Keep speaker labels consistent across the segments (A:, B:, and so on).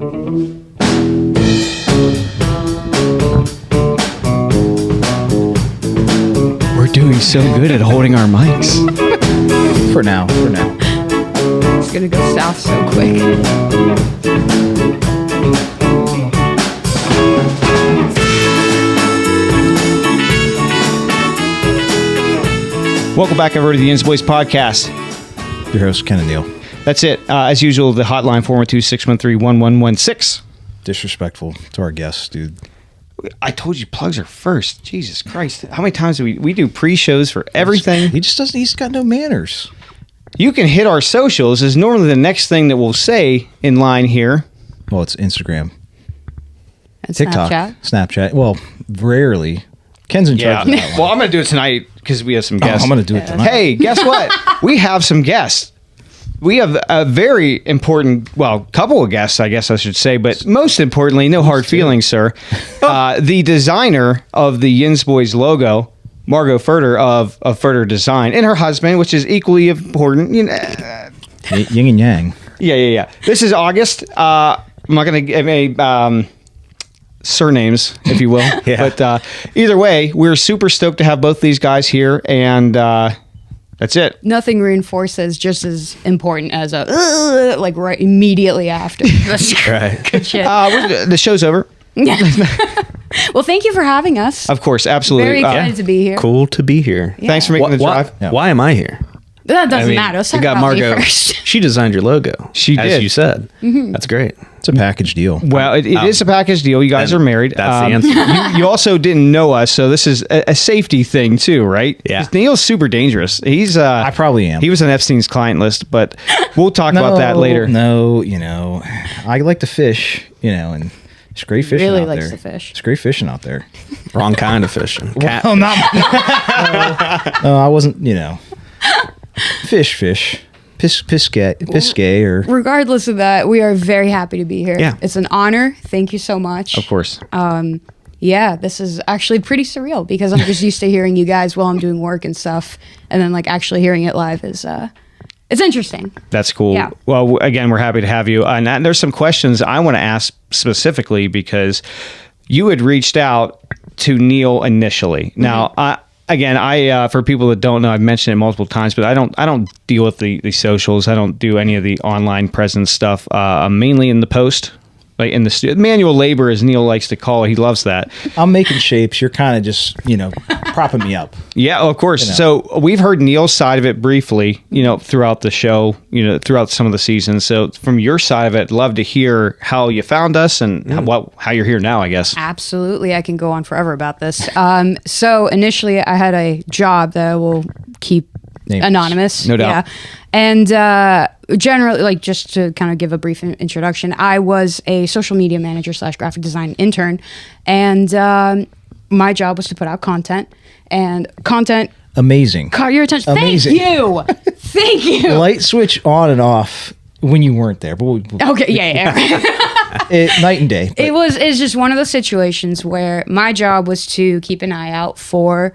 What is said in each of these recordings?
A: We're doing so good at holding our mics.
B: For now.
C: It's gonna go south so quick.
A: Welcome back over to the YINZBOYZ podcast.
B: Your host, Ken and Neil.
A: That's it. As usual, the hotline 412-613-1116.
B: Disrespectful to our guests, dude.
A: I told you plugs are first. Jesus Christ. How many times do we do pre-shows for everything?
B: He just doesn't, he's got no manners.
A: You can hit our socials is normally the next thing that we'll say in line here.
B: Well, it's Instagram.
C: And
B: TikTok. Snapchat. Well, rarely. Ken's in charge of that one.
A: Well, I'm going to do it tonight because we have some guests.
B: I'm going to do it tonight.
A: Hey, guess what? We have some guests. We have a very important, well, couple of guests, I guess I should say, but most importantly, no hard feelings, sir. The designer of the YINZBOYZ logo, Margot Furter of Furter Design, and her husband, which is equally important. You know,
B: Yin and yang.
A: Yeah. This is August. I'm not going to give any surnames, if you will.
B: Yeah.
A: But either way, we're super stoked to have both these guys here, and that's it.
C: Nothing reinforces just as important as a like right immediately after. That's
B: Right.
C: good shit.
A: The show's over.
C: Well, thank you for having us.
A: Of course, absolutely.
C: Very excited to be here.
D: Cool to be here.
C: Yeah.
A: Thanks for making the drive.
D: Why am I here?
C: That doesn't
D: I mean,
C: matter. Let's
D: you
C: talk
D: got
C: about me
D: Margot.
C: first.
D: She designed your logo.
A: She
D: as
A: did.
D: you said.
C: Mm-hmm.
D: That's great.
B: It's a package deal.
A: Well, it is a package deal. You guys
D: Then
A: are married.
D: that's the answer.
A: You also didn't know us, so this is a safety thing too, right?
D: Yeah.
A: 'Cause Neil's super dangerous. He's
B: I probably am.
A: He was on Epstein's client list, but we'll talk about that later.
B: No, I like to fish, and it's great fishing
C: Really
B: out
C: likes
B: there.
C: to fish.
B: It's great fishing out there.
D: Wrong kind of fishing. Cat.
B: Oh, not. No, I wasn't, fish. Piscay or...
C: Regardless of that, we are very happy to be here.
D: Yeah.
C: It's an honor. Thank you so much.
A: Of course.
C: Yeah, this is actually pretty surreal because I'm just used to hearing you guys while I'm doing work and stuff, and then like actually hearing it live is it's interesting.
A: That's cool.
C: Yeah.
A: Well, again, we're happy to have you. And there's some questions I want to ask specifically because you had reached out to Neil initially. Now, I for people that don't know, I've mentioned it multiple times, but I don't deal with the socials. I don't do any of the online presence stuff. I'm mainly in the post, like in the manual labor, as Neil likes to call it. He loves that.
B: I'm making shapes. You're kind of just, propping me up.
A: Yeah, of course. So we've heard Neil's side of it briefly, throughout the show, throughout some of the seasons. So from your side of it, love to hear how you found us and how you're here now, I guess.
C: Absolutely, I can go on forever about this. So initially, I had a job that I will keep
B: Nameless.
C: anonymous.
A: No doubt.
C: Yeah. And generally, like just to kind of give a brief introduction, I was a social media manager / graphic design intern, and my job was to put out content. And content
B: Amazing.
C: caught your attention.
B: Amazing.
C: Thank you. Thank you.
B: Light switch on and off when you weren't there. But
C: Okay. Yeah.
B: night and day. But
C: It's just one of those situations where my job was to keep an eye out for.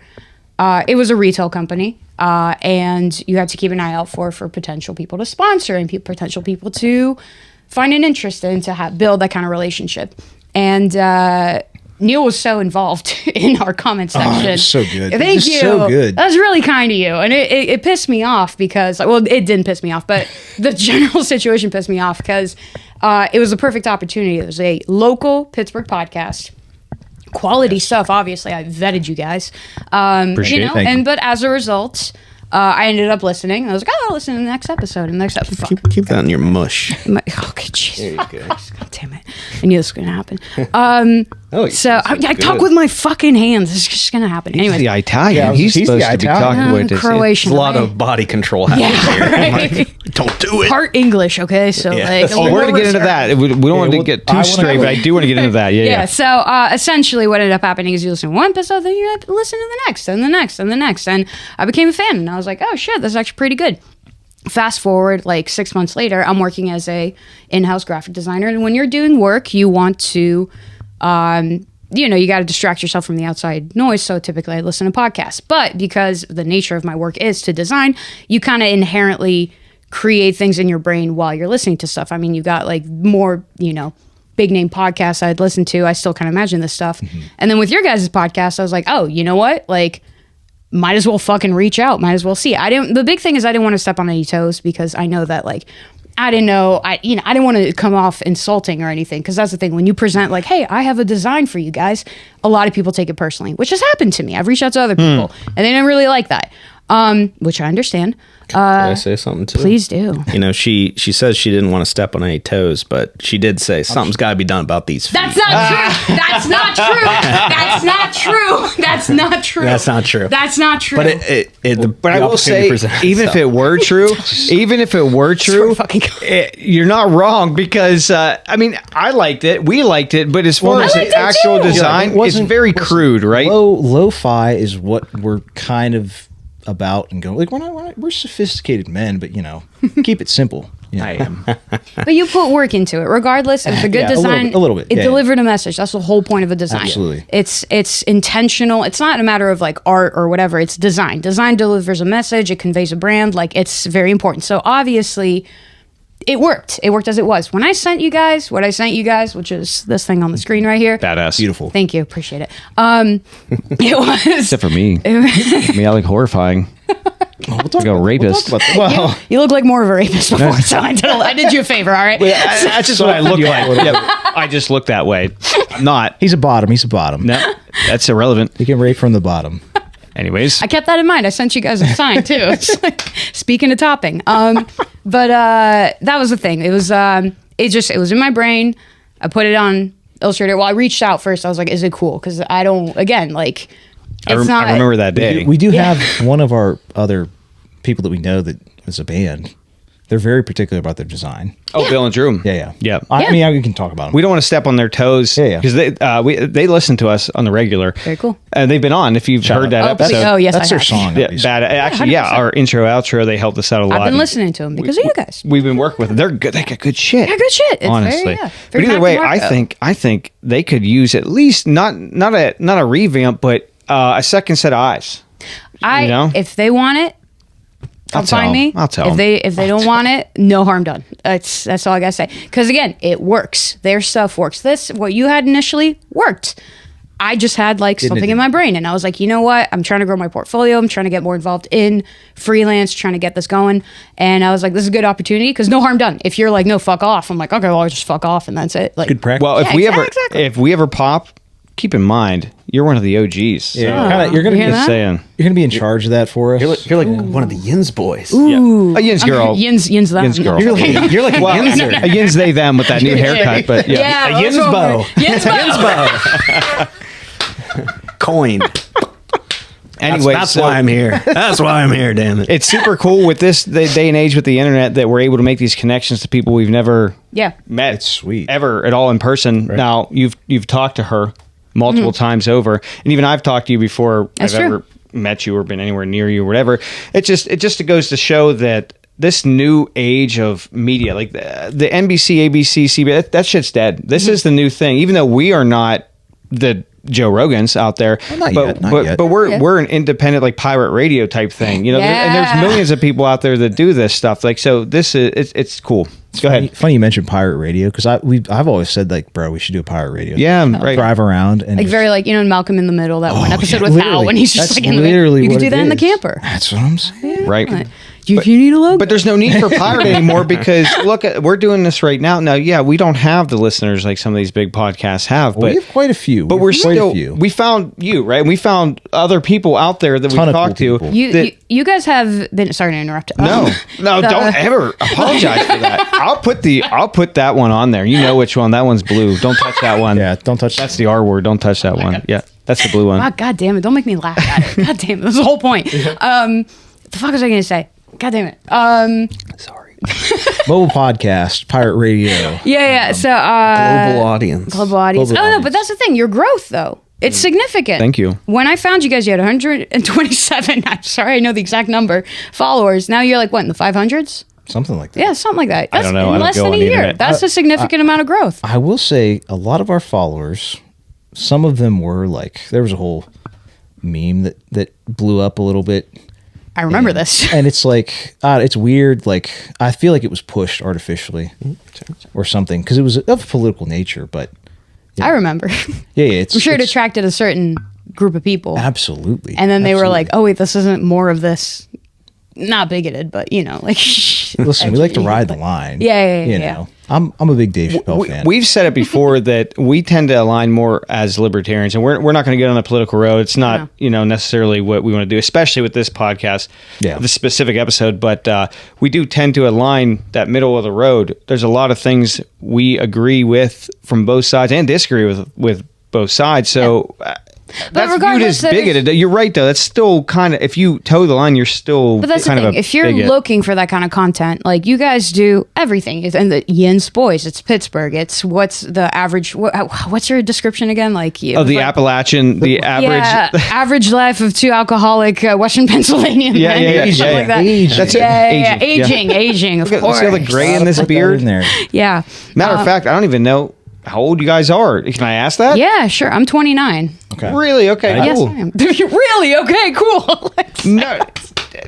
C: It was a retail company, and you had to keep an eye out for potential people to sponsor and potential people to find an interest in to build that kind of relationship. And Neil was so involved in our comment section.
B: it was so good.
C: Thank
B: It was
C: you.
B: so good.
C: That was really kind of you, and it pissed me off because, well, it didn't piss me off, but the general situation pissed me off because it was a perfect opportunity. It was a local Pittsburgh podcast. Quality stuff, obviously. I vetted you guys.
A: Appreciate it.
B: Thank you.
C: But as a result, I ended up listening. I was like, I'll listen to the next episode. And the next episode,
D: Keep that in your mush.
C: okay, jeez.
D: There you go.
C: God damn it. I knew this was going to happen. So I talk with my fucking hands. It's just going to happen.
A: He's
C: Anyways.
A: the Italian.
B: Yeah,
A: he's
B: he's the
A: supposed to be
B: Italian.
A: talking with this.
C: Croatian.
D: There's a lot
C: right?
D: of body control happening here.
C: Right.
D: Don't do it.
C: Part English, okay? So,
D: Yeah.
C: like,
A: Oh, we're going to get into that. We don't want to
B: well,
A: get
B: I
A: too
B: wanna
A: straight,
B: know.
A: but I do want to get into that.
C: Yeah, so essentially what ended up happening is you listen to one episode, then you listen to the next, and the next, and the next. And I became a fan, and I was like, oh, shit, this is actually pretty good. Fast forward, like 6 months later, I'm working as a in-house graphic designer. And when you're doing work, you want to, you got to distract yourself from the outside noise. So typically I listen to podcasts. But because the nature of my work is to design, you kind of inherently create things in your brain while you're listening to stuff. I mean, you got like more, big name podcasts I'd listen to, I still kind of imagine this stuff. And then with your guys' podcast, I was like, oh, you know what? Like, might as well fucking reach out. Might as well see. The big thing is I didn't want to step on any toes because I know that like, I didn't want to come off insulting or anything. Cause that's the thing. When you present like, hey, I have a design for you guys, a lot of people take it personally, which has happened to me. I've reached out to other people and they didn't really like that. Which I understand.
D: Can I say something too?
C: Please do.
D: You know, she says she didn't want to step on any toes, but she did say something's got to be done about these feet.
C: That's not true. That's not true. That's not true. That's not true.
D: That's not true.
C: That's not true.
A: But I will say, even if it were true,
C: fucking
A: you're not wrong because I mean, I liked it, we liked it, but as far as
C: liked
A: the
C: it
A: actual
C: too.
A: design, it's very crude, right?
B: Lo-fi is what we're kind of about and go like we're sophisticated men, but keep it simple.
A: I am.
C: But you put work into it, regardless. If it's a good
B: Yeah,
C: design,
B: a little bit.
C: It
B: Yeah,
C: delivered a message. That's the whole point of a design.
B: Absolutely.
C: It's intentional. It's not a matter of like art or whatever. It's design. Design delivers a message. It conveys a brand. Like it's very important. So obviously, it worked. It worked as it was. When I sent you guys what I sent you guys, which is this thing on the screen right here.
A: Badass.
B: Beautiful.
C: Thank you. Appreciate it. It was.
A: Except for me. I look horrifying.
B: We'll talk
A: Like a
B: about-
A: rapist.
B: We'll talk about that. Well,
C: You look like more of a rapist before, so I did you a favor, all right?
A: That's just what I look like. Yeah, I just look that way. I'm not.
B: he's a bottom. He's a bottom.
A: No, that's irrelevant.
B: He can rape from the bottom.
A: Anyways,
C: I kept that in mind. I sent you guys a sign too. It's like, speaking of topping, but that was the thing. It was it was in my brain. I put it on Illustrator. Well, I reached out first. I was like, "Is it cool?" Because I don't. Again, like it's not.
A: I remember that day.
B: We do have one of our other people that we know that is a band. They're very particular about their design.
A: Oh, Bill and Drew.
B: Yeah.
A: Yeah.
B: I mean, we can talk about them.
A: We don't want to step on their toes.
B: Yeah.
A: Because they listen to us on the regular.
C: Very cool.
A: And they've been on. If you've heard that
C: Oh, please.
A: episode.
C: Oh, yes,
B: That's
C: I
B: their
C: have.
B: song.
A: Yeah,
B: at least.
A: bad. Actually, yeah,
C: 100%.
A: our intro, outro, they helped us out a lot.
C: I've been
A: And
C: listening to them because of you guys.
A: We've been working with them. They're good. They got good shit.
C: They're good shit. It's
A: honestly.
C: very
A: But either
C: packed
A: way,
C: to market.
A: I think they could use at least not a revamp, but a second set of eyes. You know?
C: If they want it,
A: I'll
C: come
A: tell
C: find
A: 'em.
C: me.
A: I'll tell 'em.
C: If they don't want it, no harm done. That's all I gotta say. Because again, it works. Their stuff works. What you had initially worked. I just had like something in my brain, and I was like, you know what? I'm trying to grow my portfolio. I'm trying to get more involved in freelance, trying to get this going. And I was like, this is a good opportunity because no harm done. If you're like, no, fuck off. I'm like, okay, well, I'll just fuck off, and that's it. Like,
B: Good practice.
A: Well,
C: Yeah,
A: if we ever pop, keep in mind you're one of the OGs. So
B: You're gonna
C: You hear
B: be
C: that?
A: saying.
B: you're gonna be in charge of that for us.
D: You're like one of the YINZBOYZ.
A: A Yin's girl.
C: Yin's that.
A: Yin's girl.
B: You're like a
A: Well,
B: Yinzer.
A: a Yin's they them with that new haircut, but yeah.
C: Yeah,
B: A Yinsbo.
C: Yinsbo.
D: Coined.
A: Anyway,
D: that's
A: so
D: why I'm here. That's why I'm here, damn it.
A: it's super cool with this day and age with the internet that we're able to make these connections to people we've never
C: Yeah.
A: met.
B: It's sweet.
A: Ever at all in person. Now you've talked to her multiple times over, and even I've talked to you before
C: That's
A: I've
C: true.
A: ever met you or been anywhere near you or whatever. It just goes to show that this new age of media, like the NBC, ABC, CBS, that shit's dead. This is the new thing. Even though we are not the Joe Rogans out there,
B: not
A: but
B: yet.
A: but we're
C: Yeah.
A: we're an independent like pirate radio type thing, you know. And there's
C: Yeah.
A: millions of people out there that do this stuff. Like so, this is it's cool. Go ahead.
B: Funny you mentioned pirate radio because I've always said like, bro, we should do a pirate radio.
A: Yeah, right.
B: Drive around and
C: Like
B: just-
C: very like, in Malcolm in the Middle, that one episode with Hal
B: literally.
C: when he's just
B: That's
C: like in the
B: literally
C: You could
B: what
C: do
B: it
C: that in the
B: is.
C: camper.
B: That's what I'm saying.
A: Right.
C: If you need a logo.
A: But there's no need for pirate anymore because look, we're doing this right now. Now, yeah, we don't have the listeners like some of these big podcasts have,
B: Well,
A: but
B: we have quite a few.
A: but
B: We
A: we're
B: have quite
A: still
B: a few.
A: we found you, right? We found other people out there that we
B: Ton of
A: talked
B: cool
A: to.
B: people.
C: You guys have been sorry to interrupt.
A: No, no, don't ever apologize for that. I'll put that one on there. You know which one? That one's blue. Don't touch that one.
B: Yeah, don't touch.
A: That's the R word. Don't touch that one. Yeah, that's the blue one.
C: Ah, God damn it! Don't make me laugh at it. God damn it! That's the whole point. What the fuck was I gonna say? God damn it.
A: Sorry.
B: mobile podcast, pirate radio.
C: Yeah. So
D: Global audience.
C: global audience.
B: Global
C: Oh no,
B: audience.
C: but that's the thing. Your growth though. It's significant.
A: Thank you.
C: When I found you guys, you had 127. I'm sorry, I know the exact number followers. Now you're like what in the 500s?
B: Something like that.
C: Yeah, something like that. That's
A: don't know. I
C: in
A: don't
C: less
A: go
C: than a
A: on the
C: year.
A: internet.
C: That's a significant amount of growth.
B: I will say a lot of our followers, some of them were like, there was a whole meme that blew up a little bit
C: I remember this.
B: And it's like, it's weird. Like, I feel like it was pushed artificially or something because it was of political nature. But
C: I remember.
B: yeah, it's
C: I'm sure it
B: it's-
C: attracted a certain group of people.
B: Absolutely.
C: And then they were
B: Absolutely.
C: like, oh, wait, this isn't more of this. Not bigoted, but, you know, like.
B: Listen, we like to ride the line.
C: Yeah,
B: You
C: yeah.
B: know, I'm a big Dave Chappelle fan.
A: We've said it before that we tend to align more as libertarians, and we're not going to get on the political road. It's not
C: No.
A: you know necessarily what we want to do, especially with this podcast,
B: Yeah.
A: this specific episode. But we do tend to align that middle of the road. There's a lot of things we agree with from both sides and disagree with both sides. So. That's viewed
C: regardless,
A: as
C: that is-
A: bigoted. You're right, though. That's still kind of, if you toe the line, you're still
C: But that's
A: kind
C: the
A: of
C: thing.
A: a
C: If you're
A: bigot.
C: looking for that kind of content, like you guys do everything. And the YINZBOYZ, it's Pittsburgh. It's what's the average, what's your description again? Like,
A: Oh, the Appalachian, the average.
C: Yeah, average life of two alcoholic Western Pennsylvanian
A: Yeah,
C: men.
A: yeah, yeah,
C: Something
A: yeah,
C: like
A: yeah.
C: that.
B: Aging.
A: That's it.
C: Yeah,
A: Aging,
C: aging, of
A: Look at-
C: course.
A: see all the gray in this
B: Put that
A: beard?
B: in there.
C: Yeah.
A: Matter of fact, I don't even know how old you guys are. Can I ask that?
C: Yeah, sure. I'm 29.
B: Okay.
A: Really? Okay.
C: Yes,
A: Cool.
C: I am. Really? Okay, cool.
A: No.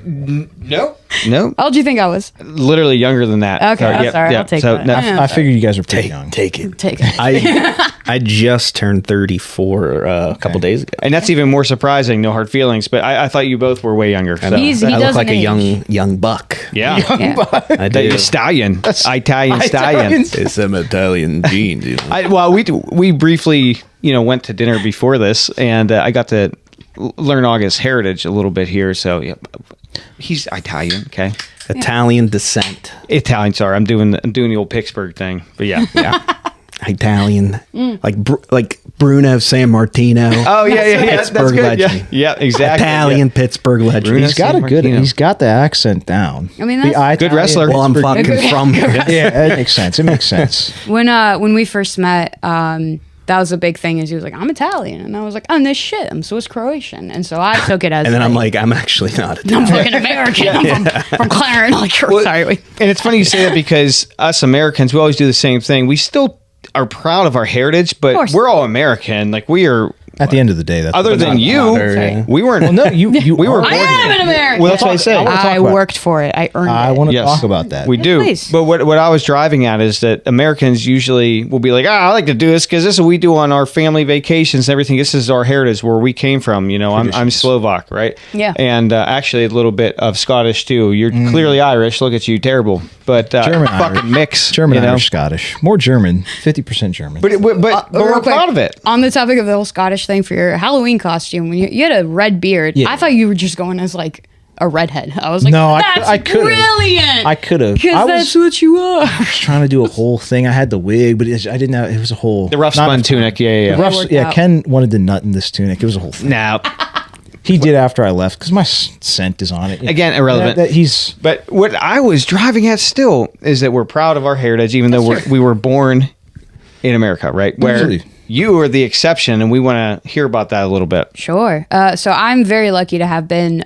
A: No. No.
C: How old do you think I was?
A: Literally younger than that.
C: Okay, that's all right. I'll take that.
A: no.
C: Yeah.
B: I figured you guys are pretty young.
D: Take it.
C: Take it.
D: I just turned 34 a couple days ago.
A: And that's even more surprising. No hard feelings. But I thought you both were way younger. So.
C: He
D: I look
C: doesn't
D: like a
C: age.
D: young buck.
A: Yeah.
C: Yeah.
D: I do.
A: The stallion. Italian stallion.
D: It's some Italian genes. You know?
A: Well, we briefly, went to dinner before this, and I got to learn August's heritage a little bit here. So, yeah, he's Italian. Okay,
D: Italian descent.
A: Italian. Sorry, I'm doing the old Pittsburgh thing. But yeah, yeah.
D: Italian, like Bruno San Martino.
A: Oh yeah. That's
D: Pittsburgh
A: good.
D: legend.
A: Yeah, exactly.
D: Italian
A: Yeah.
D: Pittsburgh legend.
A: Bruno
B: He's got
A: San
B: a good.
A: Martino.
B: He's got the accent down.
C: I mean, that's-
B: The
A: Good wrestler.
D: Well, I'm
B: Pittsburgh-
D: fucking from here.
B: Yeah, that makes sense. It makes sense.
C: when we first met, that was a big thing. Is he was like, I'm Italian, and I was like, oh, no shit, I'm Swiss Croatian, and so I took it as.
D: And then I'm like, I'm actually not Italian.
C: I'm fucking American. I'm from Clarence. Like, sorry.
A: And it's funny you say that because us Americans, we always do the same thing. We still are proud of our heritage, but
C: course.
A: we're all American. Like we are.
B: At the end of the day, that's
A: Other than you,
D: yeah.
A: we weren't.
B: Well, no, you
A: We were
B: are
C: I am an American.
A: Well, that's what I say.
B: wanna talk
C: I
B: about it.
C: worked for it. I earned
B: I
C: it.
B: want to
A: Yes.
B: talk about that.
A: We do.
C: please.
A: But what I was driving at is that Americans usually will be like, I like to do this because this is what we do on our family vacations and everything. This is our heritage, where we came from. I'm
B: Traditions.
A: Slovak, right?
C: Yeah.
A: And actually a little bit of Scottish too. You're clearly Irish. Look at you, terrible. But
B: German,
A: fucking
B: Irish.
A: mix.
B: German,
A: you know?
B: Irish, Scottish. More German. 50% German.
A: But
C: real
A: we're
C: quick,
A: proud of it.
C: On the topic of the whole Scottish thing, for your Halloween costume, when you had a red beard,
B: Yeah.
C: I thought you were just going as like a redhead. I was like,
B: No,
C: that's
B: I could've.
C: brilliant.
B: I could have.
C: Because that's what you are.
B: I was trying to do a whole thing. I had the wig, but I didn't have. It was a whole.
A: The rough
B: not
A: spun
B: enough time.
A: tunic. Yeah.
B: The rough,
C: worked
B: yeah,
C: out.
B: Ken wanted to nut in this tunic. It was a whole thing.
A: Now,
B: He did after I left because my scent is on it.
A: Again, irrelevant.
B: He's
A: but what I was driving at still is that we're proud of our heritage, even though we were born in America, right? Where
B: Absolutely.
A: you are the exception, and we want to hear about that a little bit.
C: Sure. So I'm very lucky to have been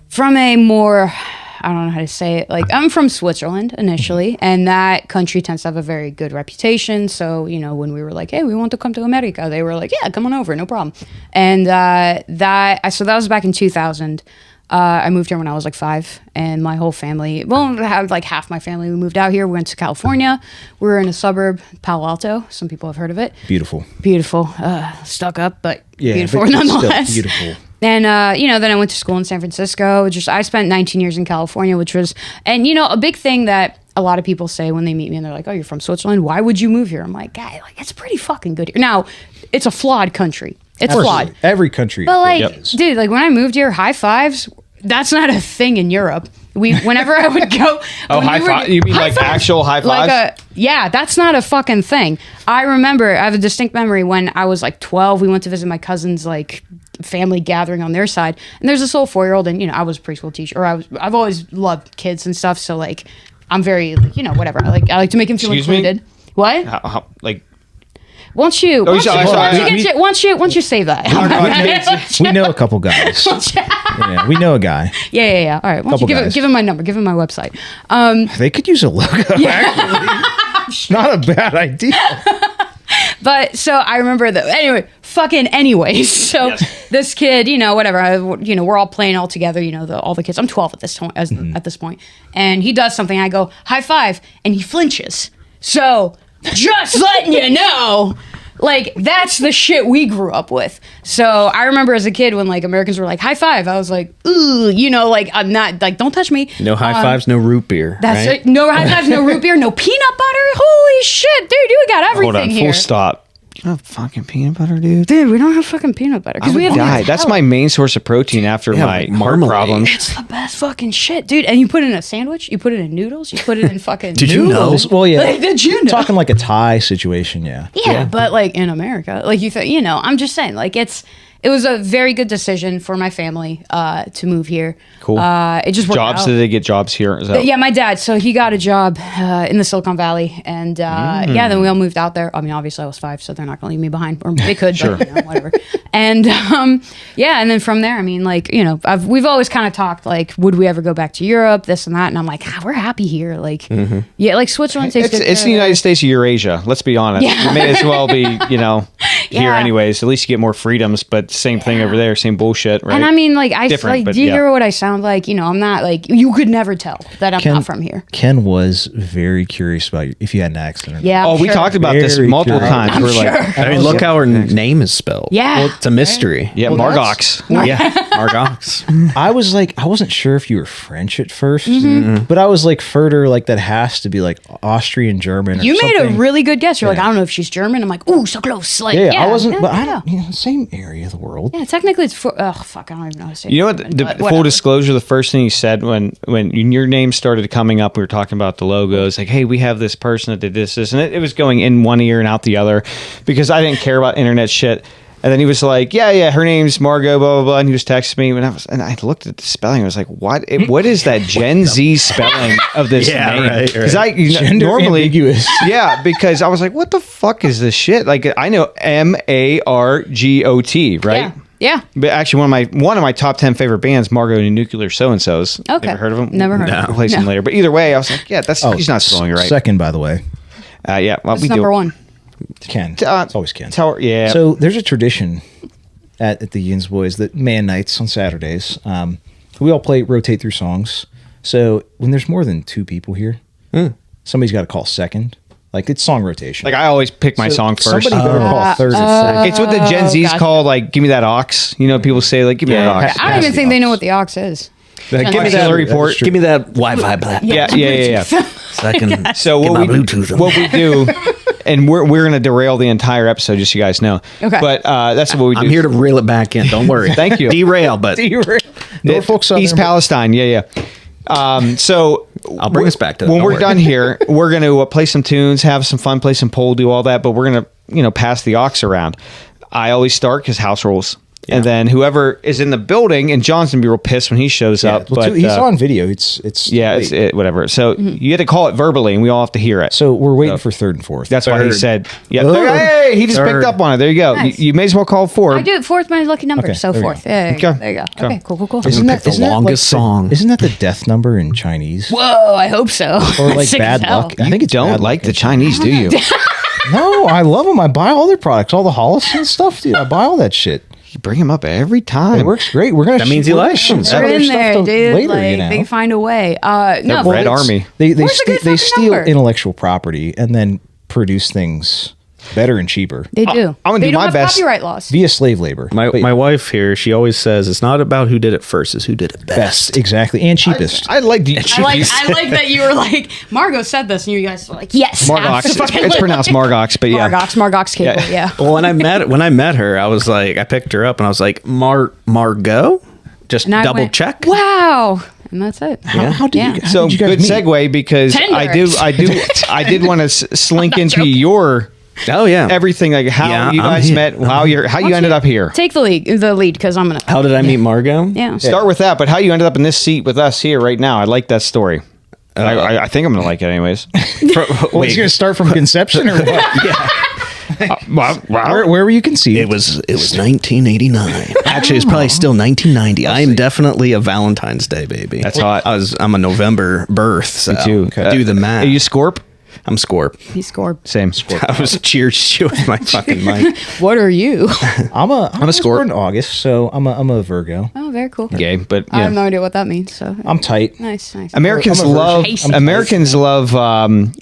C: from a more, I don't know how to say it. Like, I'm from Switzerland initially, and that country tends to have a very good reputation. So, when we were like, hey, we want to come to America, they were like, yeah, come on over, no problem. And so that was back in 2000. I moved here when I was like 5, and my whole family, like half my family, we moved out here. We went to California. We were in a suburb, Palo Alto. Some people have heard of it.
B: beautiful.
C: Beautiful, stuck up, but
B: Yeah,
C: beautiful
B: but still
C: nonetheless.
B: beautiful.
C: And then I went to school in San Francisco. I spent 19 years in California, which was, and a big thing that a lot of people say when they meet me, and they're like, "Oh, you're from Switzerland? Why would you move here?" I'm like, "Guy, it's pretty fucking good here." Now, it's a flawed country. It's flawed.
B: Every country.
C: But like,
B: is.
C: dude, like when I moved here, high fives. That's not a thing in Europe. Whenever I would go.
A: Oh,
C: when
A: high
C: we
A: five? You mean like actual high fives?
C: Yeah, that's not a fucking thing. I remember, I have a distinct memory when I was like 12. We went to visit my cousin's like family gathering on their side, and there's this little 4-year-old, and I was a preschool teacher, or I've always loved kids and stuff. So like, I'm very like, whatever. I like to make him feel
A: Excuse me?
C: included. What?
A: How, like,
C: Once you save that.
B: we know a couple guys. Yeah, we know a guy.
C: Yeah. All right. Why don't you
B: Couple
C: give him my number? Give him my website.
B: They could use a logo. Actually, not a bad idea.
C: But so I remember that. Anyway, fucking anyways. So this kid, whatever, we're all playing all together. All the kids. I'm 12 at this point. At this point, and he does something. I go high five, and he flinches. So just letting you know. Like, that's the shit we grew up with. So I remember as a kid when, like, Americans were like, high five. I was like, ooh, like, I'm not, like, don't touch me.
D: No high fives, no root beer.
C: That's
D: right?
C: it. No high fives, no root beer, no peanut butter. Holy shit, dude, we got everything
A: Hold on,
C: here.
A: full stop. You don't have fucking peanut butter, dude?
C: Dude, we don't have fucking peanut butter.
A: I would
C: we have
A: die. That's my main source of protein after
D: Yeah,
A: my
D: like
A: heart
D: marmalade.
A: problems.
C: It's the best fucking shit, dude. And you put it in a sandwich, you put it in noodles, you put it in fucking
D: Did you know?
B: Noodles. Well, yeah.
C: Like, did you know?
B: Talking like a Thai situation, yeah.
C: Yeah, but like in America, like I'm just saying, like it was a very good decision for my family to move here.
A: Cool.
C: It just worked
A: Jobs?
C: out.
A: Did they get jobs here? Is that-
C: Yeah, my dad. So he got a job in the Silicon Valley, and then we all moved out there. I mean, obviously I was 5, so they're not going to leave me behind, or they could,
A: Sure.
C: but whatever. And and then from there, I mean, like we've always kind of talked like, would we ever go back to Europe, this and that, and I'm like, we're happy here, like yeah, like Switzerland takes good
A: It's
C: care
A: the
C: of
A: United
C: us.
A: States of Eurasia. Let's be honest.
C: Yeah.
A: You may as well be, here
C: Yeah.
A: anyways. At least you get more freedoms, but same thing over there, same bullshit, right?
C: And I mean, like,
A: Different, but
C: do you
A: yeah.
C: hear what I sound like? I'm not like, you could never tell that I'm not from here.
B: Ken was very curious about if you had an accent or not.
C: Yeah.
A: Oh,
C: I'm
A: we
C: sure.
A: talked about this
B: Very
A: multiple
B: curious.
A: times.
C: I'm
A: We're like,
C: sure.
D: I mean, look how her name is spelled.
C: Yeah.
D: Well, it's a mystery.
A: yeah,
B: Well,
A: Margox.
D: Yeah. Margox.
B: I was like, I wasn't sure if you were French at 1st,
C: Mm-hmm.
B: but I was like, further, like that has to be like Austrian, German. Or
C: You made a
B: something.
C: really good guess. You're like,
B: Yeah.
C: I don't know if she's German. I'm like, ooh, so close. Like,
B: Yeah, I wasn't, but I
C: yeah.
B: don't, same area of the world.
C: Yeah, technically it's fuck, I don't even know how to say
A: You know what?
C: German,
A: The
C: but
A: full
C: whatever.
A: disclosure: the first thing you said when your name started coming up, we were talking about the logos. Like, hey, we have this person that did this, and it was going in one ear and out the other because I didn't care about internet shit. And then he was like, yeah, her name's Margot, blah, blah, blah. And he was texting me and I looked at the spelling. I was like, what is that Gen Z spelling of this
D: Yeah,
A: name?
D: right.
A: Because
B: Gender
A: normally,
B: ambiguous.
A: yeah, because I was like, what the fuck is this shit? Like, I know Margot, right?
C: Yeah.
A: But actually, one of my top 10 favorite bands, Margot and Nuclear So-and-So's.
C: Okay.
A: Ever heard of them?
C: Never heard of them.
A: We'll play some
C: No.
A: later. But either way, I was like, yeah, he's not spelling it right.
B: Second, by the way,
A: Yeah, well,
C: That's
A: we
C: number
A: do.
C: one.
B: Ken. It's always Ken.
A: Yeah.
B: So there's a tradition at the YINZBOYZ that man nights on Saturdays. We all rotate through songs. So when there's more than 2 people here, somebody's got to call second. Like, it's song rotation.
A: like, I always pick my
B: So
A: song first.
B: Somebody better call third and fourth.
A: It's what the Gen Z's
C: gotcha.
A: call, like, give me that ox. People say, like, give me that ox.
C: I don't even think they know what the ox is.
A: Like, give me
B: That's
A: that
B: true.
A: report.
B: That's true.
D: Give me that Wi-Fi black.
A: Yeah.
D: So I can
A: So
D: get
A: what
D: my
A: we
D: Bluetooth on.
A: what we do, and we're going to derail the entire episode, just so you guys know.
C: Okay.
A: But that's what we do.
D: I'm here to reel it back in. Don't worry.
A: Thank you.
D: Derail, but
B: Norfolk Southern.
A: East Palestine. Yeah. So
D: I'll bring us back to that.
A: when
D: Don't
A: we're
D: worry.
A: done here, we're going to play some tunes, have some fun, play some pole, do all that. But we're going to, pass the aux around. I always start because house rules. And then whoever is in the building, and John's going to be real pissed when he shows up.
B: Well,
A: But
B: he's on video. It's
A: yeah,
B: late.
A: whatever. So you had to call it verbally, and we all have to hear it.
B: So we're waiting for third and fourth.
A: That's why he
D: Third.
A: said, yeah.
B: Third.
A: Hey, he just
D: Third.
A: picked up on it. There you go.
C: Nice.
A: You may as well call four.
C: I do. Fourth my lucky number.
B: Okay,
C: So
B: there we
C: fourth.
B: go.
C: Yeah,
A: Okay.
C: there you go.
A: Okay.
C: Okay, cool.
B: Isn't
D: pick the longest song.
B: Isn't that the death number in Chinese?
C: Whoa, I hope so.
B: Or like
C: Sick as
B: bad
C: hell.
B: luck? I think it's
A: Don't
B: bad
A: like
B: luck.
A: the Chinese, do you?
B: No, I love them. I buy all their products, all the Hollis and stuff, dude. I buy all that shit.
A: You bring him up every time.
B: It works great. We're gonna.
D: That means you like them.
C: They're in there, dude. Like, they find a way. No,
A: The Red
C: but-
A: Army.
B: They
C: Where's the good
B: they
C: fucking
B: steal
C: number?
B: intellectual property and then produce things better and cheaper
C: They do.
A: I'm gonna
C: They
A: do
C: don't
A: my
C: have
A: best.
C: copyright laws.
B: via slave labor.
D: My
B: But
D: wife here, she always says it's not about who did it first, it's who did it best.
B: best, exactly, and cheapest.
A: I like the
C: I like that you were like, Margot said this, and you guys were like, yes.
A: Margox.
C: absolutely.
A: It's pronounced Margox, but yeah.
C: Margox cable, yeah.
D: Well, when I met her, I was like, I picked her up and I was like, Margot? Just
C: And I
D: double
C: went,
D: check.
C: Wow. And that's it.
B: How did
C: Yeah.
B: you? How
A: So
B: did you guys
A: good
B: meet?
A: segue because
C: Tinder.
A: I did want to slink into
C: joking.
A: your
D: Oh yeah.
A: everything, like how
D: Yeah,
A: you
D: I'm
A: guys
D: here.
A: met, how you ended up here.
C: Take the lead, because I'm gonna.
D: How did I meet Margot?
C: Yeah.
A: Start with that, but how you ended up in this seat with us here right now. I like that story. I think I'm gonna like it anyways.
B: Well, he's gonna start from conception or what? Where were you conceived?
D: It was 1989. Actually, it's probably still 1990. I am definitely a Valentine's Day baby.
A: That's hot.
D: I'm a November birth. So
A: Me too.
D: Do the math.
A: Are you Scorp?
D: I'm Scorp.
C: He scored.
A: Same.
D: I was cheers you with my fucking mic.
C: What are you?
B: I'm a
A: Scorp.
B: born in August, so I'm a Virgo.
C: Oh, very cool.
A: Gay, but
C: I have
A: yeah.
C: no idea what that means. So
B: I'm tight.
C: nice.
A: Americans
B: I'm a
A: love
C: virgin.
A: Americans love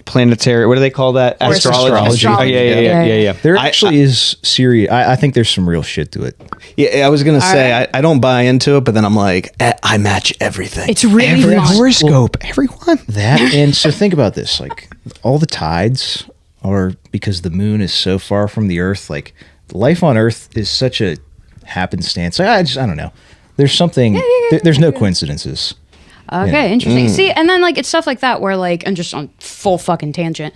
A: planetary. What do they call that?
B: Astrology.
A: Oh yeah.
B: There actually is serious. I think there's some real shit to it.
D: Yeah, I was gonna say I don't buy into it, but then I'm like, I match everything.
C: It's really
A: Every
C: fun.
A: horoscope, everyone.
B: That and so think about this: like all the tides are because the moon is so far from the Earth. Like life on Earth is such a happenstance. I don't know. There's something. There's no coincidences.
C: Okay, interesting. See, and then like it's stuff like that where like, and just on full fucking tangent,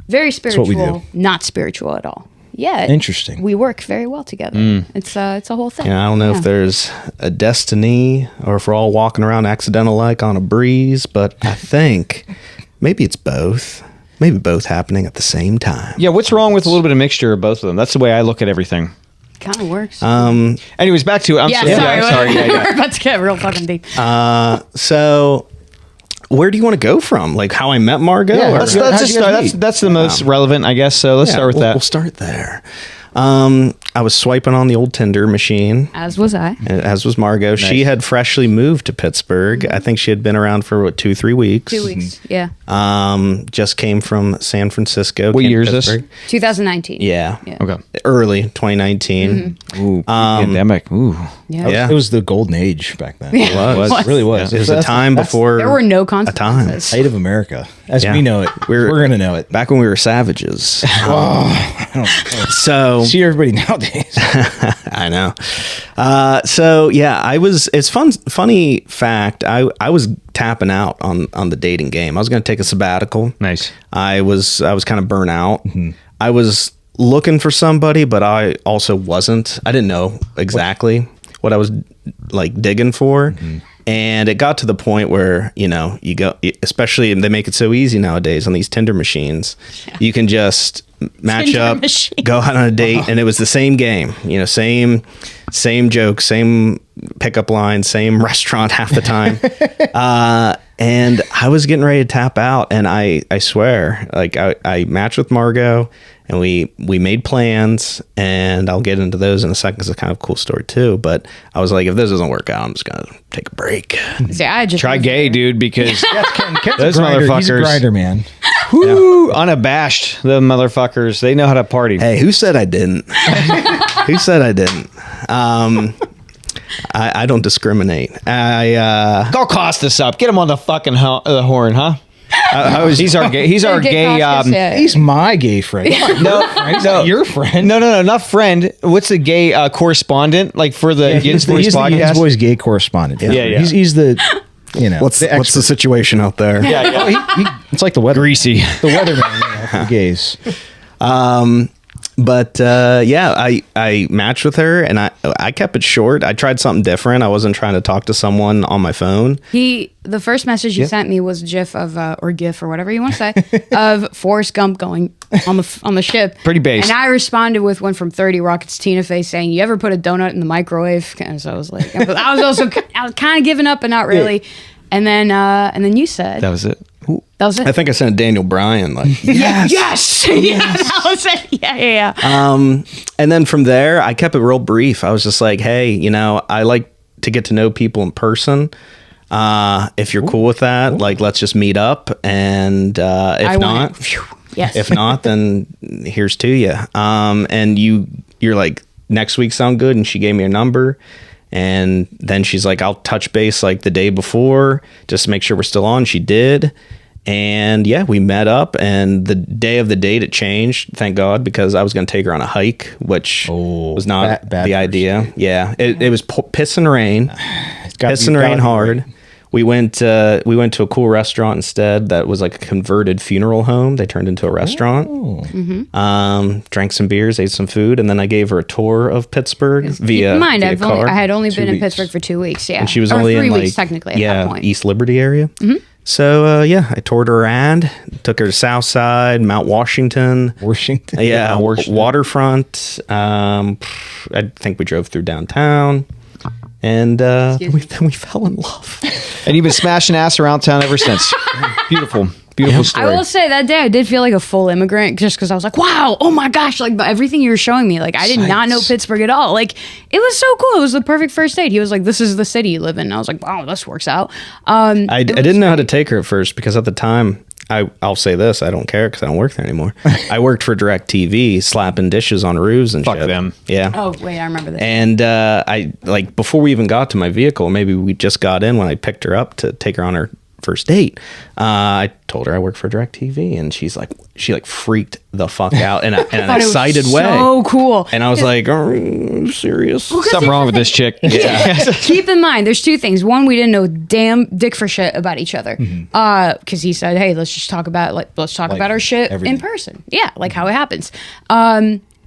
C: very
B: what we
C: spiritual,
B: do.
C: not spiritual at all. Yeah,
B: Interesting.
C: We work very well together. It's a whole thing.
D: I don't know if there's a destiny or if we're all walking around accidental like on a breeze, but I think maybe it's both. Maybe both happening at the same time.
A: Yeah, what's wrong with a little bit of mixture of both of them? That's the way I look at everything.
C: Kind of works.
A: Anyways, back to I'm sorry.
C: sorry.
A: I'm sorry. Yeah.
C: We're about to get real fucking deep.
D: So where do you want to go from? Like how I met Margot?
B: Yeah,
D: Or-
A: Let's
B: How'd
A: just
B: you guys
A: start.
B: meet?
A: That's the most relevant, I guess. So let's
D: Yeah,
A: start with
D: we'll
A: that.
D: start there. I was swiping on the old Tinder machine,
C: As was I.
D: as was Margot. She had freshly moved to Pittsburgh. I think she had been around for 2-3 weeks.
C: 2 weeks. Yeah.
D: Just came from San Francisco.
A: What
D: came to
A: year is this?
D: Pittsburgh.
C: 2019.
D: Yeah.
A: Okay.
D: Early 2019.
A: Ooh, pandemic. Ooh.
C: Yeah.
D: Yeah.
B: It was the golden age back then.
D: It was.
B: It really was.
D: It was a time before
C: There were no
D: a time.
C: consequences.
B: Height of America, as
D: Yeah.
B: we know it. We're gonna know it.
D: Back when we were savages. So
B: See everybody nowadays.
D: I know. So yeah, it's funny fact. I was tapping out on the dating game. I was going to take a sabbatical.
A: Nice.
D: I was kind of burnt out. I was looking for somebody, but I also wasn't. I didn't know exactly what I was like digging for. And it got to the point where, you go, especially they make it so easy nowadays on these Tinder machines, you can just match
C: Tinder
D: up,
C: machines.
D: go out on a date, and it was the same game, same joke, same pickup line, same restaurant half the time. And I was getting ready to tap out, and I swear, like I matched with Margot, and we made plans, and I'll get into those in a second. It's a kind of cool story too. But I was like, if this doesn't work out, I'm just gonna take a break.
C: See, I just
A: Try gay, dude, because those
B: He's a
A: motherfuckers,
B: grinder, man.
A: whoo, unabashed. The motherfuckers, they know how to party.
D: Hey, who said I didn't? Who said I didn't? I don't discriminate.
A: Go cost us up. Get him on the fucking the horn, huh? He's our gay. He's our
C: Get
A: gay.
C: cautious, yeah.
B: He's my gay friend. He's not your friend.
A: No, not friend. What's the gay correspondent like for the
B: He's the
A: YINZBOYZ podcast?
B: YINZBOYZ gay correspondent.
A: Yeah.
B: He's the,
D: what's the
B: expert.
D: situation out there?
B: It's like the weather.
A: Greasy.
B: The weatherman for the gays.
D: But I matched with her, and I kept it short. I tried something different. I wasn't trying to talk to someone on my phone.
C: The first message he sent me was a GIF of or GIF or whatever you want to say of Forrest Gump going on the ship.
A: Pretty base.
C: And I responded with one from 30 Rockets Tina Fey saying, "You ever put a donut in the microwave?" And so I was like, I was kind of giving up, but not really. And then you said
A: That was it.
C: that was it.
D: I think I sent Daniel Bryan like,
C: yes, yeah, that was it. Yeah.
D: and then from there I kept it real brief. I was just like, hey, I like to get to know people in person. If you're cool with that, like let's just meet up, and if not,
C: Yes.
D: if not, then here's to you. And you're like, next week sound good, and she gave me a number. And then she's like, I'll touch base like the day before just to make sure we're still on. She did. And yeah, we met up, and the day of the date it changed, thank God, because I was going to take her on a hike, which was not
B: bad
D: the idea. Yeah, it was piss and rain. Piss and rain hard. We went to a cool restaurant instead that was like a converted funeral home. They turned into a restaurant. Drank some beers, ate some food, and then I gave her a tour of Pittsburgh
C: Keep
D: via
C: in mind,
D: via car.
C: I had only been in
B: weeks.
C: Pittsburgh for 2 weeks. Yeah,
D: And she was
C: or
D: only
C: 3
D: in
C: weeks
D: like
C: technically at that point.
D: East Liberty area. So I toured her around, took her to South Side, Mount Washington.
B: Washington.
D: Yeah,
A: Washington.
D: waterfront. I think we drove through downtown, and then we fell in love.
A: And you've been smashing ass around town ever since. Beautiful. Beautiful
C: I
A: story.
C: will say that day I did feel like a full immigrant just because I was like, wow, oh my gosh, like everything you were showing me, like I did not know Pittsburgh at all. Like it was so cool. It was the perfect first date. He was like, this is the city you live in. And I was like, wow, this works out.
D: I didn't know how to take her at first because at the time, I'll say this, I don't care because I don't work there anymore. I worked for DirecTV, slapping dishes on roofs and
A: Fuck
D: shit.
A: them.
D: Yeah.
C: Oh, wait, I remember this.
D: And I like before we even got to my vehicle, maybe we just got in when I picked her up to take her on her first date. I told her I work for DirecTV, and she freaked the fuck out in an
C: Thought it was
D: excited way.
C: so cool.
D: And I was like, "Are you serious?"
A: Something wrong with this chick. Yeah.
C: Keep in mind, there's two things. One, we didn't know damn dick for shit about each other, because he said, "Hey, let's just talk about about our shit
B: everything.
C: in person." Yeah, like how it happens.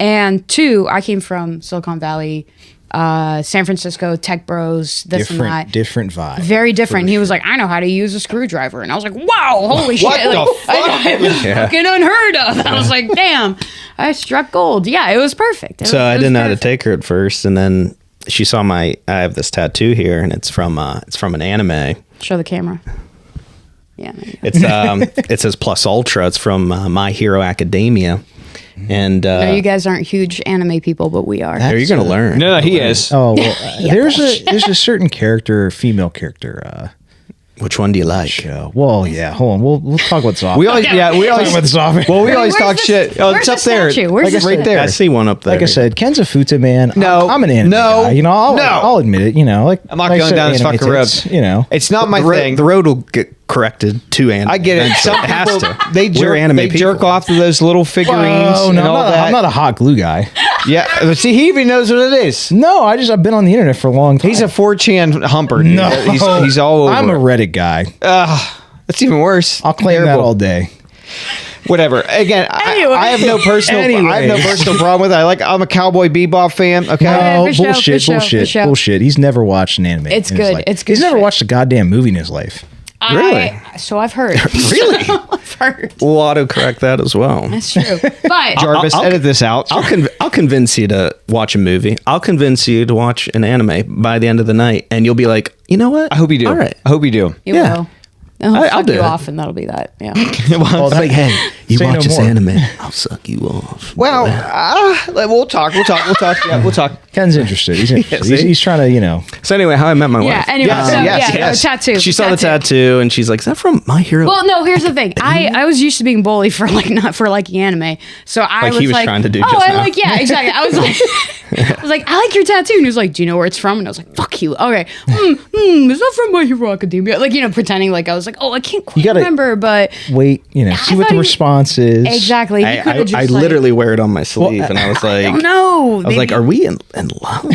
C: And two, I came from Silicon Valley, San Francisco, tech bros, this and that.
B: Different vibe.
C: Very different. He was like, I know how to use a screwdriver. And I was like, wow, holy shit.
A: What the
C: Like,
A: fuck?
C: it was fucking unheard of. I was like, damn, I struck gold. Yeah, it was perfect.
D: So I didn't know how to take her at first, and then she saw I have this tattoo here, and it's from an anime.
C: Show the camera. Yeah.
D: It's it says Plus Ultra. It's from My Hero Academia, and
C: No, you guys aren't huge anime people, but we are.
D: you're gonna learn.
A: No, he is.
B: Oh well, there's a certain character, female character.
D: Which one do you like?
B: Show. Well, yeah. Hold on. We'll talk about this off.
A: We always, we
B: talk
A: always,
B: about this off.
A: well, we always
C: Where's
A: talk
C: the-
A: shit. Oh, it's
C: where's
A: up
C: the
A: there.
C: statue? Where's
A: Like
C: the
A: it's right
C: statue?
A: there.
D: I see one up there.
B: Like I said, Ken's a futa man.
A: No.
B: I'm an anime
A: No.
B: guy. You know,
A: No.
B: I'll admit it. You know, like
A: I'm not
B: like I
A: going
B: said,
A: down this
B: anime
A: fucking road.
B: tits, You know,
A: It's not my
D: the,
A: thing.
D: the road will get corrected to anime.
A: I get it.
D: eventually.
A: Some
D: It has
A: people,
D: to.
A: they
D: We're
A: jerk,
D: anime
A: they jerk
D: people.
A: off to those little figurines
B: oh
A: and
B: no,
A: all that.
B: I'm not a hot glue guy.
A: Yeah, but see, he even knows what it is.
B: No, I've been on the internet for a long time.
A: He's a 4chan humper. Dude.
B: no.
A: He's all over.
B: I'm a Reddit guy.
A: That's even worse.
B: I'll claim that
A: Terrible.
B: all day.
A: Whatever. Again,
C: Anyway.
A: I have no personal. I have no
B: Anyways.
A: personal problem with it. I'm a Cowboy Bebop fan. Okay.
C: Yeah,
B: Oh,
C: for sure, for
B: bullshit,
C: sure, for
B: bullshit,
C: sure.
B: bullshit. He's never watched an anime.
C: It's
B: in his
C: good.
B: life.
C: It's good
B: He's never
C: shit.
B: watched a goddamn movie in his life.
D: Really?
C: So I've heard.
D: Really?
C: I've heard.
D: We'll autocorrect that as well.
C: That's true. But
A: Jarvis,
D: I'll-
A: edit this out.
D: I'll convince you to watch a movie. I'll convince you to watch an anime by the end of the night, and you'll be like, you know what?
A: I hope you do.
D: All right.
A: I hope you do.
C: you
D: yeah.
C: will. I'll
D: I'll
C: suck
D: do
C: you
D: it.
C: off, and that'll be that. Yeah.
B: Well,
D: It's like, hey, you
B: say
D: watch
B: no
D: this
B: more.
D: anime, I'll suck you off.
A: Well, we'll talk. Yeah, we'll talk.
B: Ken's interested. He's interested.
D: see?
B: he's trying to, you know.
D: So anyway, how I met my
C: Yeah.
D: wife.
C: Anyway,
A: Yes,
C: so
A: yes,
C: yeah,
A: yes.
C: tattoo.
D: She saw the tattoo, and she's like, "Is that from My Hero?"
C: Well, no. Here's the thing. I was used to being bullied for not for liking anime. So I
D: Like
C: was
D: he was
C: like,
D: trying to do
C: oh,
D: just
C: I
D: now.
C: like, yeah, exactly. I was like, I like your tattoo. And he was like, do you know where it's from? And I was like, fuck you. Okay. Is that from My Hero Academia? Like, pretending like I was like, oh, I can't quite
B: gotta-
C: remember, but
B: Wait, you know, see what
C: thought
B: the
C: he-
B: response is.
C: exactly. He could
D: I
C: have just
D: literally wear it on my sleeve, and I was like,
C: I don't know.
D: I was like, "Are we in love?"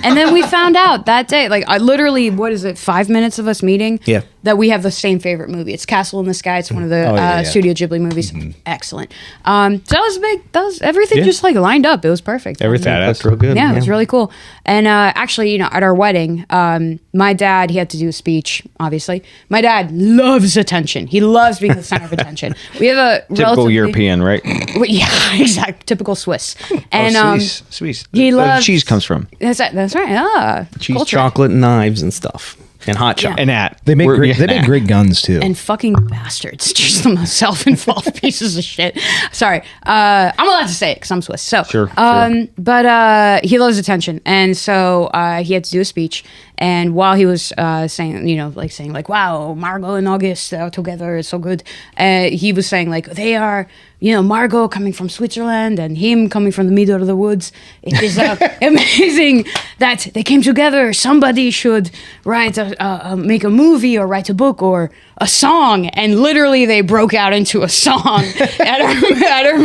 C: And then we found out that day, like I literally, what is it, 5 minutes of us meeting?
D: Yeah.
C: That we have the same favorite movie. It's Castle in the Sky. It's one of the
B: yeah.
C: Studio Ghibli movies. Excellent. So that was big. That was everything
D: Yeah.
C: just like lined up. It was perfect.
D: Everything
A: Badass.
D: looked real good.
C: Yeah, it was really cool. And actually, at our wedding, my dad, he had to do a speech, obviously. My dad loves attention. He loves being the center of attention. We have a
A: Typical
C: relatively-
A: European, right?
C: Yeah, exactly. Typical Swiss. And
A: Swiss.
C: he
A: Where the
C: loves-
A: cheese comes from.
C: that's right.
D: cheese,
C: culture.
D: chocolate, knives, and stuff, and hot chocolate.
A: And that
B: They make
A: We're-
B: great,
A: yeah,
B: they make
A: nah.
B: great guns too.
C: And fucking bastards. Just the most self-involved pieces of shit. Sorry. I'm allowed to say it because I'm Swiss. So,
A: Sure.
C: But he loves attention. And so he had to do a speech. And while he was saying, wow, Margot and August together is so good. He was saying, like, they are, Margot coming from Switzerland and him coming from the middle of the woods. It is amazing that they came together. Somebody should make a movie or write a book or a song. And literally they broke out into a song at our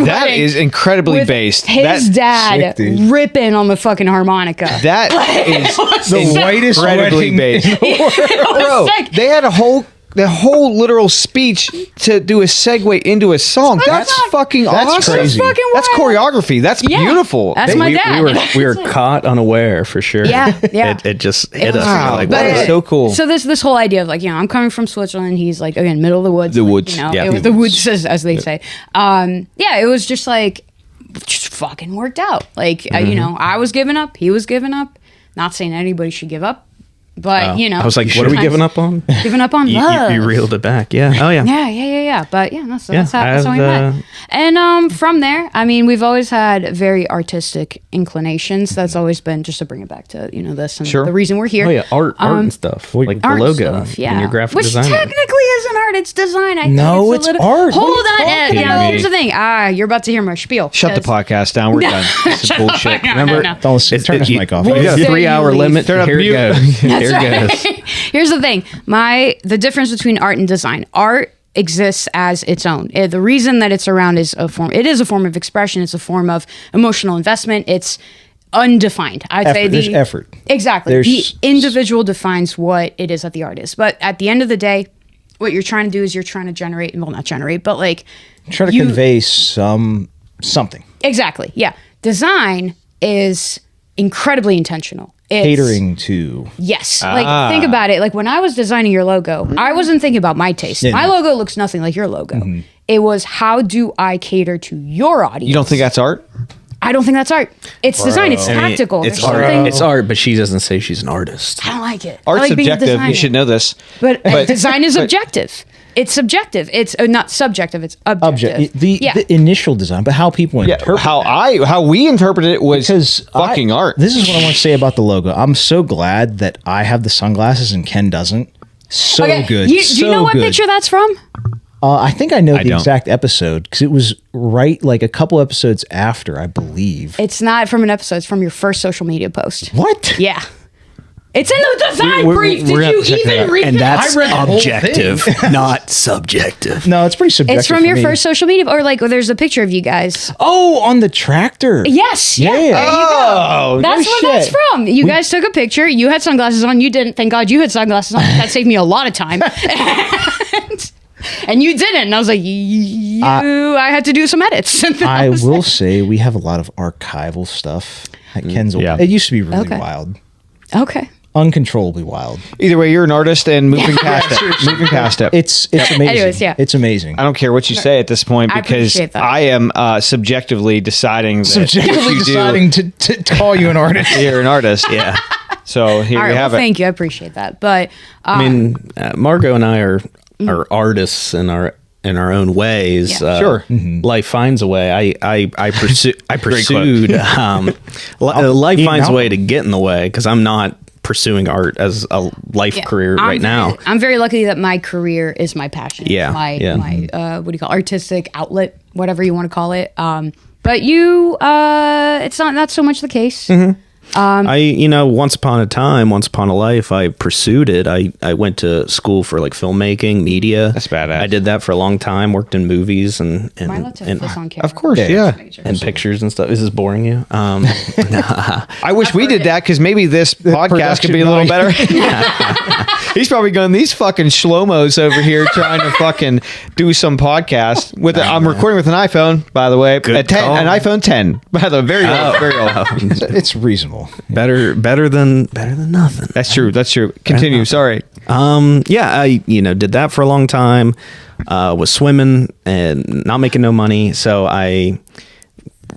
A: That
C: wedding
A: is incredibly
C: with
A: based.
C: His dad
B: Sick, dude.
C: ripping on the fucking harmonica.
A: That is
B: the whitest
A: incredibly
B: wedding
A: based.
C: It was
A: Bro,
C: sick.
A: they had the whole literal speech to do a segue into a song. That's
C: not-
A: fucking
B: That's
A: awesome.
B: crazy.
C: Fucking
A: That's
C: wild.
A: choreography. That's
C: Yeah,
A: beautiful.
C: that's my dad.
D: We were caught unaware for sure.
C: Yeah, yeah.
D: It just hit us.
A: Wow,
D: We're like,
A: that
D: what?
A: is so cool.
C: So this whole idea of I'm coming from Switzerland. He's like, again, middle of the woods.
A: The
C: like,
A: woods.
D: Yeah.
C: it was the woods as they say. It was just just fucking worked out. I was giving up. He was giving up. Not saying anybody should give up. But you know,
D: I was like, what are we giving up on?
C: Giving up on
D: You,
C: love.
D: you reeled it back. Yeah. Oh yeah.
C: Yeah. But yeah, that's how we
D: I've,
C: met. And from there, I mean, we've always had very artistic inclinations. That's always been, just to bring it back to this and
A: Sure.
C: the reason we're here.
D: Oh yeah, art and stuff, like the
C: Art
D: logo
C: stuff, yeah.
D: and your graphic
C: Which
D: design.
C: technically isn't art; it's design. I think
B: No,
C: it's
B: it's art.
C: Hold
B: What are you
C: on,
B: talking
C: yeah.
A: about?
C: Here's the thing. You're about to hear my spiel.
A: Shut the
C: 'cause-
A: podcast down. We're done. This is bullshit.
C: Remember,
B: Don't listen. Turn his mic off.
D: You got a
C: Say
D: 3-hour
C: you
D: limit.
A: Turn up
D: Here it
A: mute.
D: goes. Here it goes.
C: Here's the thing. The difference between art and design. Art exists as its own. The reason that it's around is it is a form of expression. It's a form of emotional investment. It's undefined. I'd say
B: There's effort.
C: Exactly.
B: There's-
C: The individual defines what it is that the art is. But at the end of the day, what you're trying to do is you're trying to generate, well, not generate, but like
B: Try to convey something.
C: Exactly. Yeah. Design is incredibly intentional. It's,
B: Catering to.
C: Yes. Like, think about it. Like, when I was designing your logo, I wasn't thinking about my taste.
B: Yeah.
C: My logo looks nothing like your logo. It was, how do I cater to your audience?
A: You don't think that's art?
C: I don't think that's art. It's design. It's tactical.
D: It's
C: There's
D: art.
C: something-
D: It's art, but she doesn't say she's an artist.
C: I don't like it.
A: Art's
C: I like being a
A: subjective. You
C: designer.
A: should know this.
C: But design is objective. It's subjective. It's not subjective. It's objective.
B: The initial design, but how people interpret
A: How we interpreted it was
B: because
A: fucking art.
B: This is what I want to say about the logo. I'm so glad that I have the sunglasses and Ken doesn't. So
C: Okay,
B: good.
C: Do you
B: so
C: know what
B: good.
C: picture that's from?
B: I think I know the
A: don't.
B: exact episode because it was right like a couple episodes after, I believe.
C: It's not from an episode. It's from your first social media post.
B: What?
C: Yeah. It's in the design
A: We're-
C: brief.
A: we're
C: Did
A: gonna
C: you
A: have to check that
C: even
A: out.
C: read
D: And
C: it?
D: that's
B: I read the whole
D: objective, not subjective.
B: No, it's pretty subjective.
C: It's from
B: for
C: your
B: me.
C: first social media, or like there's a picture of you guys.
B: Oh, on the tractor.
C: Yes. Yeah.
B: Yeah.
C: There you go.
A: Oh,
C: That's
B: no
C: where that's
B: shit.
C: from. You guys took a picture. You had sunglasses on. You didn't. Thank God you had sunglasses on. That saved me a lot of time. And you didn't. And I was like, I had to do some edits. And then
B: I
C: was
B: will
C: like-
B: say we have a lot of archival stuff at Ken's old.
A: Yeah.
B: It used to be really
C: Okay.
B: wild,
C: Okay.
B: uncontrollably wild.
A: Either way, you're an artist and moving past it. Moving past it.
B: It's amazing.
C: Anyways, yeah.
B: It's amazing.
A: I don't care what you say at this point
C: I
A: because
C: appreciate that.
A: I am subjectively deciding that
B: Subjectively
A: what you
B: deciding to call you an artist.
A: do, you're an artist. Yeah. So here
C: All right.
A: you
C: Well,
A: have it.
C: thank you. I appreciate that. But
D: I mean, Margot and I are artists in our own ways.
C: Yeah.
A: Sure.
D: Life finds a way. I pursued. Life
B: Ian
D: finds a way
B: Malcolm.
D: to get in the way because I'm not pursuing art as a life
C: yeah,
D: career
C: I'm
D: right now.
C: very- I'm very lucky that my career is my passion.
D: Yeah,
C: My
D: yeah.
C: my what do you call artistic outlet, whatever you want to call it. But it's not so much the case.
D: Once upon a life, I pursued it. I went to school for like filmmaking, media.
A: That's badass.
D: I did that for a long time. Worked in movies and
C: Am I allowed to have this on camera?
A: Of course,
B: Yeah.
A: yeah.
D: and pictures and stuff. Is this boring you?
A: I wish we did that because maybe this podcast could be a little better. He's probably going, these fucking schlommos over here trying to fucking do some podcast. I'm recording with an iPhone, by the way.
D: Good call.
A: An iPhone 10. By the way, very old, very old.
B: It's reasonable.
D: better than nothing.
A: That's true. That's true. Continue. Sorry.
D: I did that for a long time. Was swimming and not making no money, so I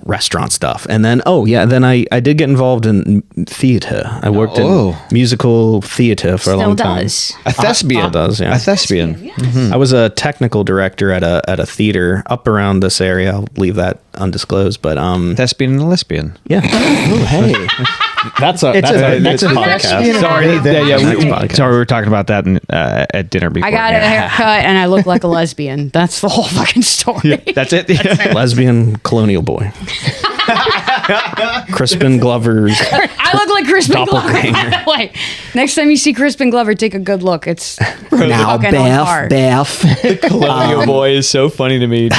D: restaurant stuff. And then I did get involved in theater. I worked in musical theater for a
C: Still
D: long time.
C: does.
A: A thespian.
D: Still does, yeah.
A: A thespian.
D: I was a technical director at a theater up around this area. I'll leave that undisclosed, but
A: Thespian and a lesbian.
D: yeah. Oh, hey. That's a next
C: I'm
D: podcast.
C: actually gonna
A: Sorry.
C: have
D: Next podcast.
A: Sorry, we were talking about that at dinner before.
C: I got a haircut and I look like a lesbian. That's the whole fucking story.
A: That's it.
D: Lesbian colonial boy. Crispin Glover's.
C: I look like Crispin Glover. By
D: Doppelganger.
C: the way, next time you see Crispin Glover, take a good look. It's
D: Now,
C: fucking on par.
D: Beth.
A: Colonial boy is so funny to me. Dude.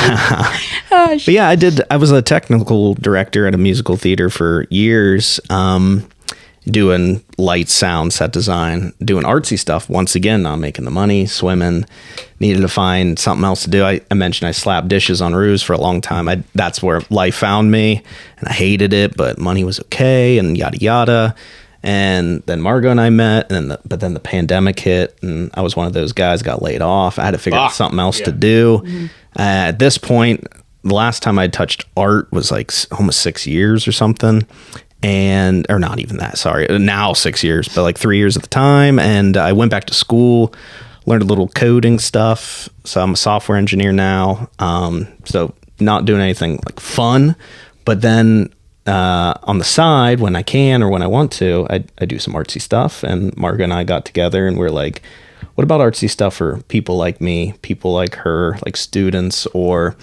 C: Oh,
D: But yeah, I was a technical director at a musical theater for years, doing light, sound, set design, doing artsy stuff. Once again, not making the money, swimming, needed to find something else to do. I mentioned I slapped dishes on roofs for a long time. That's where life found me, and I hated it, but money was okay, and yada yada. And then Margot and I met, but then the pandemic hit, and I was one of those guys got laid off. I had to figure out something else to do. At this point, the last time I touched art was like almost 6 years or something. or not even that, sorry, now 6 years, but like 3 years at the time. And I went back to school, learned a little coding stuff. So I'm a software engineer now. So not doing anything like fun, but then on the side, when I can or when I want to, I do some artsy stuff. And Marga and I got together and we're like, what about artsy stuff for people like me, people like her, like students or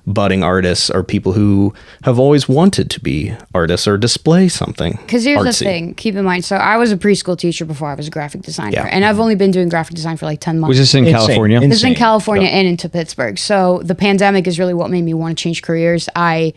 D: budding artists, or people who have always wanted to be artists or display something?
C: Because here's the
D: artsy.
C: thing, keep in mind. So I was a preschool teacher before I was a graphic designer,
D: Yeah.
C: and I've only been doing graphic design for like 10 months.
A: Was this in
B: Insane.
A: California?
C: This is in
B: Insane.
C: California and into Pittsburgh. So the pandemic is really what made me want to change careers. I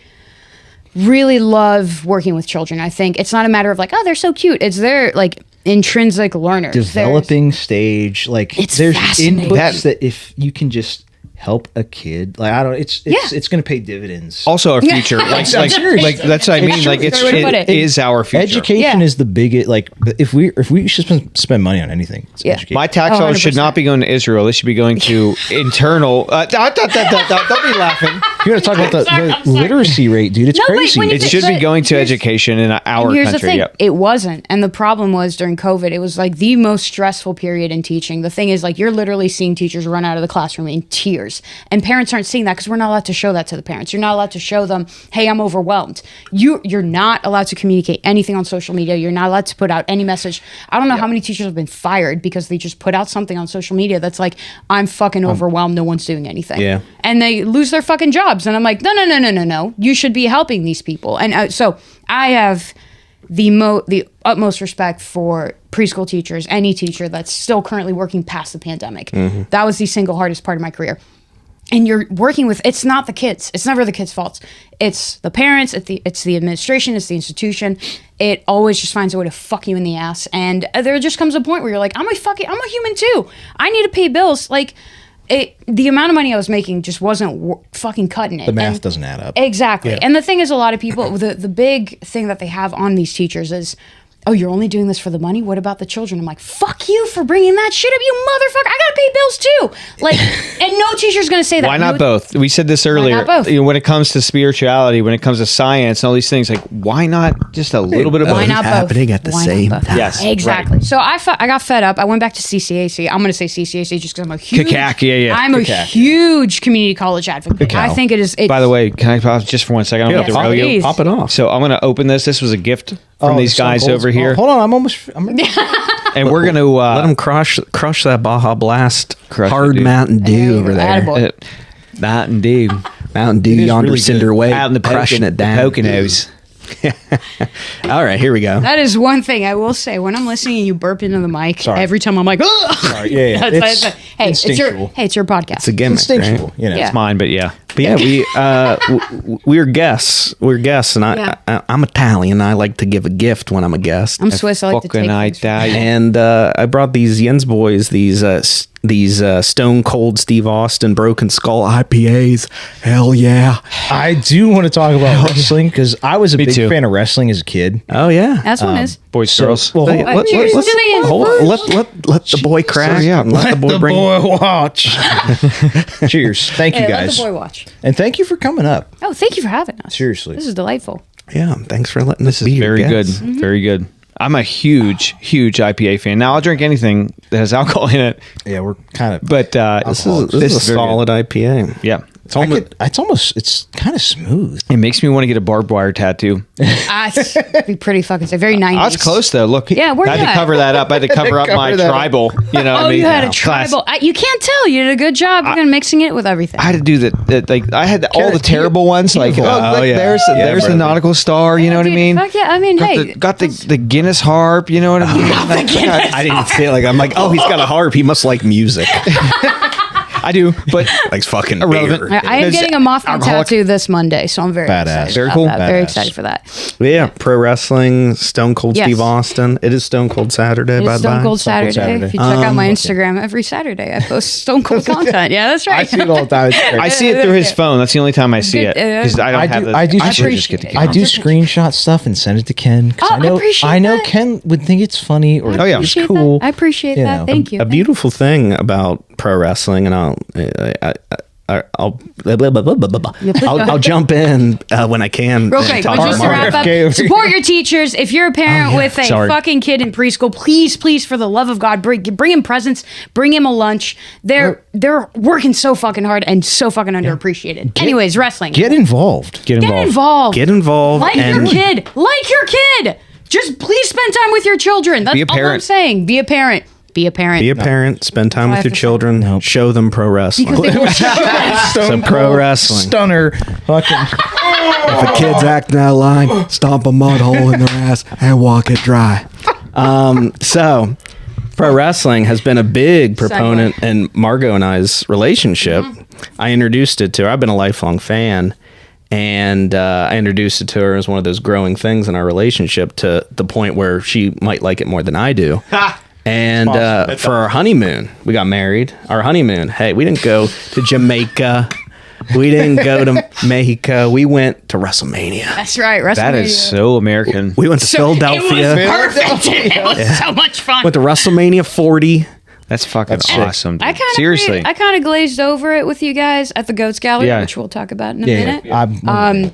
C: really love working with children. I think it's not a matter of like, oh, they're so cute. It's their like intrinsic learners.
B: Developing stage, like
C: It's
B: there's
C: fascinating.
B: inputs that if you can just help a kid, like I don't, it's going to pay dividends.
A: Also our future. like that's what I mean.
B: It's
A: like
B: true.
A: it's,
C: Great way to put
A: it
C: it.
A: is our future.
B: Education
C: Yeah.
B: is the biggest. Like if we should spend money on anything, it's
C: Yeah.
B: education.
A: My tax
C: Oh,
A: dollars should
C: 100%.
A: not be going to Israel. They should be going to internal. Don't be laughing.
B: You got to talk about the
C: sorry.
B: literacy rate, dude. It's
C: No, but
B: crazy.
C: when you
A: It
C: But-
A: should be going to
C: here's-
A: education in our
C: And here's
A: country.
C: the thing,
A: Yep.
C: it wasn't. And the problem was during COVID, it was like the most stressful period in teaching. The thing is, like, you're literally seeing teachers run out of the classroom in tears. And parents aren't seeing that because we're not allowed to show that to the parents. You're not allowed to show them, hey, I'm overwhelmed. You're not allowed to communicate anything on social media. You're not allowed to put out any message. I don't know how many teachers have been fired because they just put out something on social media that's like, I'm fucking overwhelmed. No one's doing anything.
D: Yeah.
C: And they lose their fucking jobs. And I'm like, no. You should be helping these people. And so I have the utmost respect for preschool teachers, any teacher that's still currently working past the pandemic. That was the single hardest part of my career. And you're working with, it's not the kids. It's never the kids' faults. It's the parents, it's the administration, it's the institution. It always just finds a way to fuck you in the ass. And there just comes a point where you're like, I'm a human too. I need to pay bills. Like, the amount of money I was making just wasn't fucking cutting it.
B: the math
C: And-
B: doesn't add up.
C: Exactly. And the thing is, a lot of people, the big thing that they have on these teachers is, oh, you're only doing this for the money? What about the children? I'm like, fuck you for bringing that shit up, you motherfucker. I gotta pay bills too. Like, and no teacher's gonna say that.
A: Why not
C: No-
A: both? We said this earlier.
C: not both?
A: You know, when it comes to spirituality, when it comes to science and all these things, like why not just a little bit of
C: Why
A: both?
C: not both?
D: happening at the
C: Why not
D: same
C: both?
D: time.
A: Yes,
C: Exactly.
A: right.
C: So I got fed up. I went back to CCAC. I'm going to say CCAC just because I'm a huge.
A: CAC, yeah.
C: I'm a
B: CAC.
C: huge community college advocate. I think it is.
A: By the way, can I pause just for 1 second? I'm
D: Yeah,
A: going to
C: Yes,
A: derail you.
C: please.
D: Pop it off.
A: So I'm going to open this. This was a gift from these
B: Stone
A: guys
B: Cold's-
A: over here,
B: Hold on, I'm
A: and we're going to
D: Let them crush that Baja Blast
A: Crush it,
D: hard
A: dude.
D: Mountain Dew
C: There you
D: over
C: go.
D: there.
C: Attaboy.
A: that indeed
D: Mountain Dew
B: is
D: yonder
B: really
D: cinder
B: good.
D: way,
A: out in the
D: crushing it down.
A: Poconos.
D: All right, here we go.
C: That is one thing I will say. When I'm listening and you burp into the mic,
B: Sorry.
C: every time I'm like, ugh!
B: Sorry. Yeah.
C: That's- hey,
B: instinctual.
C: it's your podcast.
D: It's a gimmick,
B: Instinctual.
D: right?
B: You know.
C: Yeah.
A: It's mine, but yeah.
D: But yeah, we're guests. We're guests, and
C: Yeah.
D: I'm Italian. I like to give a gift when I'm a guest.
C: I'm Swiss. I like to
A: Fucking
C: take things from-
A: Italian.
D: And I brought these YINZBOYZ, these Stone Cold Steve Austin Broken Skull IPAs. Hell yeah!
B: I do want to talk about wrestling because I was a big
A: too.
B: fan of wrestling as a kid.
D: Oh yeah.
C: That's what it is.
A: Boys, girls.
B: Well,
D: Let- let-
C: Cheers
D: let's-
C: to the
D: hold on.
C: YINZBOYZ.
D: Let the boy crack.
A: yeah.
D: and let the boy bring.
B: watch. Cheers. Thank you
C: Hey,
B: guys.
C: let the boy watch.
B: And thank you for coming up.
C: Oh, thank you for having us.
B: Seriously.
C: This is delightful.
D: Yeah, thanks for letting us be your
A: Very good.
D: guests.
A: Very good. I'm a huge IPA fan. Now I'll drink anything that has alcohol in it,
B: Yeah, we're kind of.
A: but
D: This is a
A: very
D: solid IPA.
A: good. Yeah.
B: It's kind of smooth.
A: It makes me want to get a barbed wire tattoo.
C: That'd be pretty fucking sick. Very 90s.
A: I was close though. Look,
C: Yeah, where
A: I had
C: you
A: to
C: at?
A: cover that up. I had to cover up my
B: that up.
A: tribal. You know what
C: Oh,
A: I mean?
C: you had a
A: Class.
C: tribal. You can't tell. You did a good job. You're mixing it with everything.
A: I had to do that. Like I had all the terrible ones. Like
B: beautiful.
A: look,
D: yeah.
A: there's
D: Yeah,
A: there's the
D: brother.
A: nautical star. You know what I
C: Dude,
A: mean?
C: fuck yeah. I mean, hey.
A: Got the Guinness harp. You know what I mean? Like,
D: I didn't say it like I'm like, oh, he's got a harp. He must like music.
A: I do, but
D: Likes fucking
A: Irrelevant.
D: beer.
C: I am
A: There's
C: getting a Mothman
A: alcoholic-
C: tattoo this Monday, so I'm very
B: Badass.
C: excited.
A: Very
C: about
A: cool.
C: that. Very
B: Badass.
C: excited for that.
D: Yeah, pro wrestling, Stone Cold
C: Yes.
D: Steve Austin. It is Stone Cold Saturday,
C: It's
D: by the
C: Stone
D: way.
C: Cold
B: Stone Cold
C: Saturday.
B: Saturday.
C: If you check out my Instagram every Saturday, I post Stone Cold content. Yeah, that's
B: I
C: right.
B: see it all the time. It's great.
A: I see it through his phone. That's the only time I see it because I don't have the.
B: I do
C: appreciate it.
B: I do screenshot stuff and send it to Ken. 'Cause
C: Oh, I appreciate
B: I know
C: that.
B: Ken would think it's funny or
A: Oh, yeah.
B: it's
C: Appreciate
B: cool.
C: that. I appreciate
B: You
C: that.
B: know.
C: Thank you.
D: A beautiful thing about pro wrestling, and I'll jump in when I can.
C: Real quick,
D: Talk
C: but just to
D: about
C: wrap up,
B: Okay.
C: support your teachers. If you're a parent with a
A: Sorry.
C: fucking kid in preschool, please, for the love of God, bring him presents, bring him a lunch. They're working so fucking hard and so fucking underappreciated. Anyways, wrestling.
B: Get involved.
A: Get involved.
D: Get involved.
C: Like your kid. Like your kid. Just please spend time with your children. That's
A: Be a
C: all I'm
A: parent.
C: saying. Be a parent. Be a parent.
D: Be a parent. Spend time
C: I
D: with
C: have
D: your
C: to say.
D: children. Show them pro wrestling.
C: Because they will
B: Stone
D: pro
B: Cold
D: wrestling.
B: Stunner. Fucking.
E: If a kid's acting out of line, stomp a mud hole in their ass and walk it dry.
D: So, pro wrestling has been a big proponent in Margot and I's relationship. I introduced it to her. I've been a lifelong fan. And I introduced it to her as one of those growing things in our relationship to the point where she might like it more than I do. And for our honeymoon, we got married. Our honeymoon, hey, we didn't go to Jamaica. We didn't go to Mexico. We went to WrestleMania.
C: That's right. WrestleMania.
A: That is so American.
D: We went to Philadelphia.
C: It was perfect. It was so much fun.
D: Went to WrestleMania 40.
A: That's fucking awesome. Dude.
C: I kind of
A: Seriously.
C: I kind of glazed over it with you guys at the Goats Gallery,
A: Yeah.
C: which we'll talk about in a
B: Yeah,
C: minute.
B: yeah.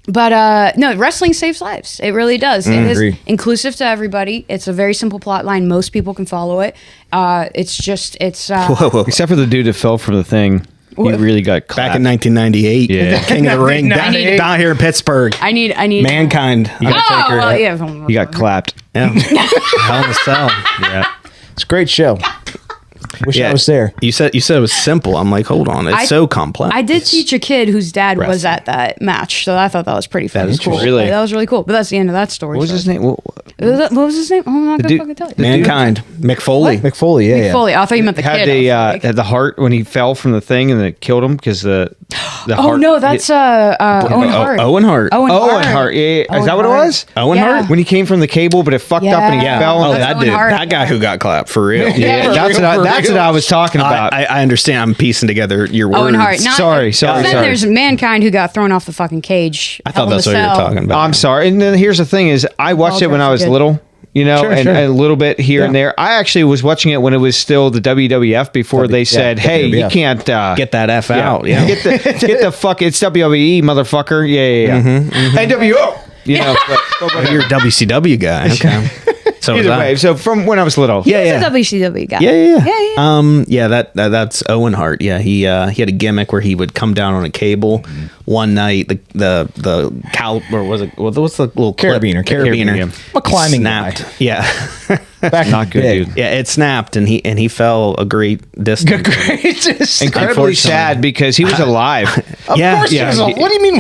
C: But no, wrestling saves lives. It really does. It is
B: agree.
C: inclusive to everybody. It's a very simple plot line. Most people can follow it. It's
D: Whoa.
A: Except for the dude that fell from the thing. He really got clapped.
D: Back in 1998.
A: Yeah.
D: King of the Ring. Down here in Pittsburgh.
C: I need
D: Mankind. You gotta
C: Oh,
D: take her.
C: well, yeah.
A: He got clapped.
D: Yeah. Hell in a Cell.
A: Yeah.
B: It's a great show. Wish I was there.
D: You said it was simple. I'm like, hold on, it's so complex.
C: I did teach a kid whose dad was
D: Wrestling.
C: at that match, so I thought that was pretty fun.
D: is
C: cool.
A: Really?
C: That was really cool. But that's the end of that story.
A: What was his name? What
C: What was his name? Oh, I'm not gonna
A: dude-
C: fucking tell you.
D: Mankind. Mick Foley.
B: Mick Foley, yeah, yeah.
C: Foley. I thought you meant the
A: had
C: kid.
A: the
C: I was like-
A: had the heart when he fell from the thing and it killed him because the
C: oh
A: heart.
C: no, that's Owen Hart.
D: Owen Hart.
C: Owen
A: Owen Hart. Yeah, yeah. Is
C: Owen
A: that what it
C: Hart.
A: was?
D: Owen
C: Yeah.
D: Hart.
A: When he came from the cable, but it fucked up and he
C: Yeah.
A: fell.
D: Oh,
C: That's
D: that
C: Owen
D: dude.
C: Hart.
D: That guy who got clapped for real.
A: Yeah, that's what I was talking about.
D: I understand. I'm piecing together your words.
C: Owen Hart. Not,
A: Sorry.
C: Then there's Mankind who got thrown off the fucking cage.
D: I thought that's what you were talking about.
A: I'm sorry. And then here's the thing: is I watched it when I was
C: Good.
A: little. You know,
B: Sure,
A: and
B: sure.
A: a little bit here and there. I actually was watching it when it was still the WWF before they said, "Hey, you
B: WWF.
A: can't
D: Get that F out. Yeah.
A: get the fuck. It's WWE, motherfucker. Yeah. NWO. You know,
D: Oh, you're a WCW guy. Okay. So was
A: either
D: I.
A: way. So from when I was little,
D: Yeah,
C: He's
D: yeah.
C: a WCW guy.
D: Yeah. Yeah, that's Owen Hart. Yeah, he had a gimmick where he would come down on a cable one night. The cal or was it? What's the little clip?
B: Carabiner.
D: Carabiner.
B: A climbing
D: snapped.
B: guy.
D: Yeah,
B: Back
A: not good,
B: big.
A: dude.
D: yeah. It snapped and he fell a great distance.
B: Greatest.
A: Incredibly
D: Unfortunately.
A: sad because he was alive.
B: Of
D: Yeah,
B: course
D: yeah,
B: he was.
D: he-
B: What do you mean?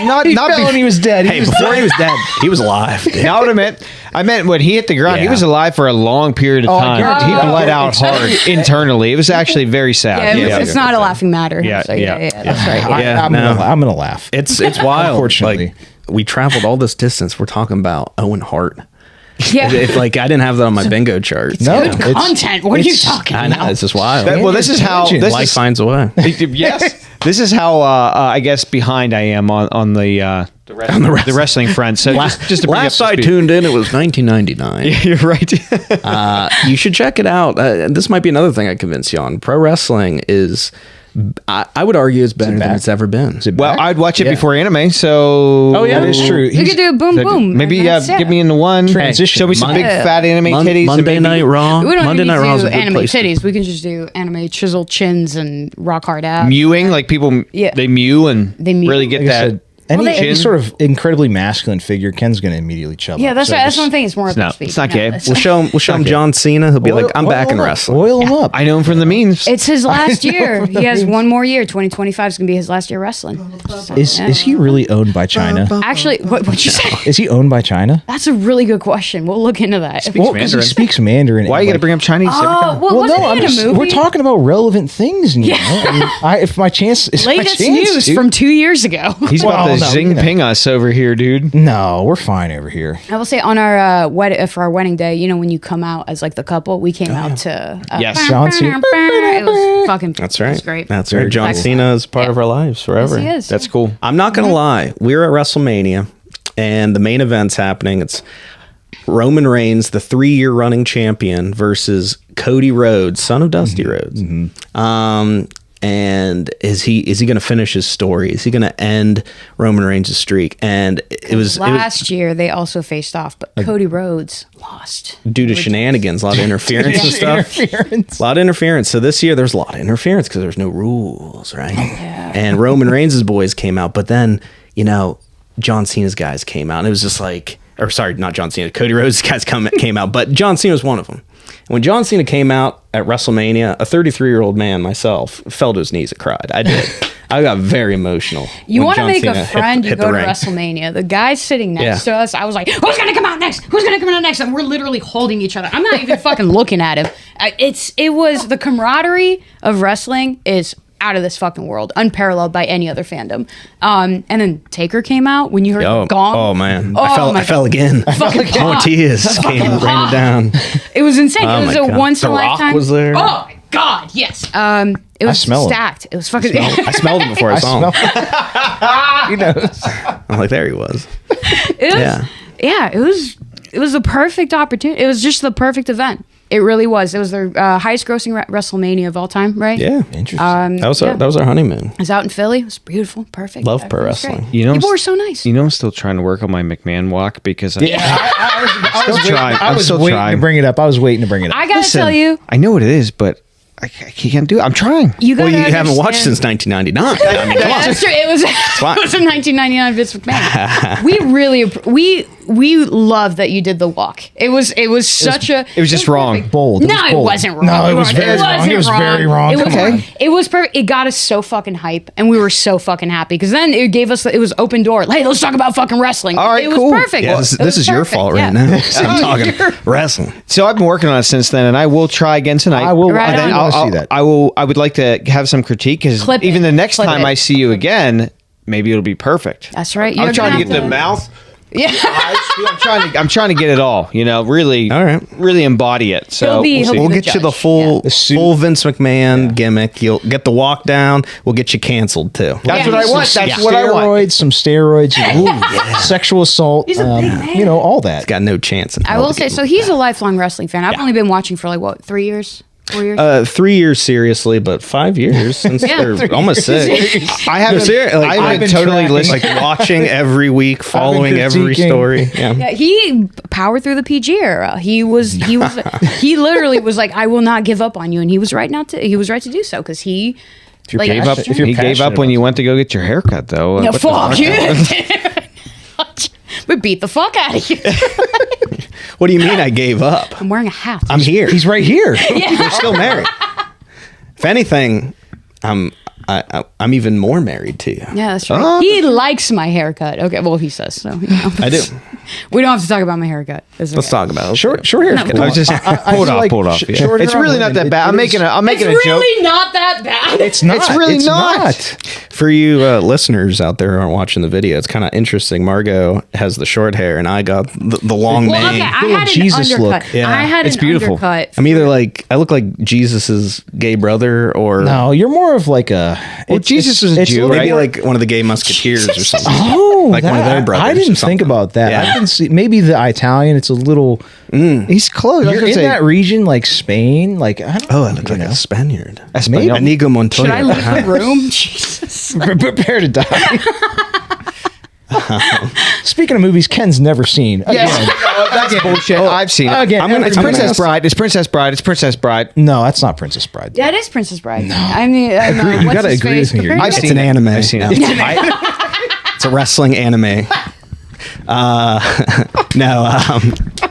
A: not
B: He
A: not
B: fell and he was dead.
D: Hey, before he was dead, he was alive. dude.
A: Now what I meant when he hit the ground, he
D: Yeah.
A: was alive for a long period of
B: Oh, I
A: time.
B: guarantee
A: He
B: you.
A: bled out hard internally. It was actually very sad.
C: It's not a laughing matter.
A: Yeah,
C: So,
A: yeah.
C: that's right.
D: Yeah,
B: I'm gonna laugh.
D: It's wild.
B: Unfortunately.
D: Like, we traveled all this distance. We're talking about Owen Hart.
C: Yeah.
D: If like I didn't have that on my bingo chart.
B: No,
C: Good
B: it's-
C: content. What are you
B: it's-
C: talking
D: I
C: about?
D: know it's just wild.
A: Well, this is how this
D: Life
A: is,
D: finds a way.
A: yes. This is how I guess behind I am on the wrestling front. So just to bring
D: Last
A: up
D: I
A: to speed.
D: tuned in, it was 1999.
A: You're right.
D: You should check it out. This might be another thing I convince you on. Pro wrestling is, I would argue, it's better than
B: back?
D: it's ever been.
A: Well, I'd watch it
B: Yeah.
A: before anime. So
D: yeah?
B: That is true.
C: We could do boom boom.
A: Maybe
C: and that's it.
A: get me into one.
B: Transition.
A: Show me some
D: Monday-
A: big fat anime titties. and
D: Monday
A: maybe-
D: Night Raw.
C: We don't
D: Monday
C: even
D: Night Raw is
C: need
D: a
C: to do
D: good
C: anime
D: place.
C: titties. We can just do anime chiseled chins and rock hard abs.
A: Mewing, like people,
C: Yeah.
A: they mew and
C: They mew.
A: really get
B: Like I
A: that.
B: said, any,
C: Well, they-
B: any sort of incredibly masculine figure, Ken's going to immediately chub
C: Yeah,
B: up.
C: that's
B: So
C: right. That's
B: just
C: one thing. It's more up
A: not-
C: to speed.
A: it's not gay.
D: We'll show him John Cena. He'll be like, I'm back in
B: him up.
D: wrestling.
B: Oil him up.
A: I know him from the memes.
C: It's his last year. He has one more year. 2025 is going to be his last year wrestling.
B: Is he really owned by China?
C: Actually, what'd you say?
B: Is he owned by China?
C: That's a really good question. We'll look into that.
B: Well, because he
A: Mandarin.
B: speaks Mandarin.
A: Why
B: and,
A: you got to
B: like-
A: bring up Chinese every
C: Oh,
A: time?
C: well, wasn't
B: I'm
C: he in a movie?
B: we're talking about relevant things. You know? I mean, if my chance is my
C: Latest
B: chance
C: news
B: to-
C: from 2 years ago.
A: He's about
B: Well,
A: to
B: no,
A: zing
B: you know.
A: ping us over here, dude.
B: No, we're fine over here.
C: I will say on our for our wedding day, you know, when you come out as like the couple, we came out to
A: Yes.
B: John Cena.
C: It was fucking.
D: That's
C: It
D: right.
C: was great.
D: That's right. John
C: Excellent.
D: Cena is part of our lives forever.
C: Yes, he is.
A: That's cool.
D: I'm not going to lie. We're at WrestleMania and the main event's happening. It's Roman Reigns, the 3-year running champion, versus Cody Rhodes, son of Dusty Rhodes. And is he going to finish his story? Is he going to end Roman Reigns' streak? And it was
C: last year they also faced off, but Cody Rhodes lost
D: due to shenanigans, a lot of interference and stuff. A lot of interference. So this year there's a lot of interference because there's no rules, right? Yeah. And Roman Reigns' boys came out, but then, you know, John Cena's guys came out, and it was just like, or sorry, not John Cena, Cody Rhodes' guys came out, but John Cena was one of them. When John Cena came out at WrestleMania, a 33-year-old man myself fell to his knees and cried. I did. I got very emotional.
C: You want to make a friend, you go to WrestleMania. The guy sitting next to us, I was like, who's going to come out next? Who's going to come out next? And we're literally holding each other. I'm not even fucking looking at him. It was the camaraderie of wrestling is out of this fucking world, unparalleled by any other fandom. And then Taker came out when you heard the gong.
D: Oh man, I fell again. More tears came raining down.
C: It was insane. It was a once in a lifetime.
D: The Rock was there.
C: Oh my god, yes. It was stacked. It was fucking.
D: I smelled him before I saw him.
B: He knows.
D: I'm like, there he was.
C: It was the perfect opportunity. It was just the perfect event. It really was. It was their highest grossing WrestleMania of all time, right?
D: Yeah.
B: Interesting.
D: That was our honeymoon.
C: It was out in Philly. It was beautiful. Perfect.
D: Love pro wrestling.
C: You know, people were so nice.
A: You know, I'm still trying to work on my McMahon walk because
B: I was waiting
A: trying.
B: to bring it up. I was waiting to bring it up.
C: I gotta tell you,
A: I know what it is, but I can't do it. I'm trying.
C: You
D: haven't watched since 1999. I mean, come on.
C: That's true. It was in 1999. Vince McMahon. We love that you did the walk. It was just
A: wrong.
B: Bold.
C: It wasn't wrong.
B: No, it was very wrong. It was very wrong.
C: It was perfect. It got us so fucking hype, and we were so fucking happy because then it gave us. It was open door. Hey, let's talk about fucking wrestling.
A: All right,
C: it
A: cool.
C: was perfect.
D: Yeah, this is your fault right now. I'm talking wrestling.
A: So I've been working on it since then, and I will try again tonight.
B: I will.
C: Right on.
B: I'll see that.
A: I would like to have some critique because even the next time I see you again, maybe it'll be perfect.
C: That's right.
A: I'm trying to get the mouth.
C: Yeah.
A: I'm trying to get it all. You know, really,
D: all right,
A: really embody it. So
D: we'll get you the full Vince McMahon gimmick. You'll get the walk down. We'll get you canceled too.
A: That's what I want. That's what I want.
B: Some steroids, sexual assault.
C: He's a big man.
B: You know, all that.
D: He's got no chance.
C: I will say, so he's a lifelong wrestling fan. I've only been watching for like what, 3 years? 4 years?
D: 3 years seriously, but 5 years since they're almost 6.
A: I haven't totally listened,
D: like watching every week, following every story. Yeah,
C: he powered through the PG era. He literally was like, I will not give up on you, and he was right to do so because he
A: gave up when you went to go get your haircut, though.
C: No, fuck you. We beat the fuck out of you.
D: What do you mean I gave up?
C: I'm wearing a hat.
D: I'm here.
B: He's right here.
D: We're still married. If anything, I'm even more married to you.
C: Yeah, that's right. He likes my haircut. Okay, well, he says so. You know.
D: I do.
C: We don't have to talk about my haircut.
D: Let's talk about it.
B: Short hair.
A: I was just pulled off. It's really not that bad. I'm making a joke.
C: It's really not that bad.
B: It's not.
A: It's really not.
D: For you listeners out there who aren't watching the video, it's kind of interesting. Margot has the short hair, and I got the long mane.
C: Okay, I had
B: Jesus
C: an undercut.
B: look.
D: Yeah.
C: I had
A: It's
C: an
A: beautiful.
C: undercut.
D: I'm either I look like Jesus's gay brother, or
B: No, you're more of like a.
A: Jesus was a Jew,
D: maybe
A: right?
D: like one of the gay musketeers or something.
B: Oh,
D: like one of their brothers.
B: I
D: or
B: didn't
D: something.
B: think about that.
D: Yeah.
B: I can see maybe the Italian. It's a little.
A: He's close.
B: You're in that region, like Spain. Like I don't.
D: I look like a Spaniard.
B: Maybe.
D: Inigo Montoya.
C: Should I leave the room? Jesus.
B: Prepare to die. Speaking of movies, Ken's never seen.
A: That's bullshit. I've seen it.
B: Again,
A: It's Princess Bride. It's Princess Bride. It's Princess Bride.
B: No, that's not Princess Bride.
C: That is Princess Bride. No. I mean,
B: You gotta agree with me here.
A: I've
D: It's
A: seen
D: an
A: it.
D: anime.
A: I've seen it.
D: It's a wrestling anime.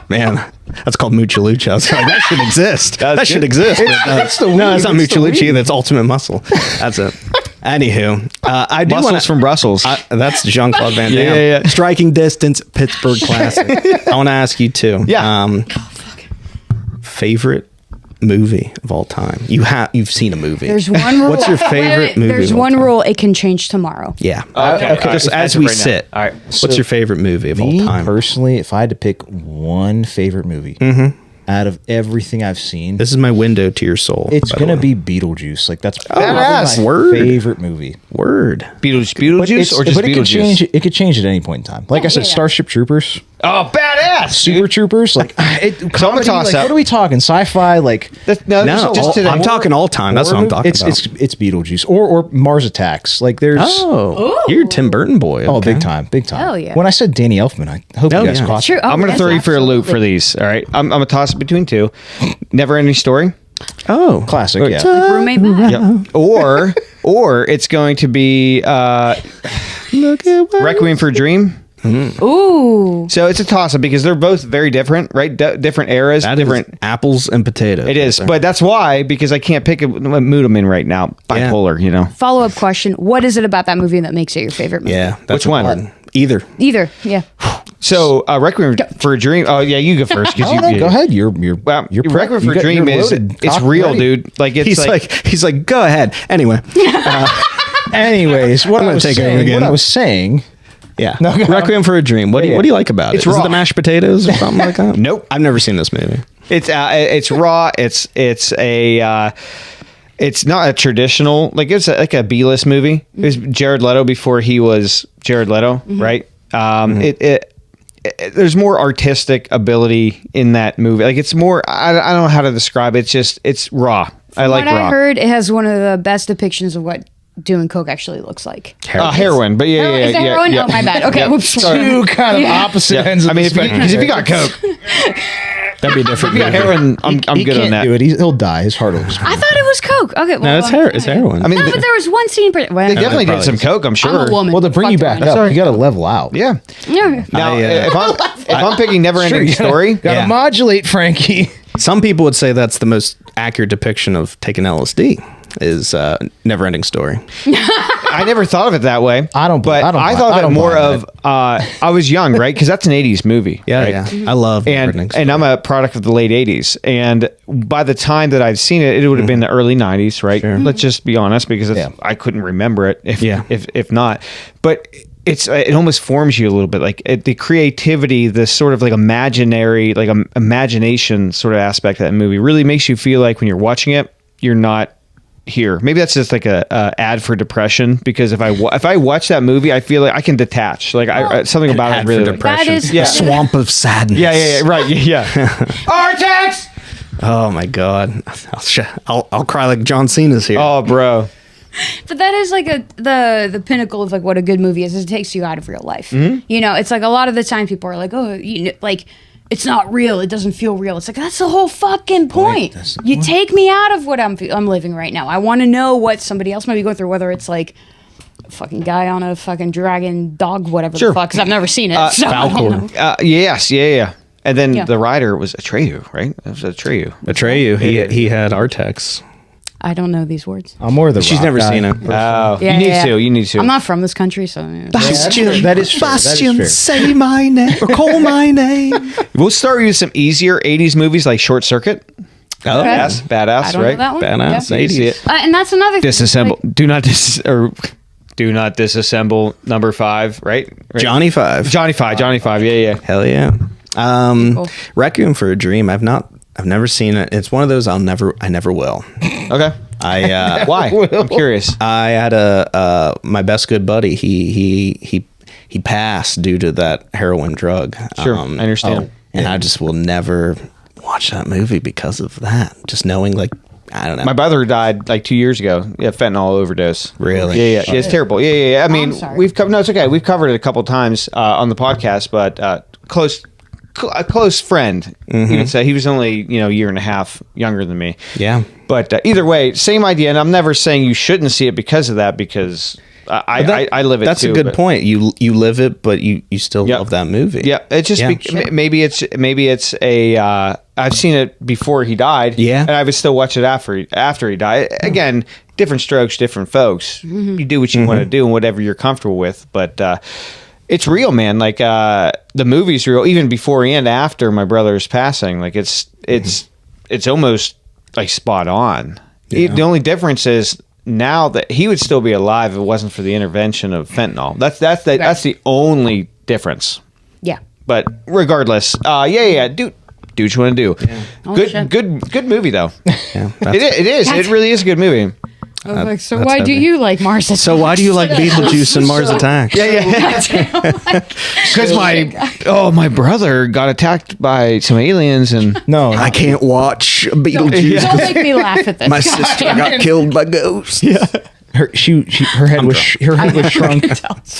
D: Man, that's called Mucha Lucha. I was like, that should exist. That should exist. That's not Mucha Lucha. That's Ultimate Muscle. That's it. Anywho, I do want
A: Muscles from Brussels.
D: That's Jean-Claude Van Damme.
A: Yeah.
D: Striking Distance, Pittsburgh Classic. I want to ask you too.
A: Yeah.
D: Favorite movie of all time? You've seen a movie.
C: There's one rule.
D: What's your favorite movie?
C: There's
D: of all
C: one
D: time?
C: rule. It can change tomorrow.
D: Yeah.
A: Okay.
D: Just as we sit.
A: All right.
D: What's your favorite movie of all
B: Me
D: time?
B: personally, if I had to pick one favorite movie out of everything I've seen,
D: This is my window to your soul.
B: it's
D: by the
B: gonna
D: way.
B: be Beetlejuice. Like that's
A: Badass.
B: my
D: Word.
B: favorite movie.
D: Word.
A: Beetlejuice or just
B: But it could
A: Beetlejuice?
B: change. It could change at any point in time. Like I said,
C: yeah.
B: Starship Troopers.
A: Oh, badass!
B: Super Troopers, like comedy,
A: toss
B: like,
A: up.
B: what are we talking? Sci-fi, like
A: No,
D: No,
A: just today.
D: I'm talking all time. That's what I'm talking
B: it's,
D: about.
B: It's Beetlejuice or Mars Attacks. Like there's
D: You're a Tim Burton boy.
B: oh
D: okay.
B: big time.
C: Hell yeah.
B: When I said Danny Elfman, I hope
D: Oh,
B: you guys
D: yeah.
B: caught
C: True.
B: that.
C: Oh,
A: I'm going to
C: yes,
A: throw you for a loop for
C: absolutely.
A: these. All right. I'm going to toss it between two. Never Ending Story.
D: Oh,
B: Classic, yeah.
C: Like roommate Matt.
A: Yep. Or it's going to be Requiem for a Dream.
C: Ooh.
A: So it's a toss up because they're both very different, right? Different eras,
D: that
A: different.
D: is apples and potatoes.
A: It is,
D: right
A: but that's why, because I can't pick what mood I'm in right now. Bipolar, you know.
C: Follow-up question. What is it about that movie that makes it your favorite movie?
D: yeah. That's
A: Which one?
D: important. Either.
C: Either. Yeah.
A: So Requiem for a Dream. Oh yeah, you go first. 'Cause
B: Oh,
A: you,
B: no, go ahead. You're
A: Well,
B: prep.
A: Requiem for a
B: You
A: Dream
B: you're
A: is
B: loaded.
A: it's
B: Cock
A: real,
B: ready.
A: dude. Like it's
D: He's like, go ahead. Anyway,
B: Anyways, what
D: I'm
B: I
D: gonna
B: was
D: take over
B: saying,
D: again.
B: what I was saying.
D: yeah.
B: No, go on.
D: Requiem for a Dream. What do
B: Yeah.
D: you like about it?
A: It's
D: Is it
A: raw.
D: the mashed potatoes or something like that?
A: Nope.
D: I've never seen this movie.
A: it's raw. It's not a traditional, like it's like a B-list movie. It was Jared Leto before he was Jared Leto, right? There's more artistic ability in that movie. Like it's more, I don't know how to describe it. It's raw. I like
C: what
A: raw.
C: I heard, it has one of the best depictions of what doing coke actually looks like.
A: Heroin, but yeah,
C: Is it heroin? Oh, my bad. Okay. Whoops.
B: Two kind of opposite ends of
A: I mean,
B: the spectrum.
A: because if you got coke,
D: That'd be a different.
A: if you got
D: movie.
A: heroin, I'm
B: he
A: good on
B: can't
A: that.
B: do it. He'll die. His heart will explode.
C: I thought it was coke. Okay. Well,
D: No, it's heroin.
A: I mean,
C: No, but there was one scene. Well,
A: they definitely did
D: probably
A: some
D: is.
A: coke. I'm sure.
C: I'm a woman.
B: Well, to bring you
C: Fuck
B: back
C: it.
B: up, you got to level out.
A: Yeah.
C: Yeah.
A: Now,
D: I,
A: if I'm picking Never Ending Story,
B: Got to
D: Yeah.
B: modulate, Frankie.
D: Some people would say that's the most accurate depiction of taking LSD. Is Never Ending Story.
A: I never thought of it that way.
B: I don't-
A: But
B: I don't
A: I
B: buy-
A: thought
B: I
A: of it
B: don't
A: more
B: buy
A: of. I was young, right? Because that's an '80s movie.
D: Yeah,
A: right?
D: yeah. I love Never Ending Story.
A: And I'm a product of the late '80s. And by the time that I've seen it, it would have been the early '90s, right? Let's just be honest, because it's,
B: Yeah.
A: I couldn't remember it
D: Yeah.
A: if not. But it almost forms you a little bit, like the creativity, this sort of like imaginary, like imagination sort of aspect of that movie really makes you feel like when you're watching it, you're not here. Maybe that's just like a ad for depression, because if I watch that movie, I feel like I can detach. Like something about
D: Ad
A: it really
D: for
A: like-
D: depression.
C: That is-
A: Yeah.
D: A swamp of sadness.
A: Yeah, right, yeah. Artax!
D: Oh my god. I'll cry like John Cena's here.
A: Oh, bro.
C: But that is like the pinnacle of like what a good movie is. It takes you out of real life. You know, it's like a lot of the time people are like, oh, you know, like it's not real. It doesn't feel real. It's like that's the whole fucking point.
B: that's the
C: You
B: point.
C: take me out of what I'm living right now. I want to know what somebody else might be going through, whether it's like a fucking guy on a fucking dragon dog, whatever
A: Sure.
C: the fuck. Because I've never seen it. So I don't know.
A: Yes, yeah. And then
C: Yeah.
A: the rider was Atreyu, right? It was Atreyu.
D: Atreyu. He had Artex.
C: I don't know these words.
B: I'm more the
D: She's
B: rock
D: never
B: guy.
D: seen it.
A: Oh,
C: Yeah,
A: you need
C: yeah.
A: to. You need to.
C: I'm not from this country, so yeah.
B: That is fair. That is fair.
D: say my name or call my name.
A: We'll start with some easier '80s movies like Short Circuit.
D: Oh,
C: Okay.
A: Yes, badass,
C: I don't
A: right?
C: know that one.
D: Badass.
C: Yeah.
A: You see it.
C: And that's another thing.
A: Disassemble.
C: Like,
A: Do not disassemble. Number 5, right?
D: Johnny Five.
A: Johnny 5. Yeah.
D: Hell yeah.
C: Cool.
D: Requiem for a Dream. I've never seen it. It's one of those I never will.
A: Okay.
D: I
A: Why? I'm curious.
D: I had my best good buddy. He passed due to that heroin drug.
A: Sure, I understand.
D: And I just will never watch that movie because of that. Just knowing, like, I don't know.
A: My brother died like 2 years ago. Yeah, fentanyl overdose.
D: Really?
A: Yeah. It's terrible. Yeah. I mean,
C: I'm sorry.
A: we've covered. No, it's okay. We've covered it a couple times on the podcast, but a close friend. You would say he was only a year and a half younger than me.
D: Yeah.
A: But either way, same idea. And I'm never saying you shouldn't see it because of that. Because I live it.
D: That's
A: too,
D: a good
A: but-
D: point. You live it, but you still
A: Yep.
D: love that movie.
A: Yeah, it's just
D: Yeah.
A: maybe it's a. I've seen it before he died.
D: Yeah.
A: and I would still watch it after he died. Again, different strokes, different folks. You do what you want to do and whatever you're comfortable with. But it's real, man. Like the movie's real. Even before and after my brother's passing, like it's almost like spot on. The only difference is now that he would still be alive if it wasn't for the intervention of fentanyl. That's the only difference.
C: yeah.
A: But regardless, do what you want to do.
C: Oh, shit.
A: Good movie though.
D: Yeah,
A: It is. It really is a good movie.
C: I was like, so
D: that's
C: why do
D: heavy.
C: you like Mars Attacks?
D: So why do you like Beetlejuice and Mars Attacks?
A: Because my brother got attacked by some aliens and
B: No,
D: I can't watch Beetlejuice.
C: Don't make me laugh at this.
D: My sister got killed by ghosts. Yeah.
B: her head was shrunk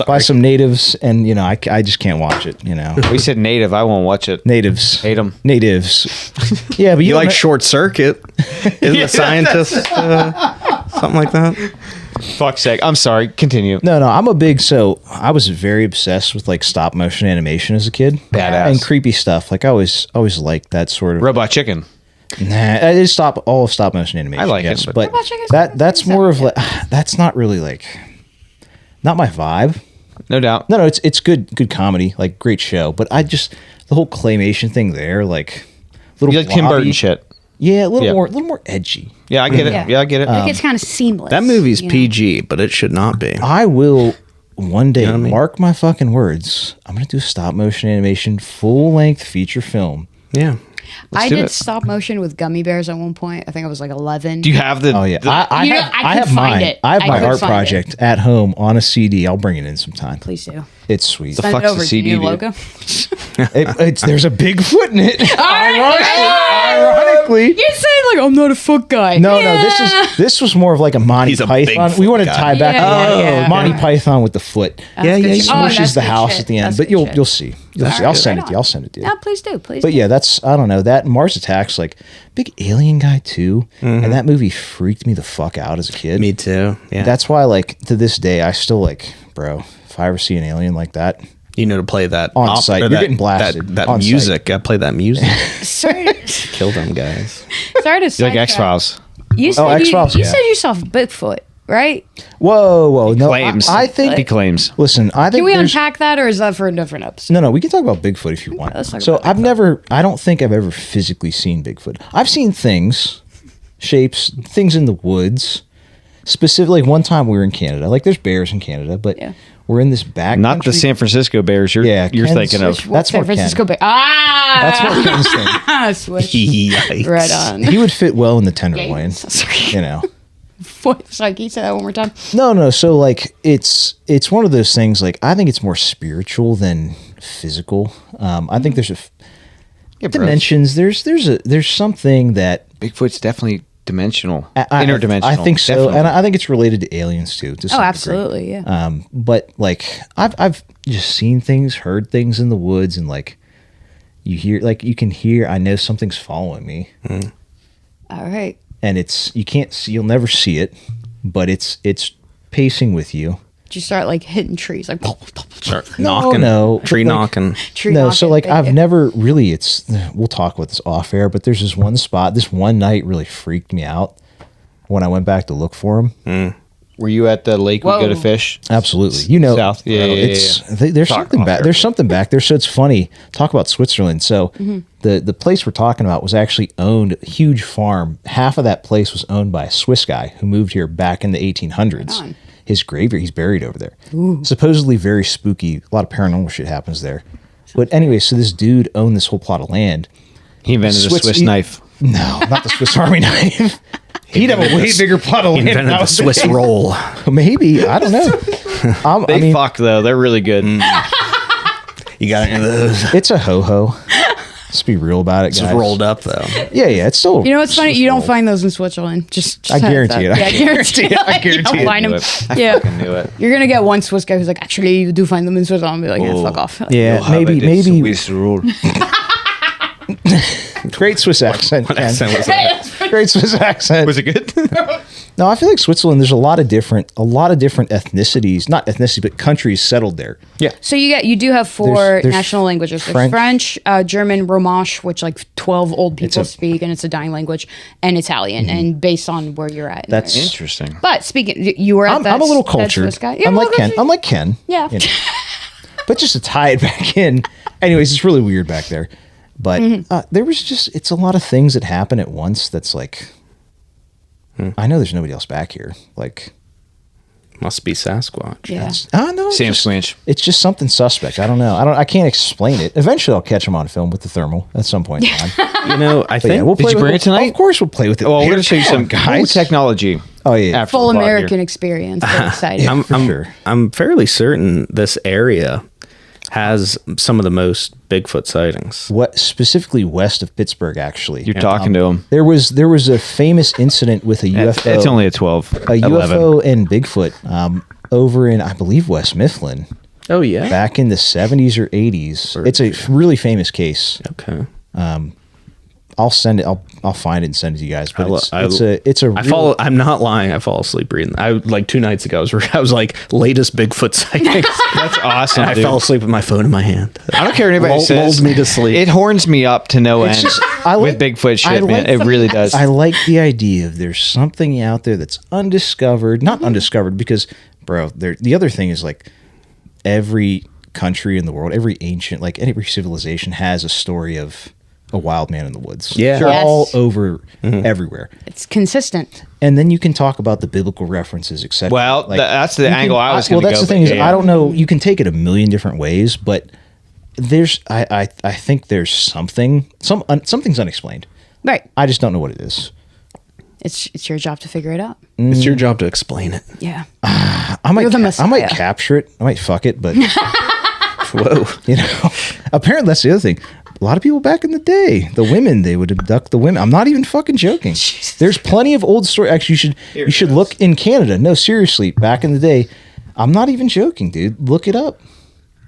B: by some natives, and I just can't watch it.
A: we said native. I won't watch it.
B: Natives
A: Hate 'em.
B: Natives. Yeah, but
D: You like
B: don't-
D: Short Circuit? Isn't a scientist something like that?
A: Fuck's sake. I'm sorry. Continue.
B: No, I'm a big. So I was very obsessed with like stop motion animation as a kid.
A: Badass.
B: And creepy stuff. Like I always liked that sort of.
A: Robot Chicken.
B: Nah, I did all of stop motion animation.
A: I like it,
B: yes,
A: but-
B: but
C: Robot Chicken's
B: that's
C: pretty
B: more of like that's not really like not my vibe.
A: No doubt.
B: No, it's good comedy, like great show. But I just the whole claymation thing there, like little
A: You like Tim
B: blobby-
A: Burton shit.
B: Yeah, a little
A: Yeah.
B: more edgy.
A: Yeah, I get it. Yeah, I get it.
C: Like it's kind of seamless.
D: That movie's
C: you know?
D: PG, but it should not be.
B: I will one day
D: know what I mean?
B: mark my fucking words. I'm gonna do a stop motion animation full length feature film.
D: Yeah.
C: I
A: do
C: did
A: it.
C: stop motion with gummy bears at one point. I think I was like 11.
A: Do you have the?
B: Oh yeah,
A: the-
B: I
C: You know,
B: have,
C: I
B: I
C: could
B: have
C: find
B: mine.
C: it.
B: I have
C: I
B: my
C: could
B: art
C: find
B: project at home on a CD. I'll bring it in sometime.
C: Please do.
B: It's sweet.
C: Send
A: fuck's
C: it over
A: the
C: to
A: CD,
C: your
A: dude?
C: logo.
B: There's a big foot in it.
C: Ironically. You're saying like I'm not a foot guy.
B: No,
C: Yeah.
B: this was more of like a Monty
D: He's a big
B: Python.
D: foot
B: We want to
D: guy.
B: tie back
C: Yeah,
B: to
C: yeah, yeah.
B: Monty Python with the foot.
C: That's good shit. Oh,
B: Smushes
C: that's
B: the
C: good
B: house
C: shit.
B: at the end,
C: That's
B: but
C: good
B: you'll
C: shit.
B: see. You'll see. I'll send it to you. I'll send it to you.
C: Yeah, please do. Please.
B: But
C: do.
B: yeah, that's I don't know that Mars Attacks like big alien guy too, and that movie freaked me the fuck out as a kid.
D: Me too. Yeah.
B: That's why like to this day I still like, bro. If I ever see an alien like that,
D: to play that
B: On site.
D: or
B: You're
D: that-
B: getting blasted.
D: That
B: On site.
D: music. I play that music.
C: sorry,
D: Kill them guys.
C: sorry to
A: you like
C: sidetrack.
A: X Files?
C: You said
B: X-Files,
C: you
B: yeah.
C: said you saw Bigfoot, right?
B: whoa, no,
A: Claims.
B: I think.
A: He claims.
B: Listen, I think
C: Can we
B: there's-
C: unpack that, or is that for a different episode?
B: No, we can talk about Bigfoot if you want.
C: let's talk
B: So
C: about
B: I don't think I've ever physically seen Bigfoot. I've seen things, shapes, things in the woods. Specifically, one time we were in Canada. Like, there's bears in Canada, but
C: Yeah.
B: we're in this back.
A: Not the
B: country.
A: San Francisco Bears. You're
B: Yeah, Ken's-
A: thinking of.
B: That's
C: San
B: more Ken.
C: Francisco Bay. Ah,
B: That's more Ken's thing.
C: switch.
D: Yikes.
C: Right on.
B: He would fit well in the tenderloin.
C: Sorry.
B: You know.
C: Sorry, can you say that one more time?
B: No. So like, it's one of those things. Like, I think it's more spiritual than physical. I think there's dimensions. There's something that
A: Bigfoot's definitely dimensional,
B: I
A: interdimensional.
B: I think so,
A: Definitely.
B: and I think it's related to aliens too. To some
C: Oh,
B: degree.
C: absolutely, yeah.
B: But like I've just seen things, heard things in the woods, and like you can hear. I know something's following me,
C: All right.
B: and you can't see. You'll never see it, but it's pacing with you.
C: Did you start like hitting trees, like
D: Start knocking.
B: no,
D: Tree
B: but, like,
D: knocking.
C: tree?
B: no, so
C: knocking
B: like
C: thing?
B: I've never really. We'll talk about this off air, but there's this one spot. This one night really freaked me out when I went back to look for him.
A: Were you at the lake we go to
C: Whoa.
A: fish?
B: Absolutely, you know,
A: South. Yeah, yeah,
B: it's
A: yeah.
B: there's
A: Talk
B: something
A: off
B: back.
A: air.
B: There's something back there. So it's funny. Talk about Switzerland. So the place we're talking about was actually owned a huge farm. Half of that place was owned by a Swiss guy who moved here back in the 1800s.
C: on.
B: His graveyard, he's buried over there. Supposedly very spooky. A lot of paranormal shit happens there. But anyway, so this dude owned this whole plot of land.
A: He invented a Swiss
B: he-
A: knife.
B: No, not the Swiss Army knife. He'd have a way bigger plot of
D: He
B: land.
D: invented the
B: nowadays.
D: Swiss roll.
B: Maybe, I don't know.
A: They fuck though. They're really good.
D: You got any of those?
B: It's a ho-ho. Let's be real about it,
D: It's
B: guys.
D: just rolled up though.
B: Yeah, it's still.
C: You know what's funny?
B: it's
C: You don't
B: rolled.
C: find those in Switzerland. Just
B: I guarantee it.
C: Yeah, I guarantee it.
B: I guarantee
C: You don't
B: it.
C: find
A: Knew
C: them.
A: it. I
C: Yeah.
A: fucking knew it.
C: You're gonna get one Swiss guy who's like, actually, you do find them in Switzerland. I'll be like, yeah, fuck off.
B: Yeah, maybe.
A: rule.
B: Great Swiss accent.
D: What
B: Ken.
D: accent was that?
B: Great Swiss accent.
A: Was it good?
B: No, I feel like Switzerland. There's a lot of different ethnicities, not ethnicity, but countries settled there.
A: Yeah.
C: So you do have four
B: There's
C: national languages. There's French, German, Romansh, which like 12 old people speak, and it's a dying language, and Italian, and based on where you're at.
B: That's
A: Interesting.
C: But speaking, you were at
B: I'm a little
C: that
B: cultured.
C: Swiss guy. Yeah,
B: I'm like
C: well,
B: Ken. I'm like Ken.
C: Yeah.
B: you know. But just to tie it back in, anyways, it's really weird back there. But there was it's a lot of things that happen at once. That's like, I know there's nobody else back here. Like,
D: Must be Sasquatch.
C: Yeah.
B: no,
A: Sam
B: just-
A: Swinch.
B: It's just something suspect. I don't know. I can't explain it. Eventually, I'll catch him on film with the thermal at some point in time.
D: You know, I
B: But
D: think
B: yeah, we'll
A: Did
B: play
A: you
B: with
A: bring it tonight?
B: Of course, we'll play with it.
A: Well, we're
B: Here,
A: going to show you
B: come on,
A: some cool technology.
B: Oh yeah.
A: after
C: full
A: the pod here.
C: American experience. Very excited.
B: For sure.
D: I'm fairly certain this area has some of the most Bigfoot sightings.
B: What specifically west of Pittsburgh? Actually,
A: You're talking to him.
B: there was a famous incident with a UFO.
A: It's only a 12.
B: a
A: 11.
B: UFO and Bigfoot over in I believe West Mifflin
D: Oh yeah.
B: back in the 70s or 80s. It's a really famous case.
D: Okay.
B: I'll send it. I'll find it and send it to you guys. But it's a.
D: I fall. I'm not lying. I fall asleep reading. I like 2 nights ago. I was like latest Bigfoot sightings.
A: That's awesome.
D: I
A: dude.
D: fell asleep with my phone in my hand.
A: I don't care what anybody says.
D: Lulled me to sleep.
A: It horns me up to no end
B: I like-
A: with Bigfoot
B: I
A: shit, man.
B: like
A: It really does.
B: I like the idea of there's something out there that's undiscovered, not undiscovered, because, bro, the other thing is like every country in the world, every ancient, like every civilization has a story of a wild man in the woods.
D: Yeah.
B: They're
C: Yes.
B: all over everywhere.
C: It's consistent.
B: And then you can talk about the biblical references, etc.
A: Well, that's the
B: you
A: angle I was going to
B: Well,
A: go.
B: that's the thing is,
A: yeah.
B: I don't know. You can take it a million different ways, but there's, I think there's something's unexplained.
C: Right.
B: I just don't know what it is.
C: It's your job to figure it out.
D: It's your job to explain it.
C: Yeah.
B: I might,
C: You're the
B: I might
C: Messiah.
B: capture it. I might fuck it, but
D: Whoa.
B: you know, apparently that's the other thing. A lot of people back in the day, the women, they would abduct the women. I'm not even fucking joking. There's plenty of old story. Actually, you should look in Canada. No, seriously, back in the day, I'm not even joking, dude. Look it up.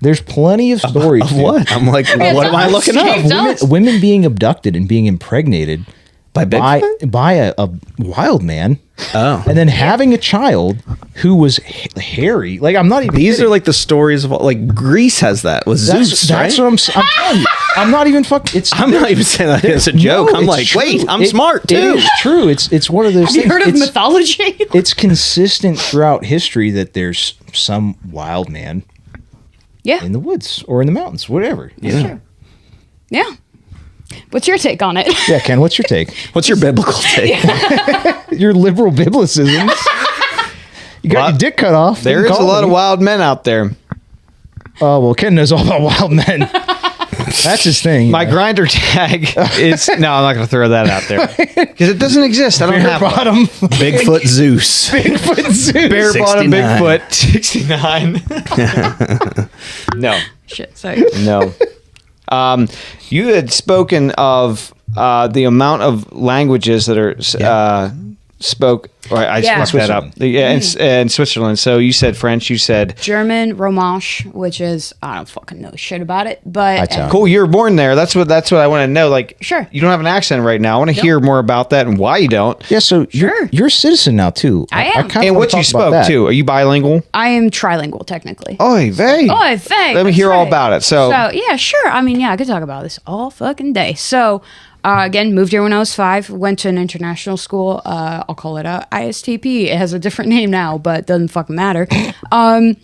B: There's plenty of stories.
D: Of
B: dude.
D: what? I'm like, what am I looking up?
C: Steve, tell us.
B: Women being abducted and being impregnated
D: By Bigfoot?
B: by a wild man.
D: Oh.
B: And then having a child who was hairy. Like, I'm not even
D: These
B: kidding.
D: are like the stories of like Greece has that with Zeus,
B: That's
D: right?
B: what I'm telling you. I'm not even fucking. It's.
D: I'm not even saying that as a joke.
B: No,
D: I'm
B: it's
D: like,
B: true.
D: wait, I'm
B: It-
D: smart too.
B: It is true. It's one of those
C: Have you
B: things.
C: heard of
B: it's,
C: mythology?
B: it's consistent throughout history that there's some wild man
C: Yeah.
B: in the woods or in the mountains, whatever.
D: Yeah.
C: Sure. Yeah. What's your take on it?
B: Yeah, Ken, what's your take?
D: What's your biblical take?
B: Your liberal biblicisms. You got
A: Well,
B: your dick cut off.
A: There is a
B: Call
A: lot of
B: me.
A: wild men out there.
B: Oh, well, Ken knows all about wild men. That's his thing.
A: My grinder tag is no. I'm not going to throw that out there because it doesn't exist. I don't
B: bare
A: have one.
B: bottom.
D: Bigfoot Zeus.
B: Bigfoot Zeus.
A: Bare bottom
D: 69.
A: Bigfoot 69. No,
C: Shit, sorry.
A: no. You had spoken of the amount of languages that are spoke. Or I
C: Yeah.
A: fucked that up. Yeah, in Switzerland. So you said French. You said
C: German, Romansh, which is I don't fucking know shit about it, but
B: Italian.
A: cool. You were born there. That's what I want to know. Like,
C: Sure.
A: you don't have an accent right now. I want to hear more about that and why you don't.
B: Yeah, so
C: Sure.
B: you're a citizen now, too.
C: I am.
B: kinda
A: And
B: wanna
A: what you
B: talk about
A: spoke
B: that.
A: too. Are you bilingual?
C: I am trilingual technically.
A: Oy vey.
C: Oh, thanks.
A: Let me hear all about it. So,
C: yeah, sure. I mean, yeah, I could talk about this all fucking day. So, again, moved here when I was 5. Went to an international school. I'll call it a ISTP. It has a different name now, but it doesn't fucking matter. And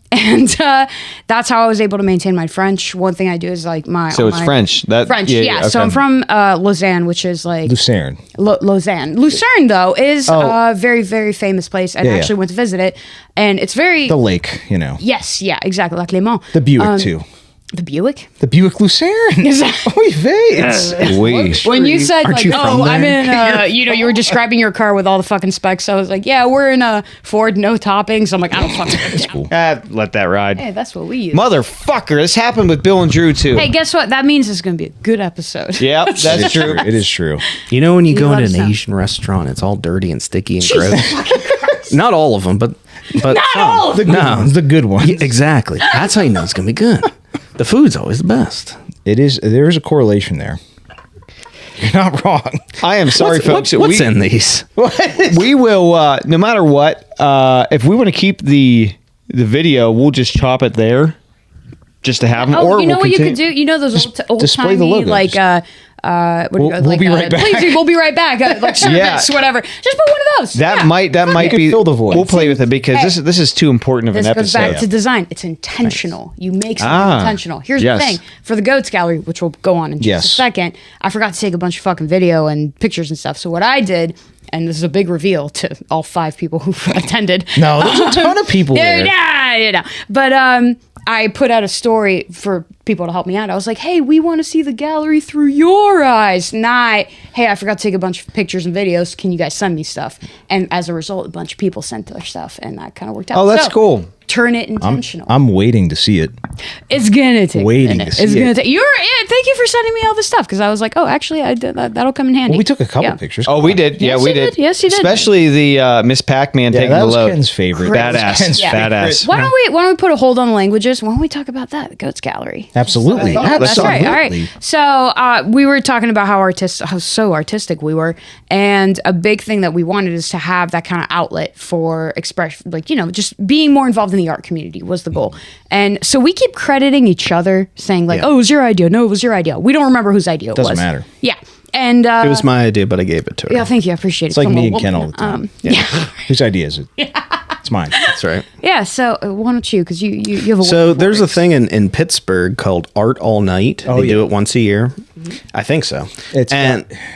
C: that's how I was able to maintain my French. One thing I do is like
A: so it's French.
C: French, yeah. So
A: okay.
C: I'm from Lausanne, which is like
B: Lucerne.
C: Lausanne. Lucerne, though, is a very, very famous place. And I
B: Yeah, yeah.
C: actually went to visit it. And it's very...
B: The lake, you know.
C: yes, yeah, exactly. Like Clément.
B: The Buick, too.
C: The Buick?
B: The Buick Lucerne.
C: Is that-
B: Oy vey. It's
A: We.
C: When you said,
D: Aren't
C: like,
D: you from
C: oh, I'm
D: there?
C: in, you were describing your car with all the fucking specs. I was like, yeah, we're in a Ford, no toppings. I'm like, I don't fucking know.
A: Let that ride.
C: Hey, that's what we use.
A: Motherfucker, this happened with Bill and Drew too.
C: Hey, guess what? That means it's going to be a good episode.
A: Yep, that's true.
B: It is true.
D: You know when you go
C: let
D: into
C: us
D: an
C: know.
D: Asian restaurant, it's all dirty and sticky and gross. Not all of them, but not
C: all of
B: The good ones. The good ones.
D: Exactly. That's how you know it's gonna be good. The food's always the best.
B: It is. There is a correlation there. You're not wrong.
A: I am sorry, folks.
D: What's in these?
A: We will, no matter what, if we want to keep the video, we'll just chop it there, just to have them.
C: Oh,
A: or
C: you know
A: we'll
C: what you could
A: continue-
C: do? You know those old
B: display the
C: timey
B: logos.
C: like what do you
B: We'll be right back.
C: Please, we'll be right back. Like service,
A: Yeah.
C: whatever. Just put one of those.
A: That
C: Yeah.
A: might
B: can
A: be.
B: fill the void.
A: We'll play with it because
C: Hey.
A: this is too important of
C: This
A: an
C: goes back
A: episode.
C: to design. It's intentional. You make something
A: Ah,
C: intentional. Here's
A: yes.
C: the thing. For the Goats Gallery, which we'll go on in just
B: Yes.
C: a second, I forgot to take a bunch of fucking video and pictures and stuff. So what I did, and this is a big reveal to all 5 people who attended.
B: No, there's a ton of people there.
C: Yeah. But I put out a story for people to help me out. I was like, hey, we want to see the gallery through your eyes. Not, hey, I forgot to take a bunch of pictures and videos. Can you guys send me stuff? And as a result, a bunch of people sent their stuff, and that kind of worked out.
A: Oh, that's
C: So,
A: cool.
C: Turn it intentional.
B: I'm waiting to see it.
C: It's gonna take
B: Waiting
C: a minute.
B: to see
C: It's
B: it.
C: gonna take. Thank you for sending me all this stuff because I was like, oh, actually, I did that'll come in handy.
B: Well, we took a couple
C: Yeah.
B: pictures.
A: Oh, we did. Yeah,
C: Yes,
A: we
C: you
A: did.
C: did. Yes, you did.
A: Especially the Miss Pac-Man
B: Yeah,
A: taking
B: that
A: the
B: was
A: load.
B: Ken's favorite.
A: Badass.
B: Ken's
C: Yeah.
A: Badass.
C: Why don't we put a hold on languages? Why don't we talk about that? The Goats Gallery.
B: Absolutely.
C: That's right. All right.
B: Absolutely.
C: So we were talking about how so artistic we were, and a big thing that we wanted is to have that kind of outlet for expression, like just being more involved in the art community was the goal. And so we keep crediting each other, saying like, "Oh, it was your idea." No, it was your idea. We don't remember whose idea it was.
B: Doesn't matter.
C: Yeah. And
D: It was my idea, but I gave it to her.
C: yeah, thank you. I appreciate it.
B: It's like
C: Come
B: me
C: on,
B: and Ken all the time.
C: Yeah.
B: Whose idea is it? It's mine.
D: That's right.
C: Yeah. So why don't you? Because you have a
D: So there's a thing in Pittsburgh called Art All Night.
B: Oh,
D: They
B: yeah.
D: do it once a year. I think so.
B: It's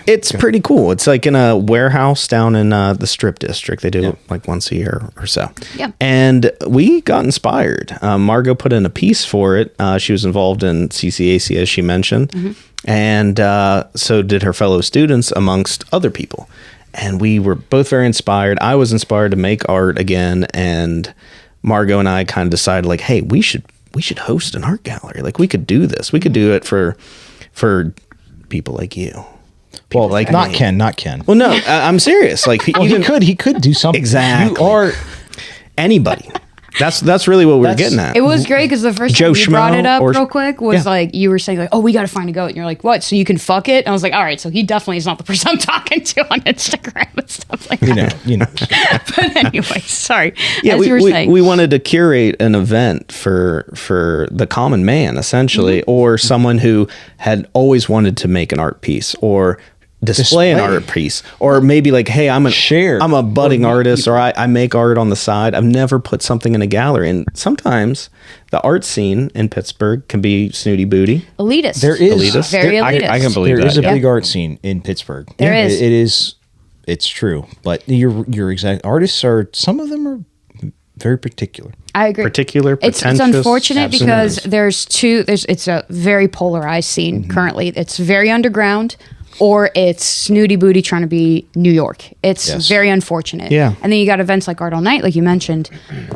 D: It's pretty cool. It's like in a warehouse down in the Strip District. They do it like once a year or so.
C: Yeah.
D: And we got inspired. Margot put in a piece for it. She was involved in CCAC, as she mentioned. And so did her fellow students, amongst other people. And we were both very inspired. I was inspired to make art again. And Margot and I kind of decided, like, hey, we should host an art gallery. Like, we could do this. We could do it for people like you. People like
B: not
D: me.
B: Ken, not Ken.
D: Well, no, I'm serious. Like,
B: Well, he could do something.
D: Exactly.
B: You are.
D: anybody. That's really what we were getting at.
C: It was great because the first
D: Joe
C: time you brought
D: Schmo
C: it up
D: or-
C: real quick was
D: Yeah.
C: like you were saying like, oh, we got to find a goat, and you're like, what? So you can fuck it? And I was like, all right, so he definitely is not the person I'm talking to on Instagram and stuff like that.
B: You know.
C: But anyway, sorry.
D: Yeah,
C: As you were saying,
D: we wanted to curate an event for the common man, essentially, or someone who had always wanted to make an art piece or display an
B: Display.
D: art piece, or maybe like, hey, I'm
B: Share.
D: a budding artist, or I make art on the side. I've never put something in a gallery, and sometimes the art scene in Pittsburgh can be snooty booty.
C: elitist.
B: There is
D: Elitist.
C: very elitist.
A: I can believe
B: There
A: that.
B: is a
A: yeah.
B: big art scene in Pittsburgh.
C: There is.
B: It is. It's true, but you're exact. Artists are, some of them are very particular.
C: I agree.
D: Particular,
C: It's
D: pretentious.
C: unfortunate because
B: Absolutely.
C: it's a very polarized scene
B: Mm-hmm.
C: currently. It's very underground, or it's snooty booty trying to be New York. It's
B: Yes.
C: very unfortunate.
D: Yeah.
C: And then you got events like Art All Night, like you mentioned.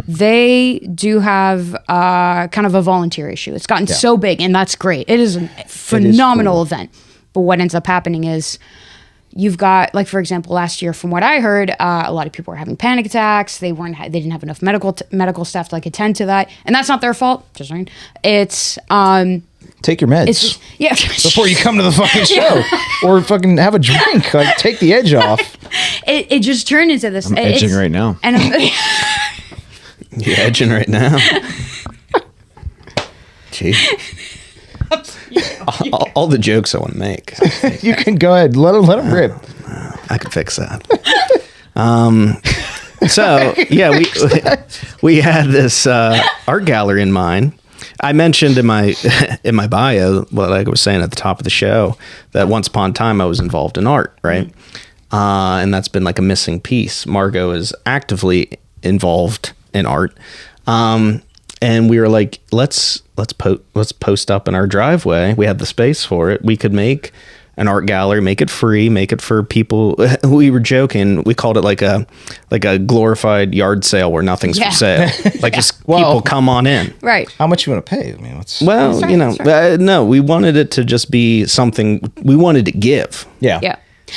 C: They do have kind of a volunteer issue. It's gotten so big, and that's great. It is a phenomenal event. But what ends up happening is you've got, like, for example, last year, from what I heard, a lot of people were having panic attacks. They didn't have enough medical staff to like attend to that, and that's not their fault. Just saying. It's
B: Take your meds
C: it's yeah.
B: before you come to the fucking show, or fucking have a drink. Like, take the edge off.
C: it just turned into this.
A: I'm edging right now.
C: And
D: You're edging right now. Gee. all the jokes I want to make.
B: You can go ahead. Let him rip.
D: I could fix that. So yeah, we had this art gallery in mind. I mentioned in my bio, what I was saying at the top of the show, that once upon a time I was involved in art, right? And that's been like a missing piece. Margot is actively involved in art, and we were like, let's post up in our driveway. We had the space for it. We could make an art gallery, make it free, make it for people. We were joking. We called it like a glorified yard sale where nothing's
C: Yeah.
D: for sale. Like just
B: Well-
D: people come on in.
C: right.
B: How much you want to pay? I mean, what's
D: Well,
C: right,
D: you know,
C: that's
D: no, we wanted it to just be something we wanted to give.
B: yeah.
C: Yeah.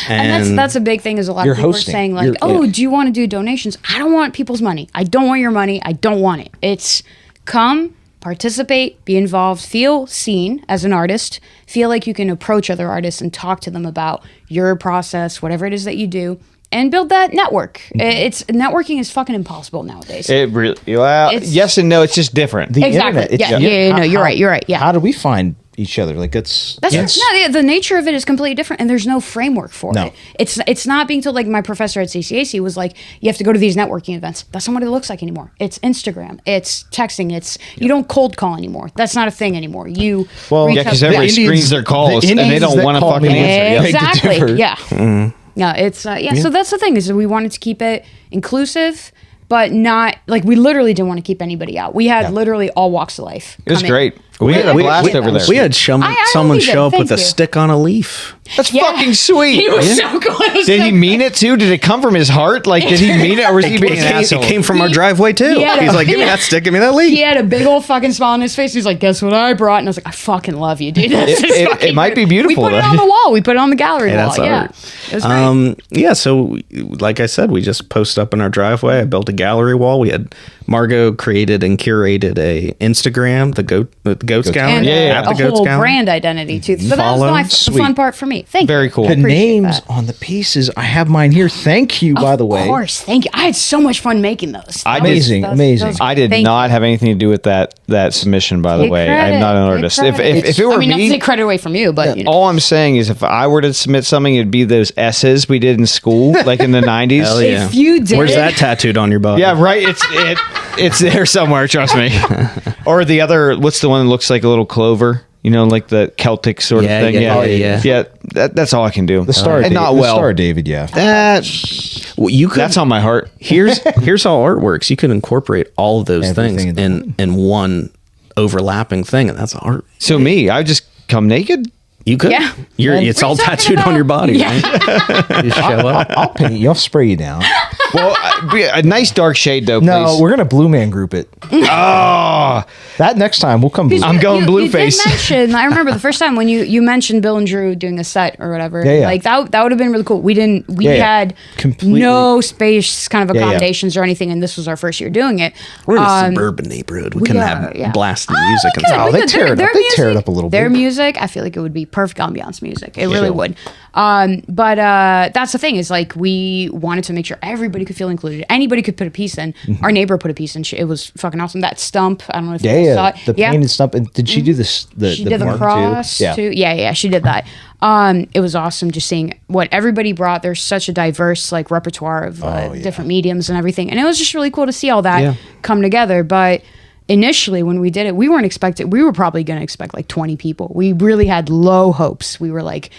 C: And
D: And
C: that's a big thing is a lot
B: You're
C: of people
B: hosting.
C: are saying like,
B: You're-
C: oh,
B: yeah.
C: do you want to do donations? I don't want people's money. I don't want your money. I don't want it. It's come, participate, be involved, feel seen as an artist, feel like you can approach other artists and talk to them about your process, whatever it is that you do, and build that network. It's networking is fucking impossible nowadays.
A: It really, well,
C: It's-
A: yes and no. It's just different.
B: The
C: Exactly.
B: internet.
C: Yeah, yeah, no, you're right. You're right. Yeah.
B: How do we find each other? Like, that's
C: That's no, the nature of it is completely different, and there's no framework for
B: No.
C: it. It's not being told. Like my professor at CCAC was like, you have to go to these networking events. That's not what it looks like anymore. It's Instagram. It's texting. It's you don't cold call anymore. That's not a thing anymore. You
B: Well,
C: reach
A: Yeah,
C: out
A: because
C: to
A: everybody
C: people.
A: screens their calls
B: the
A: and they
B: Indians
A: don't
B: that
A: want to
B: call
A: fucking
B: me-
A: answer. Yeah.
B: Beg to
C: Exactly.
B: differ.
C: Yeah. No, it's yeah. So that's the thing is that we wanted to keep it inclusive, but not like we literally didn't want to keep anybody out. We had literally all walks of life.
A: It was
C: come in.
A: great. We had a blast over there.
D: We had someone
C: we did.
D: show up with
C: Thank
D: a
C: you.
D: stick on a leaf.
A: That's
C: Yeah.
A: fucking sweet.
C: He was so cool. It was
A: Did
C: so
A: he mean it too? Did it come from his heart? Like, did he mean it, or was he being an asshole?
D: It came from our driveway too.
C: Yeah.
D: He's like, give me that stick, give me that leaf.
C: He had a big old fucking smile on his face. He's like, guess what I brought? And I was like, I fucking love you, dude. This is
A: It
C: fucking
A: might be beautiful,
C: We put it
A: though.
C: on the wall. We put it on the gallery
D: Hey,
C: wall.
D: that's
C: Yeah.
D: art.
C: It was great.
D: Yeah, so like I said, we just posted up in our driveway. I built a gallery wall. We had Margot created and curated a Instagram, the Goats Gallery.
C: And
A: Yeah,
D: at the
C: a
D: Goats
C: whole
D: Gallery.
C: brand identity too. So that
D: Follow.
C: was the fun part for me. Thank you.
A: Very cool.
C: I
B: The
C: appreciate
B: names
C: that.
B: on the pieces, I have mine here. Thank you, by the way.
C: Of course, thank you. I had so much fun making those.
A: I
C: That
A: did-
B: Amazing, amazing.
A: I did
C: Thank
A: not
C: you.
A: have anything to do with that submission, by the
C: Take
A: way.
C: credit,
A: I'm not an
C: take
A: artist.
C: credit.
A: If it were
C: I mean, not to
A: me,
C: take credit away from you, but you know.
A: all I'm saying is if I were to submit something, it'd be those S's we did in school, like in the 90s.
D: Hell yeah.
C: If you did,
D: Where's that tattooed on your body?
A: Yeah, right. It's there somewhere. Trust me. Or the other. What's the one that looks like a little clover? You know, like the Celtic sort
D: Yeah,
A: of thing.
D: yeah.
A: That's all I can do.
B: The Star,
A: and not
B: the
A: well.
B: Star David, yeah.
D: Well, you could.
A: That's on my heart.
D: Here's how art works. You can incorporate all of those
B: Everything
D: things in one overlapping thing, and that's art.
A: So me, I just come naked.
D: You could.
C: Yeah.
D: It's
C: What are
D: all
C: you talking
D: tattooed on
C: about?
D: your body.
C: Yeah.
D: Right? You show up.
B: I'll paint you. I'll spray you down.
A: Well, a nice dark shade though.
B: No,
A: please.
B: we're gonna Blue Man Group it.
A: Oh,
B: That next time we'll come. Blue.
A: I'm going
C: You
A: Blueface.
C: did mention, I remember the first time when you mentioned Bill and Drew doing a set or whatever.
B: Yeah, yeah.
C: Like that would have been really cool. We
B: Yeah, yeah.
C: had
B: Completely.
C: no space kind of
B: Yeah, yeah.
C: accommodations or anything, and this was our first year doing it.
D: We're in a suburban neighborhood. We couldn't have blasting music and
C: okay.
D: stuff.
B: Oh, they tear it up. They tear it
C: music-
B: up a little
C: Their
B: bit.
C: music, I feel like it would be perfect ambiance music. It really would. But that's the thing is like we wanted to make sure everybody could feel included. Anybody could put a piece in. Our neighbor put a piece in. It was fucking awesome. That stump. I don't know if you guys saw
B: Yeah,
C: it.
B: the painted stump. And did she do this?
C: She did the
B: mark
C: cross
B: Yeah.
C: too. Yeah, she did that. It was awesome just seeing what everybody brought. There's such a diverse like repertoire of different mediums and everything, and it was just really cool to see all that come together. But initially, when we did it, we weren't expecting. We were probably going to expect like 20 people. We really had low hopes. We were like,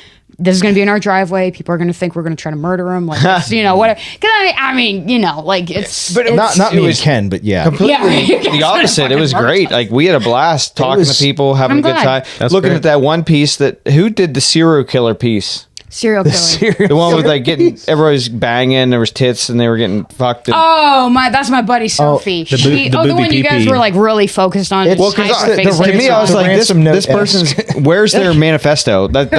C: this is going to be in our driveway. People are going to think we're going to try to murder them, like it's, whatever. Because I mean, like it's.
A: But
C: it's,
B: Not
A: It
B: me and
A: was
B: Ken, but yeah.
A: completely the opposite. It was great. Like we had a blast talking
B: was-
A: to people, having
C: I'm
A: a good
C: glad.
A: time.
D: That's
A: Looking
D: great.
A: at that one piece who did the serial killer piece?
C: serial killer.
A: The one with like getting everybody's banging, there was tits and they were getting fucked. And,
C: Oh my, that's my buddy Sophie.
D: the
C: She,
D: the
C: the
D: booby
C: one you guys
D: pee-pee.
C: were like really focused on.
B: It's-
A: well, because
C: Nice face.
A: to me, I was
B: The
A: like, this
B: ransom note
A: person's where's their manifesto? That's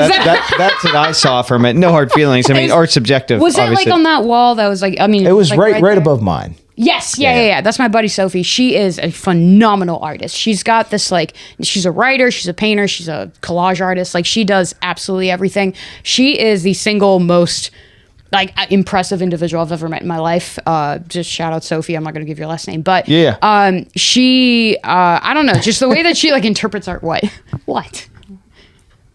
A: what I saw from it. No hard feelings. I mean,
C: Is-
A: art subjective.
C: Was it
A: obviously.
C: like on that wall that was like, I mean,
B: It was
C: like
B: right
C: there?
B: above mine.
C: Yes, yeah. That's my buddy Sophie. She is a phenomenal artist. She's got this like, she's a writer, she's a painter, she's a collage artist. Like she does absolutely everything. She is the single most like impressive individual I've ever met in my life. Just shout out Sophie. I'm not going to give your last name, but
A: Yeah.
C: she, I don't know, just the way that she like interprets art. What?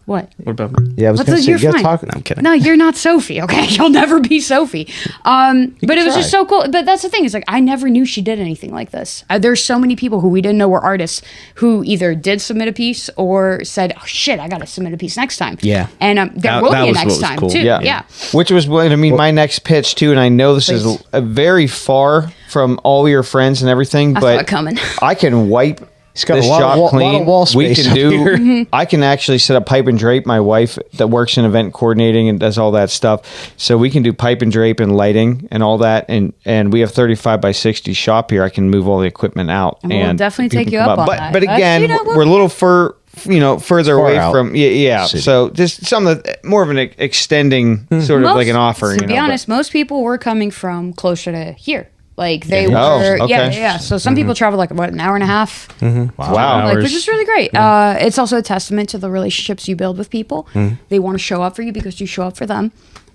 D: What about
B: Yeah, I was
C: What's
B: going to say,
C: you're
B: you gotta
C: fine.
B: talk.
D: I'm kidding.
C: No, you're not Sophie, okay? You'll never be Sophie. But it was
B: try.
C: just so cool. But that's the thing, is like I never knew she did anything like this. There's so many people who we didn't know were artists who either did submit a piece or said, "Oh shit, I got to submit a piece next time."
D: Yeah.
C: and there
D: That-
C: will
D: that
C: be a
D: was what
C: next
D: was
C: time
D: cool.
C: too. Yeah.
A: Which was what I mean. My next pitch too, and I know this is
C: Please.
A: a very far from all your friends and everything,
C: I saw
A: but
C: it coming.
A: I can wipe
B: He's got
A: this
B: a lot of
A: shop
B: wall-
A: clean.
B: lot of wall
A: We
B: space
A: can
B: up
A: do.
B: here.
C: Mm-hmm.
A: I can actually set up pipe and drape. My wife that works in event coordinating and does all that stuff, so we can do pipe and drape and lighting and all that. And we have 35 by 60 shop here. I can move all the equipment out.
C: And we'll definitely
A: people
C: take you
A: can
C: up
A: come
C: on
A: But
C: that.
A: but
C: But,
A: again,
C: you know,
A: we're a little further
B: Far
A: away
B: out.
A: from yeah.
B: City.
A: So just some of the more of an extending sort of like an offer.
C: To be honest, most people were coming from closer to here. Like they
A: Oh,
C: were,
A: okay.
C: yeah. So some people travel like what, an hour and a half.
A: Wow.
C: Like, which is really great. It's also a testament to the relationships you build with people. They want to show up for you because you show up for them.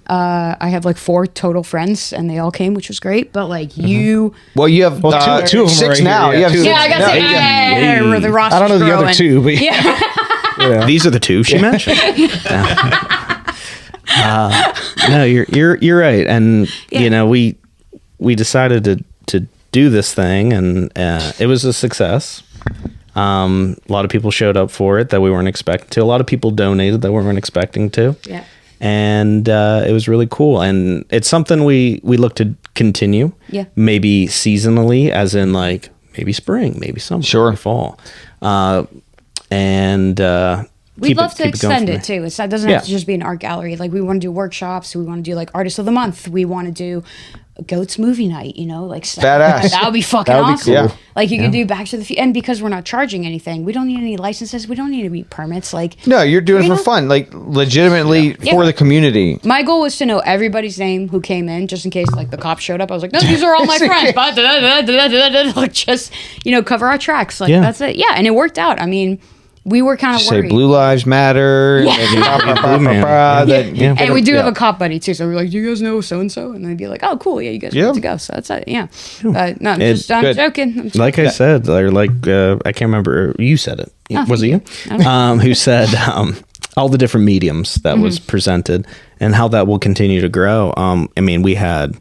C: I have like 4 total friends, and they all came, which was great. But like you,
A: Well, you have
B: Well, two of them
A: 6
B: right here,
A: now.
B: yeah,
A: You have
B: two.
A: 6
C: yeah, I got
A: now.
C: to say, we're the roster's
B: I don't know the other
C: growing.
B: two, but
C: Yeah,
D: These are the two she mentioned. No, you're right, and
C: Yeah.
D: we decided to do this thing, and it was a success. A lot of people showed up for it that we weren't expecting to. A lot of people donated that we weren't expecting to.
C: yeah.
D: And it was really cool, and it's something we look to continue.
C: Yeah.
D: Maybe seasonally, as in like maybe spring, maybe summer,
A: Sure.
D: maybe fall. and
C: We'd love to
D: keep it going
C: extend
D: from
C: it
D: there.
C: too. It doesn't have to just be an art gallery. Like we want to do workshops. We want to do like artist of the month. We want to do Goats movie night. You know, like
A: Badass.
C: That would be fucking
B: That would be
C: awesome.
B: cool.
A: Yeah.
C: Like you could do Back to the Future, and because we're not charging anything, we don't need any licenses. We don't need to be permits. Like
A: No, you're doing it
C: You
A: for
C: know?
A: fun, like legitimately
C: Yeah.
A: for the community.
C: my goal was to know everybody's name who came in, just in case like the cops showed up. I was like, no, these are all my friends. Like just cover our tracks. Like
D: Yeah.
C: that's it. Yeah, and it worked out. I mean, we were kind of
A: Say
C: worried.
A: Blue Lives Matter.
C: Yeah.
A: And
D: man.
A: yeah.
C: And we do have
A: Yeah.
C: a cop buddy too, so we're like, "Do you guys know so and so?" And they'd be like, "Oh, cool, yeah, you guys are
A: Yeah.
C: good to go." So that's it, yeah. No, I'm
D: It-
C: just I'm
A: good.
C: joking. I'm
D: Like I said, or like I can't remember. You said it.
C: Oh,
D: Was it you? Who said all the different mediums that was presented and how that will continue to grow. I mean, we had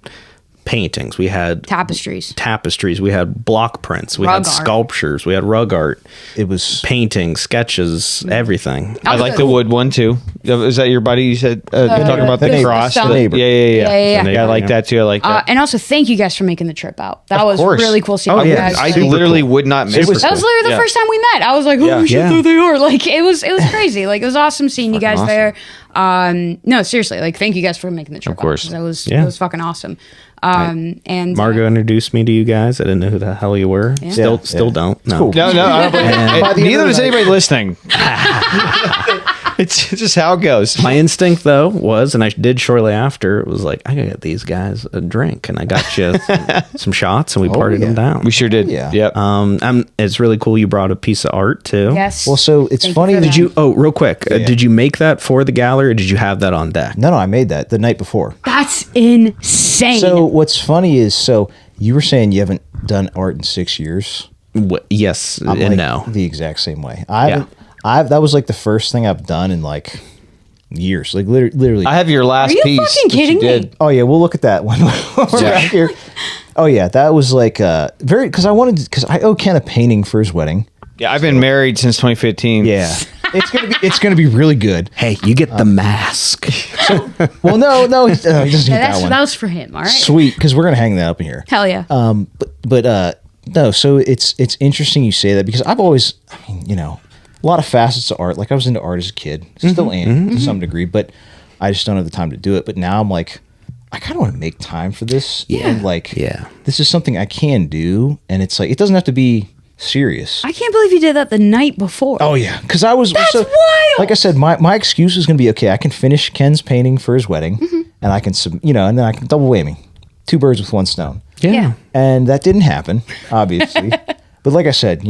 D: paintings, we had
C: tapestries.
D: we had block prints, we
C: Rug
D: had
C: art.
D: sculptures, we had rug art,
B: It was
D: paintings, sketches, everything.
A: I like the wood one too. Is that your buddy? You said talking about the
B: neighbor.
A: cross.
C: The
B: neighbor.
A: Yeah.
C: Yeah.
A: I like that too. I like that.
C: And also, thank you guys for making the trip out. That was
A: course.
C: really cool seeing
D: Oh,
C: you
D: yeah.
C: guys.
A: I
C: like-
A: literally would not miss
B: Super
A: it.
C: that was literally the
A: Yeah.
C: first time we met. I was like, "Oh
A: Yeah.
C: shit,
D: Yeah.
C: there they are!" Like it was crazy. Like it was awesome seeing you guys
A: awesome.
C: there. No, seriously, like thank you guys for making the trip.
A: Of course.
C: out, 'cause
D: Yeah.
C: it was fucking awesome. And
D: Margot introduced me to you guys. I didn't know who the hell you were. Still
B: Yeah.
D: don't. No.
B: cool.
A: No, I don't believe it.
B: By the end
A: Neither
B: of the
A: does
B: night-
A: anybody listening. It's just how it goes.
D: My instinct though was, and I did shortly after, it was like, I gotta get these guys a drink, and I got you some shots, and we parted them
B: yeah.
D: down.
A: We sure did.
B: Yeah.
A: Yep.
D: It's really cool. You brought a piece of art too.
C: yes.
B: Well, so it's
C: Thank you
B: funny.
C: for
B: Did
C: that.
B: you?
D: Oh, real quick,
B: Yeah.
D: did you make that for the gallery, or did you have that on deck?
B: No, I made that the night before.
C: That's insane.
B: So what's funny is, so you were saying you haven't done art in 6 years.
D: Yes
B: I'm
D: and
B: like
D: no.
B: the exact same way. That was like the first thing I've done in like years. Like literally.
A: I have your last
C: Are you
A: piece.
C: fucking
A: that you
C: kidding me?
A: did.
B: Oh yeah, we'll look at that one when we're
A: Yeah.
B: out here. Oh yeah, that was like very because I owe Ken a painting for his wedding.
A: Yeah, I've been married since 2015.
B: Yeah, it's gonna be really good.
D: Hey, you get the mask.
B: Well, no, he doesn't need that one.
C: that was for him. All right.
B: Sweet, because we're gonna hang that up in here.
C: Hell yeah.
B: But no. So it's interesting you say that because I've always, I mean, a lot of facets of art. Like I was into art as a kid, still am to some degree, but I just don't have the time to do it. But now I'm like, I kind of want to make time for this.
D: Yeah.
B: And like,
D: Yeah.
B: this is something I can do, and it's like it doesn't have to be serious.
C: I can't believe you did that the night before.
B: Oh yeah, because I was
C: That's wild!
B: Like I said, my excuse was going to be okay. I can finish Ken's painting for his wedding, and I can and then I can double whammy, 2 birds with 1 stone.
C: Yeah.
B: And that didn't happen, obviously. But like I said,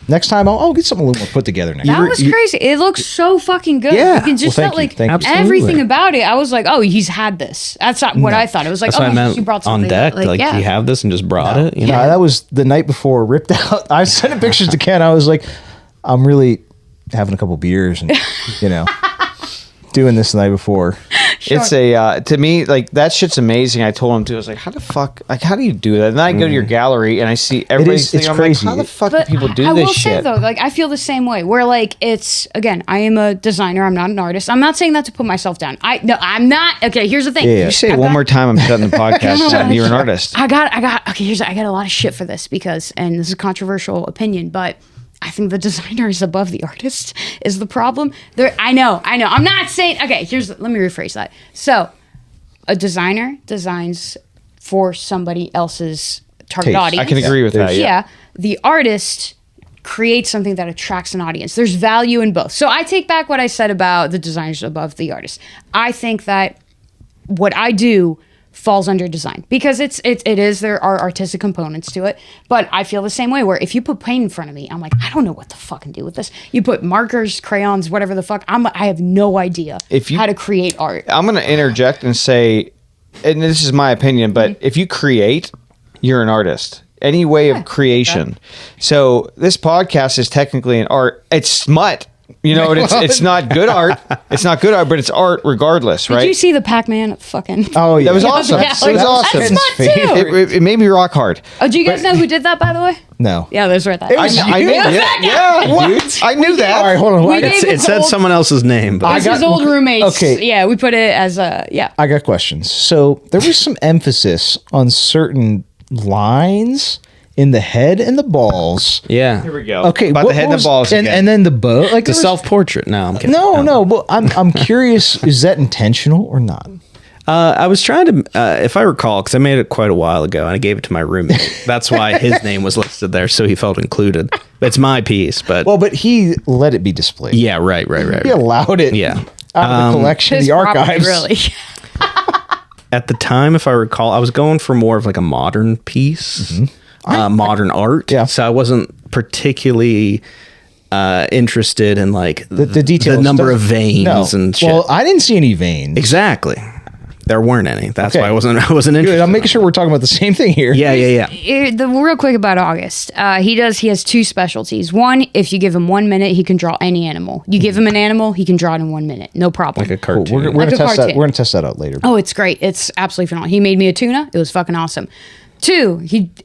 B: next time I'll get something a little more put together next
C: That
B: time.
C: was crazy. It looks so fucking good.
B: Yeah.
C: You can just
B: Well,
C: felt
B: thank you.
C: like
B: Thank you.
C: everything about it. I was like, oh, he's had this. That's not what I thought. It was like,
D: That's what I
C: oh,
D: meant
C: you brought
D: on
C: something.
D: deck. Like,
C: yeah.
D: you have this and just brought it. You know?
B: No, that was the night before, ripped out. I was sending pictures to Ken. I was like, I'm really having a couple beers and, doing this the night before.
A: It's to me, like, that shit's amazing. I told him to. I was like, how the fuck, like, how do you do that? And then I go to your gallery and I see everybody's thing.
B: it's
A: I'm
B: crazy.
A: like, how the fuck
C: But
A: do people do
C: I
A: this
C: will
A: shit?
C: say though, like I feel the same way. Where like it's again, I am a designer. I'm not an artist. I'm not saying that to put myself down. I'm not. Okay, here's the thing.
B: Yeah.
A: You say it one more time, I'm shutting the podcast down. You're an artist.
C: I got. Okay, I got a lot of shit for this because, and this is a controversial opinion, but I think the designer is above the artist is the problem. I know. I'm not saying. Okay, let me rephrase that. So, a designer designs for somebody else's target
B: Taste.
C: audience.
A: I can agree with that.
C: Yeah. The artist creates something that attracts an audience. There's value in both. So I take back what I said about the designers above the artist. I think that what I do falls under design because there are artistic components to it, but I feel the same way where if you put paint in front of me, I'm like, I don't know what the fuck to do with this. You put markers, crayons, whatever the fuck, I have no idea how to create art.
A: I'm going to interject and say, and this is my opinion, but if you create, you're an artist. Any way of creation. So this podcast is technically an art. It's smut. It's not good art. It's not good art, but it's art regardless, right?
C: Did you see the Pac-Man fucking?
B: Oh yeah,
A: That was awesome.
C: Yeah,
A: It was awesome.
C: That's smut too.
A: It made me rock hard.
C: Oh, do you guys know who did that, by the way?
B: No.
C: Yeah, there's right there.
B: It was
A: I
B: you?
A: knew.
B: It was
A: Yeah. What? I knew that.
B: All right, hold on.
C: We
B: I got,
C: gave
D: It said someone else's name, but
C: It's his old roommates.
B: okay.
C: Yeah, we put it as a
B: I got questions. So there was some emphasis on certain lines in the head and the balls.
D: Yeah.
A: Here we go.
B: Okay,
A: about the head and the balls again.
B: and then the bow. Like
D: The self-portrait. No, I'm kidding.
B: No. But I'm curious. Is that intentional or not?
D: I was trying to, if I recall, because I made it quite a while ago, and I gave it to my roommate. That's why his name was listed there, so he felt included. It's my piece, but
B: Well, but he let it be displayed.
D: yeah, right.
B: He allowed it.
D: Yeah.
B: Out of the collection,
C: His
B: the
C: property,
B: archives.
C: really.
D: At the time, if I recall, I was going for more of like a modern piece, modern art.
B: Yeah.
D: So I wasn't particularly interested in like
B: The details.
D: the number
B: don't-
D: of veins
B: No.
D: and shit.
B: Well, I didn't see any veins.
D: Exactly. There weren't any. That's
B: Okay.
D: why I wasn't interested.
B: Good. I'm making sure we're talking about the same thing here.
D: Yeah.
C: The real quick about August, he has two specialties. One, if you give him 1 minute, he can draw any animal. You give him an animal, he can draw it in 1 minute, no problem.
D: Like a
B: Cool.
D: cartoon.
B: We're
C: Like
B: gonna
C: a
B: test that.
C: cartoon.
B: We're gonna test that out later.
C: Oh, it's great. It's absolutely phenomenal. He made me a tuna. It was fucking awesome. Two,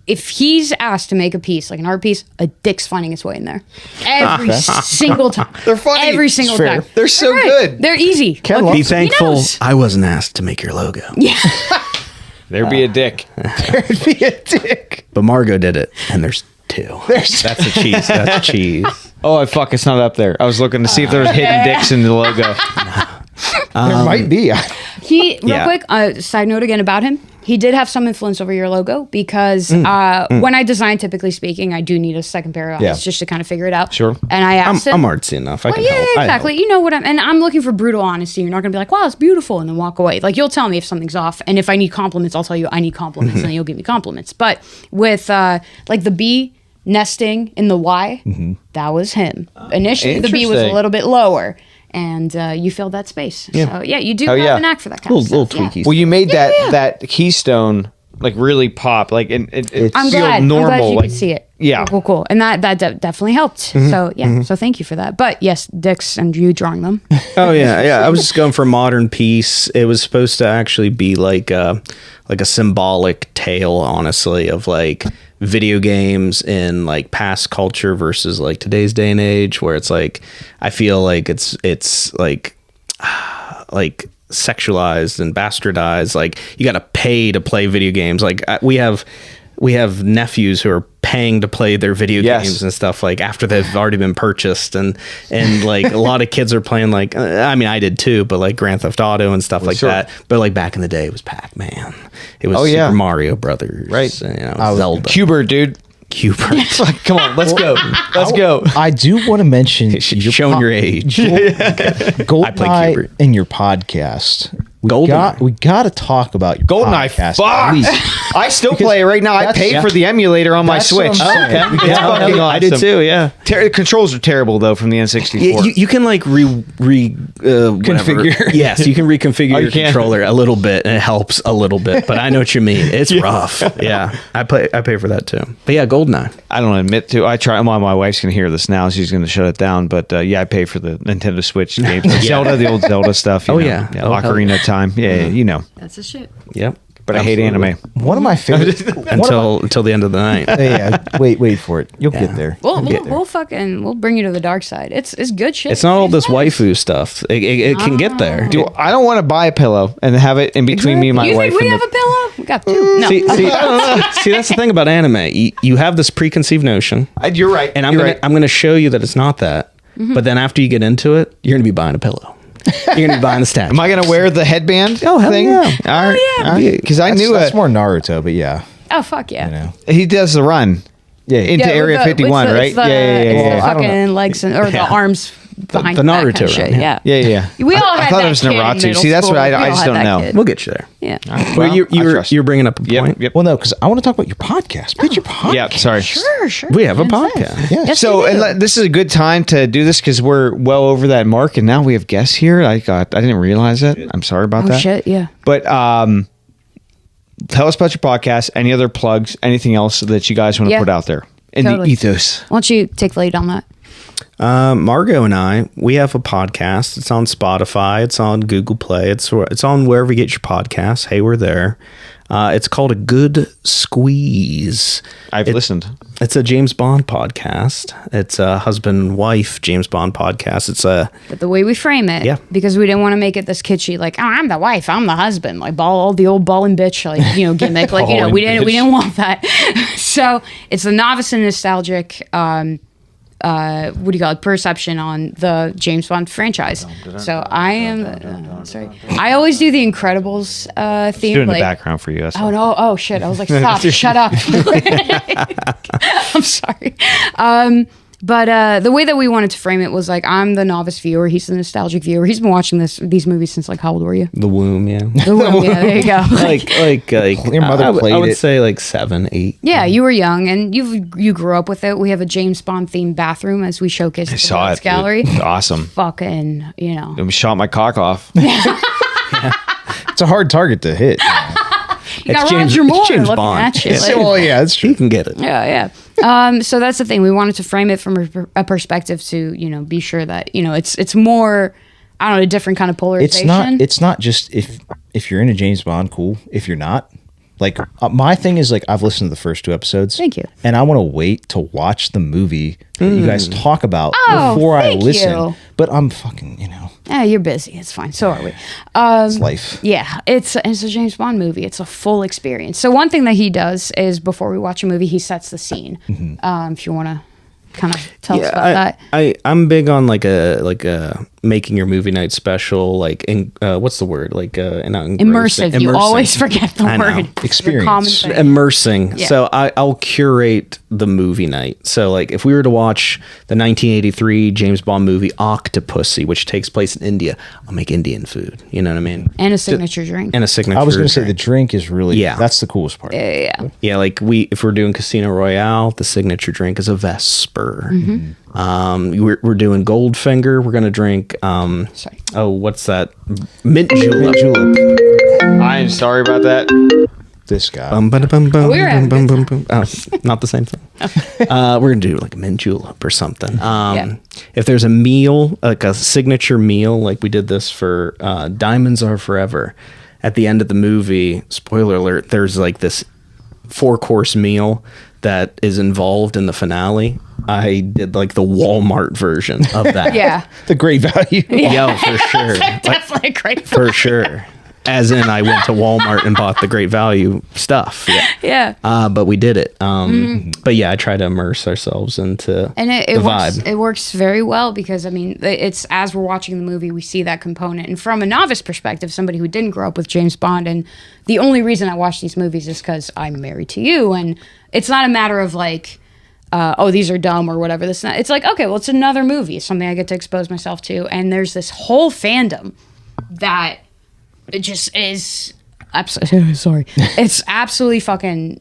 C: if he's asked to make a piece, like an art piece, a dick's finding its way in there. Every single time.
A: They're funny.
C: Every single
B: It's fair.
C: time.
A: They're so
C: great.
A: good.
C: They're easy.
B: Ken
C: Look,
B: loves
D: Be
C: he
D: thankful
C: knows.
D: I wasn't asked to make your logo.
A: There'd be a dick.
B: Be a dick.
D: But Margot did it, and there's two. That's a cheese. That's cheese.
A: Oh, fuck, it's not up there. I was looking to see if there was hidden dicks in the logo.
B: There might be.
C: Real
D: Yeah.
C: quick, side note again about him. He did have some influence over your logo because when I design, typically speaking, I do need a second pair of eyes
B: Yeah.
C: just to kind of figure it out.
A: Sure.
C: And I
D: I'm
C: asked him.
D: artsy enough. I
C: Well,
D: can
C: yeah,
D: help. I
C: exactly.
D: help.
C: You know what I'm looking for brutal honesty. You're not going to be like, wow, it's beautiful, and then walk away. Like, you'll tell me if something's off. And if I need compliments, I'll tell you I need compliments, and then you'll give me compliments. But with like the bee nesting in the Y, that was him. Initially, the bee was a
A: Interesting.
C: little bit lower. And you filled that space. So, yeah, you do
A: Oh,
C: have
A: yeah.
C: an knack for that kind of
D: Little
C: stuff.
D: tweakies.
A: Well, you made that keystone like really pop, like it
C: I'm
A: feel
C: glad.
A: normal.
C: I'm glad you
A: like,
C: could see it.
A: Yeah.
C: Cool. And that definitely helped. So, yeah. So, thank you for that. But, yes, Dix and you drawing them.
D: Oh yeah. I was just going for a modern piece. It was supposed to actually be like a symbolic tale, honestly, of like video games in like past culture versus like today's day and age, where it's like I feel like it's like sexualized and bastardized. Like you got to pay to play video games. Like we have nephews who are paying to play their video
A: Yes.
D: games and stuff like after they've already been purchased, and like a lot of kids are playing like I mean I did too, but like Grand Theft Auto and stuff like
A: sure.
D: that. But like back in the day, it was Pac-Man. It was
A: Oh, yeah.
D: Super Mario Brothers,
A: Right.
D: You know, Zelda,
A: Cuber, dude.
D: Cubert.
A: Come on, let's go. Let's go.
B: I do want to mention
D: Showing your age.
B: GoldenEye
D: Cubert.
B: in your podcast.
D: GoldenEye.
B: We got to talk about your
A: GoldenEye,
B: podcast.
A: fuck!
B: at least.
A: I still play it right now. I
B: that's-
A: paid
B: yeah.
A: for the emulator on my
B: That's what
A: Switch.
B: I'm saying.
A: It's
B: Yeah,
A: fucking awesome.
D: I did too. Yeah.
A: Controls are terrible though from the N64.
D: You can like
B: Configure.
D: Yes, you can reconfigure
A: Oh, you
D: your
A: can?
D: controller a little bit, and it helps a little bit. But I know what you mean. It's rough. Yeah, I pay for that too. But yeah, GoldenEye.
A: I don't admit to. I try. Well, my wife's gonna hear this now. She's gonna shut it down. But yeah, I pay for the Nintendo Switch games. Zelda, the old Zelda stuff. You
D: Oh,
A: know.
D: yeah. Oh, hell
A: Ocarina
D: yeah.
A: of Time. Yeah, you know.
C: That's a shit.
D: Yep.
A: But I hate
D: Absolutely.
A: anime.
B: One of my favorite.
D: Until the end of the night.
B: yeah, wait for it. You'll get there.
C: We'll
B: You'll get there.
C: we'll bring you to the dark side. It's good shit.
D: It's not all this waifu stuff. It can get there.
A: I don't want to buy a pillow and have it in between me and my
C: You
A: wife.
C: think we
A: and
C: have a pillow? We got two. No.
D: See, that's the thing about anime. You have this preconceived notion,
A: You're right.
D: and
A: You're right.
D: I'm gonna show you that it's not that. But then after you get into it, you're gonna be buying a pillow. You're gonna be buying the statue.
A: Am I gonna wear the headband?
D: Oh, hell
A: thing?
D: yeah.
A: All right.
C: yeah.
A: Because I knew
B: That's
A: it.
B: more Naruto, but yeah,
C: Oh fuck yeah.
B: you know.
A: He does the run
B: Yeah,
A: into
C: Yeah, with
A: Area
C: the-
A: 51,
C: it's the-
A: right?
C: it's the-
A: yeah.
C: it's the
B: I don't know.
C: fucking legs or the arms behind
D: the
C: that kind
D: Naruto
C: of shit.
D: run,
C: Yeah.
A: Yeah.
C: We all
A: I
C: had
A: thought
C: that
A: it was
C: kid in
A: Naruto.
C: middle
A: See, that's
C: school.
A: what
C: We
A: I
C: all
A: just
C: had
A: don't
C: that
A: know.
C: kid.
D: We'll get you there.
C: Yeah.
D: Well, you
A: I
D: were
A: trust
D: you're bringing up a point.
A: Yep.
B: Well, no, because I want to talk about your podcast. Pitch your podcast.
A: Yeah. Sorry.
C: Sure.
D: We have a
C: Insane.
D: podcast.
B: Yeah.
C: Yes,
A: So
C: we do.
A: this is a good time to do this because we're well over that mark, and now we have guests here. I didn't realize it. I'm sorry about
C: Oh
A: that.
C: shit, yeah.
A: But tell us about your podcast. Any other plugs? Anything else that you guys want to
C: Yeah.
A: put out there in
C: Totally.
A: the ethos?
C: Why don't you take the lead on that?
D: Margot and I, we have a podcast. It's on Spotify. It's on Google Play. It's on wherever you get your podcasts. Hey, we're there. It's called A Good Squeeze.
A: I've listened.
D: It's a James Bond podcast. It's a husband and wife James Bond podcast. It's a
C: But the way we frame it,
D: Yeah.
C: because we didn't want to make it this kitschy, like, oh, I'm the wife, I'm the husband, like all the old ball and bitch, like, gimmick, like, we didn't want that. So it's a novice and nostalgic, what do you call it, perception on the James Bond franchise. So I am, sorry, I always do the Incredibles theme.
A: Doing the
C: like,
A: background for you. That's
C: oh no! Oh shit! I was like, stop! Shut up! I'm sorry. But the way that we wanted to frame it was like, I'm the novice viewer, he's the nostalgic viewer. He's been watching these movies since like, how old were you?
D: The Womb, yeah.
C: The Womb, yeah, there you go.
D: like
B: Your mother
D: I
B: played
D: would
B: it.
D: say like 7, 8.
C: Yeah, you were young and you grew up with it. We have a James Bond themed bathroom as we showcase the
A: saw
C: Rogues
A: it.
C: Gallery.
A: It's awesome.
C: Fucking,
A: It shot my cock off.
B: It's a hard target to hit.
C: You got
D: It's James-
C: Roger Moore
D: it's James
C: looking
D: Bond.
C: at you.
D: Yeah.
C: like-
B: Well, yeah, that's true.
D: You can get it.
C: Yeah. So that's the thing. We wanted to frame it from a perspective to, be sure that, it's more, I don't know, a different kind of polarization.
B: It's not just if you're into James Bond, cool. If you're not, like my thing is like I've listened to the first 2 episodes.
C: Thank you.
B: And I want to wait to watch the movie that you guys talk about before I
C: thank
B: listen.
C: you.
B: But I'm fucking,
C: Yeah, you're busy. It's fine. So are we.
B: it's life.
C: Yeah, it's a James Bond movie. It's a full experience. So one thing that he does is before we watch a movie, he sets the scene. If you want to kind of tell us about that.
D: I'm big on like a making your movie night special, like what's the word? Like not
C: Immersive. You always forget the
D: I know.
C: word.
B: Experience.
C: Your common thing.
D: Immersing.
C: Yeah.
D: So I'll curate the movie night. So like if we were to watch the 1983 James Bond movie Octopussy, which takes place in India, I'll make Indian food. You know what I mean?
C: And a signature drink.
D: And a signature.
B: I was going to say the
D: drink.
B: drink is really,
D: Yeah.
B: that's the coolest part.
C: Yeah.
D: Yeah, like if we're doing Casino Royale, the signature drink is a Vesper. We're doing Goldfinger. We're gonna drink.
C: Sorry.
D: Oh, what's that? Mint julep.
B: Julep.
A: I am sorry about that.
B: This guy.
C: We were having a good
D: Oh, not the same thing. We're gonna do like mint julep or something. If there's a meal, like a signature meal, like we did this for Diamonds Are Forever. At the end of the movie, spoiler alert, there's like this 4-course meal that is involved in the finale. I did like the Walmart version of that.
C: Yeah.
B: The great value.
D: Yo, for sure.
C: Definitely great.
D: For sure. As in, I went to Walmart and bought the great value stuff. Yeah.
C: Yeah.
D: But we did it. But yeah, I try to immerse ourselves into
C: And
D: the
C: it works.
D: vibe.
C: It works very well because I mean, it's as we're watching the movie, we see that component. And from a novice perspective, somebody who didn't grow up with James Bond, and the only reason I watch these movies is because I'm married to you, and it's not a matter of like, oh, these are dumb or whatever. This, it's like, okay, well, it's another movie. It's something I get to expose myself to, and there's this whole fandom that it just is. Sorry, it's absolutely fucking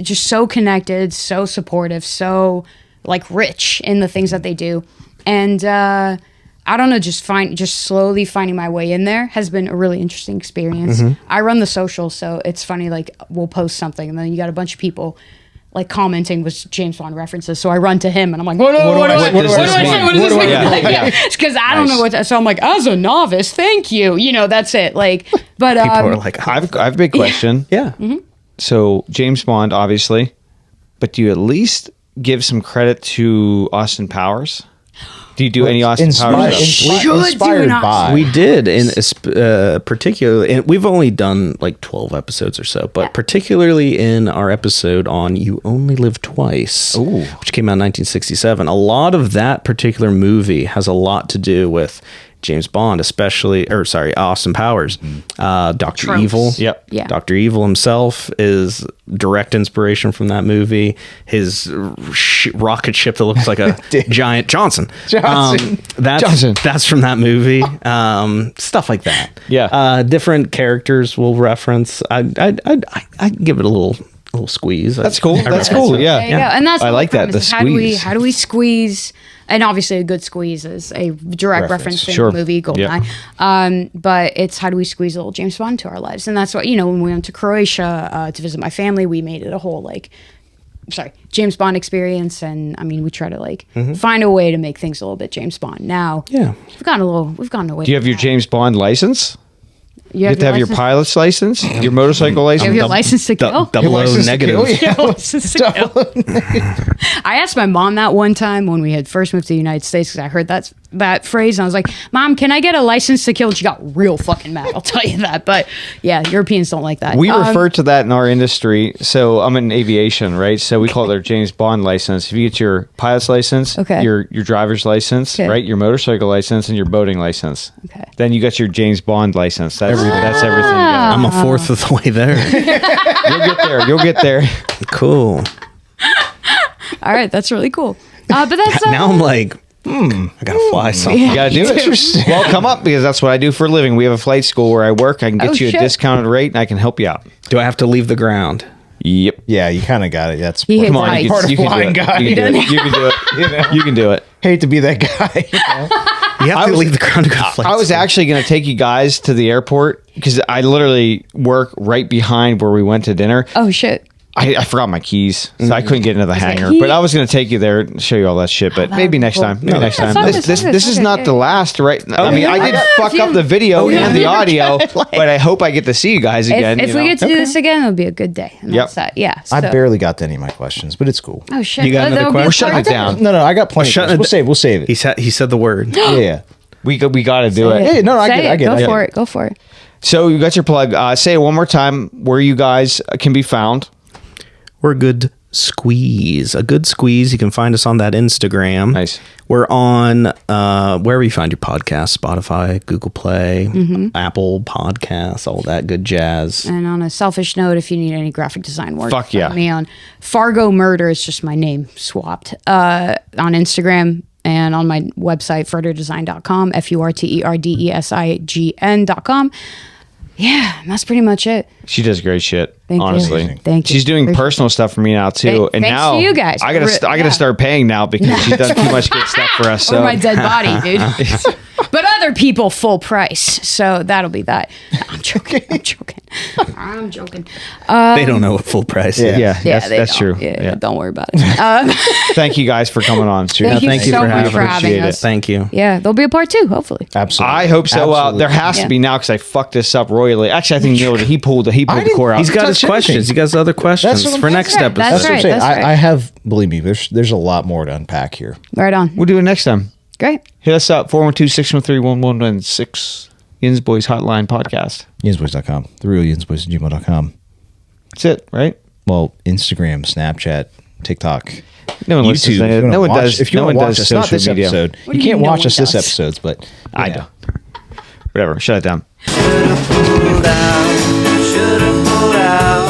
C: just so connected, so supportive, so like rich in the things that they do, and I don't know, just slowly finding my way in there has been a really interesting experience. I run the social, so it's funny. Like we'll post something, and then you got a bunch of people like commenting with James Bond references. So I run to him, and I'm like, what does this mean? What does this mean? It's because I don't know what. So I'm like, as a novice, thank you. That's it. Like, but
D: People are like,
A: I've a big question.
D: yeah.
A: So James Bond, obviously, but do you at least give some credit to Austin Powers? Do you do any Austin Powers?
B: Inspired by.
D: We did, in particularly, and we've only done like 12 episodes or so, but particularly in our episode on You Only Live Twice, which came out in 1967, a lot of that particular movie has a lot to do with James Bond, Austin Powers. Dr.
C: Tropes.
D: Evil.
A: Yep.
C: Yeah.
D: Dr. Evil himself is direct inspiration from that movie. His rocket ship that looks like a giant Johnson. That's from that movie. Stuff like that.
A: Yeah.
D: Different characters will reference. I give it a little squeeze.
A: That's cool. That's cool. Yeah.
C: There you go. And that's
A: I
C: the
A: like
C: whole
A: that.
C: premise
A: The
C: is
A: squeeze.
C: how do we squeeze? And obviously, a good squeeze is a direct reference to
A: Sure.
C: the movie Goldeneye. But it's how do we squeeze a little James Bond to our lives? And that's what when we went to Croatia to visit my family, we made it a whole James Bond experience. And I mean, we try to find a way to make things a little bit James Bond. Now,
D: Yeah.
C: we've gotten away.
A: Do you have your James Bond license? You have to have your
C: license-
A: pilot's license, your motorcycle
C: You have
A: license.
C: your license to kill.
D: Double O
B: license to
D: negative.
B: kill, yeah.
C: License to kill. I asked my mom that one time when we had first moved to the United States because I heard that phrase and I was like, "Mom, can I get a license to kill?" And she got real fucking mad. I'll tell you that. But yeah, Europeans don't like that.
A: We refer to that in our industry. So I'm in aviation, right? So we call it their James Bond license. If you get your pilot's license,
C: Okay.
A: your driver's license,
C: Okay.
A: right, your motorcycle license, and your boating license,
C: Okay.
A: then you got your James Bond license. That's everything. You got.
D: I'm a fourth of the way there.
A: You'll get there. You'll get there.
D: Cool.
C: All right, that's really cool. But that's
D: Now I'm like, I gotta fly something.
A: You gotta do it. Well, come up because that's what I do for a living. We have a flight school where I work. I can get
C: Oh,
A: you a
C: shit.
A: discounted rate, and I can help you out.
D: Do I have to leave the ground?
A: Yep.
B: Yeah, you kind of got it. That's
C: He
A: Come
C: hits
A: on,
C: heights.
A: you
B: Part of
A: can do
B: flying
A: it.
B: guy.
A: You can do it. You can do it. You can do it.
B: hate to be that guy. You know?
D: You have to leave the ground to go to flight
A: I was
D: school.
A: actually going to take you guys to the airport because I literally work right behind where we went to dinner.
C: Oh shit.
A: I forgot my keys, so I couldn't get into the hangar.
C: he-
A: But I was going to take you there and show you all that shit. But maybe next time. Maybe next
C: Yeah,
A: time.
C: fuck
A: This,
C: it,
A: this,
C: fuck it,
A: this is
C: fuck it,
A: not
C: yeah.
A: the last, right? I mean, I did
C: yeah.
A: fuck up the video and the audio, but I hope I get to see you guys again.
C: If
A: you
C: we
A: know?
C: get to do this again, it'll be a good day. And
A: Yep.
C: that's that. Yeah.
B: I
C: so-
B: barely got to any of my questions, but it's cool.
C: Oh shit.
D: You got another
C: That'll be a
D: question?
A: We're
C: part
A: shutting it
C: two.
A: down.
B: No, I got plenty.
D: shutting
B: We'll save. We'll save it.
D: He said the word.
B: Yeah.
A: We got to do it.
B: Yeah, no, I
C: Say
B: get it. I get
C: Go
B: it.
C: for it. Go for it.
A: So you got your plug. Say it one more time where you guys can be found.
D: We're a good squeeze. A good squeeze. You can find us on that Instagram.
A: Nice.
D: We're on wherever you find your podcast, Spotify, Google Play, Apple Podcasts, all that good jazz.
C: And on a selfish note, if you need any graphic design work,
A: Fuck yeah.
C: find me on Fargo Murder. It's just my name swapped on Instagram and on my website, furterdesign.com, FURTERDESIGN.com. Yeah, and that's pretty much it.
A: She does great shit.
C: Thank you.
A: honestly,
C: Thank you.
A: She's doing
C: Appreciate
A: personal stuff for me now too,
C: Thank-
A: and
C: thanks
A: now
C: to you guys.
A: I gotta start paying now because she's done too much good stuff for us.
C: Or
A: So
C: my dead body, dude. But other people full price. So that'll be that. I'm joking. I'm joking.
D: They don't know what full price is.
A: yeah,
C: Yeah,
A: that's
C: they don't.
A: true.
C: Yeah,
A: Yeah.
C: don't worry about it.
A: Thank you guys for coming on.
C: Thank you
D: thank you
C: so
D: for
C: much
D: having
C: for
D: us.
C: having
A: Appreciate
C: us.
D: Thank you.
C: Yeah, there'll be a part 2, hopefully.
B: Absolutely.
A: I hope so.
B: Absolutely.
A: There has to
C: Yeah.
A: be now because I fucked this up royally. Actually, I think Neil he pulled the core out.
D: He's got his
B: touch
D: questions.
B: anything.
D: He got other questions
B: That's what I'm-
D: for next
C: right.
D: episode.
C: That's
B: That's what I'm
C: right,
B: saying.
C: that's right.
B: I have, believe me, there's a lot more to unpack here.
C: Right on.
A: We'll do it next time.
C: Great.
A: Hit us up 412-613-1116. YINZBOYZ Hotline Podcast.
B: YINZBOYZ.com. The real YINZBOYZ@gmail.com.
A: That's it, right?
B: Well, Instagram, Snapchat, TikTok.
A: No one listens.
B: YouTube. If you
A: No
B: wanna
A: one
B: watch-
A: does.
B: If you
A: no
B: want
A: one
B: to watch
A: does
B: us, not
A: social
B: this
A: media.
B: episode.
C: What
B: You
C: do you
B: can't
C: mean no
B: watch
C: one
B: us this
C: does?
B: episodes, but
A: I
B: yeah.
A: do. Whatever. Shut it down.
F: Should've pulled out. Should've pulled out.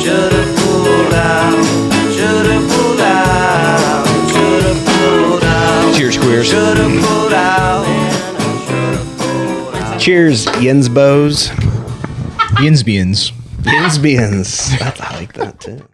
F: Should've pulled out. Should've pulled out. Should've pulled out.
A: Cheers, queers.
F: Should've pulled out.
D: Cheers, YINZBOYZ.
B: Yinsbians.
D: YINZBIANS. I like that too.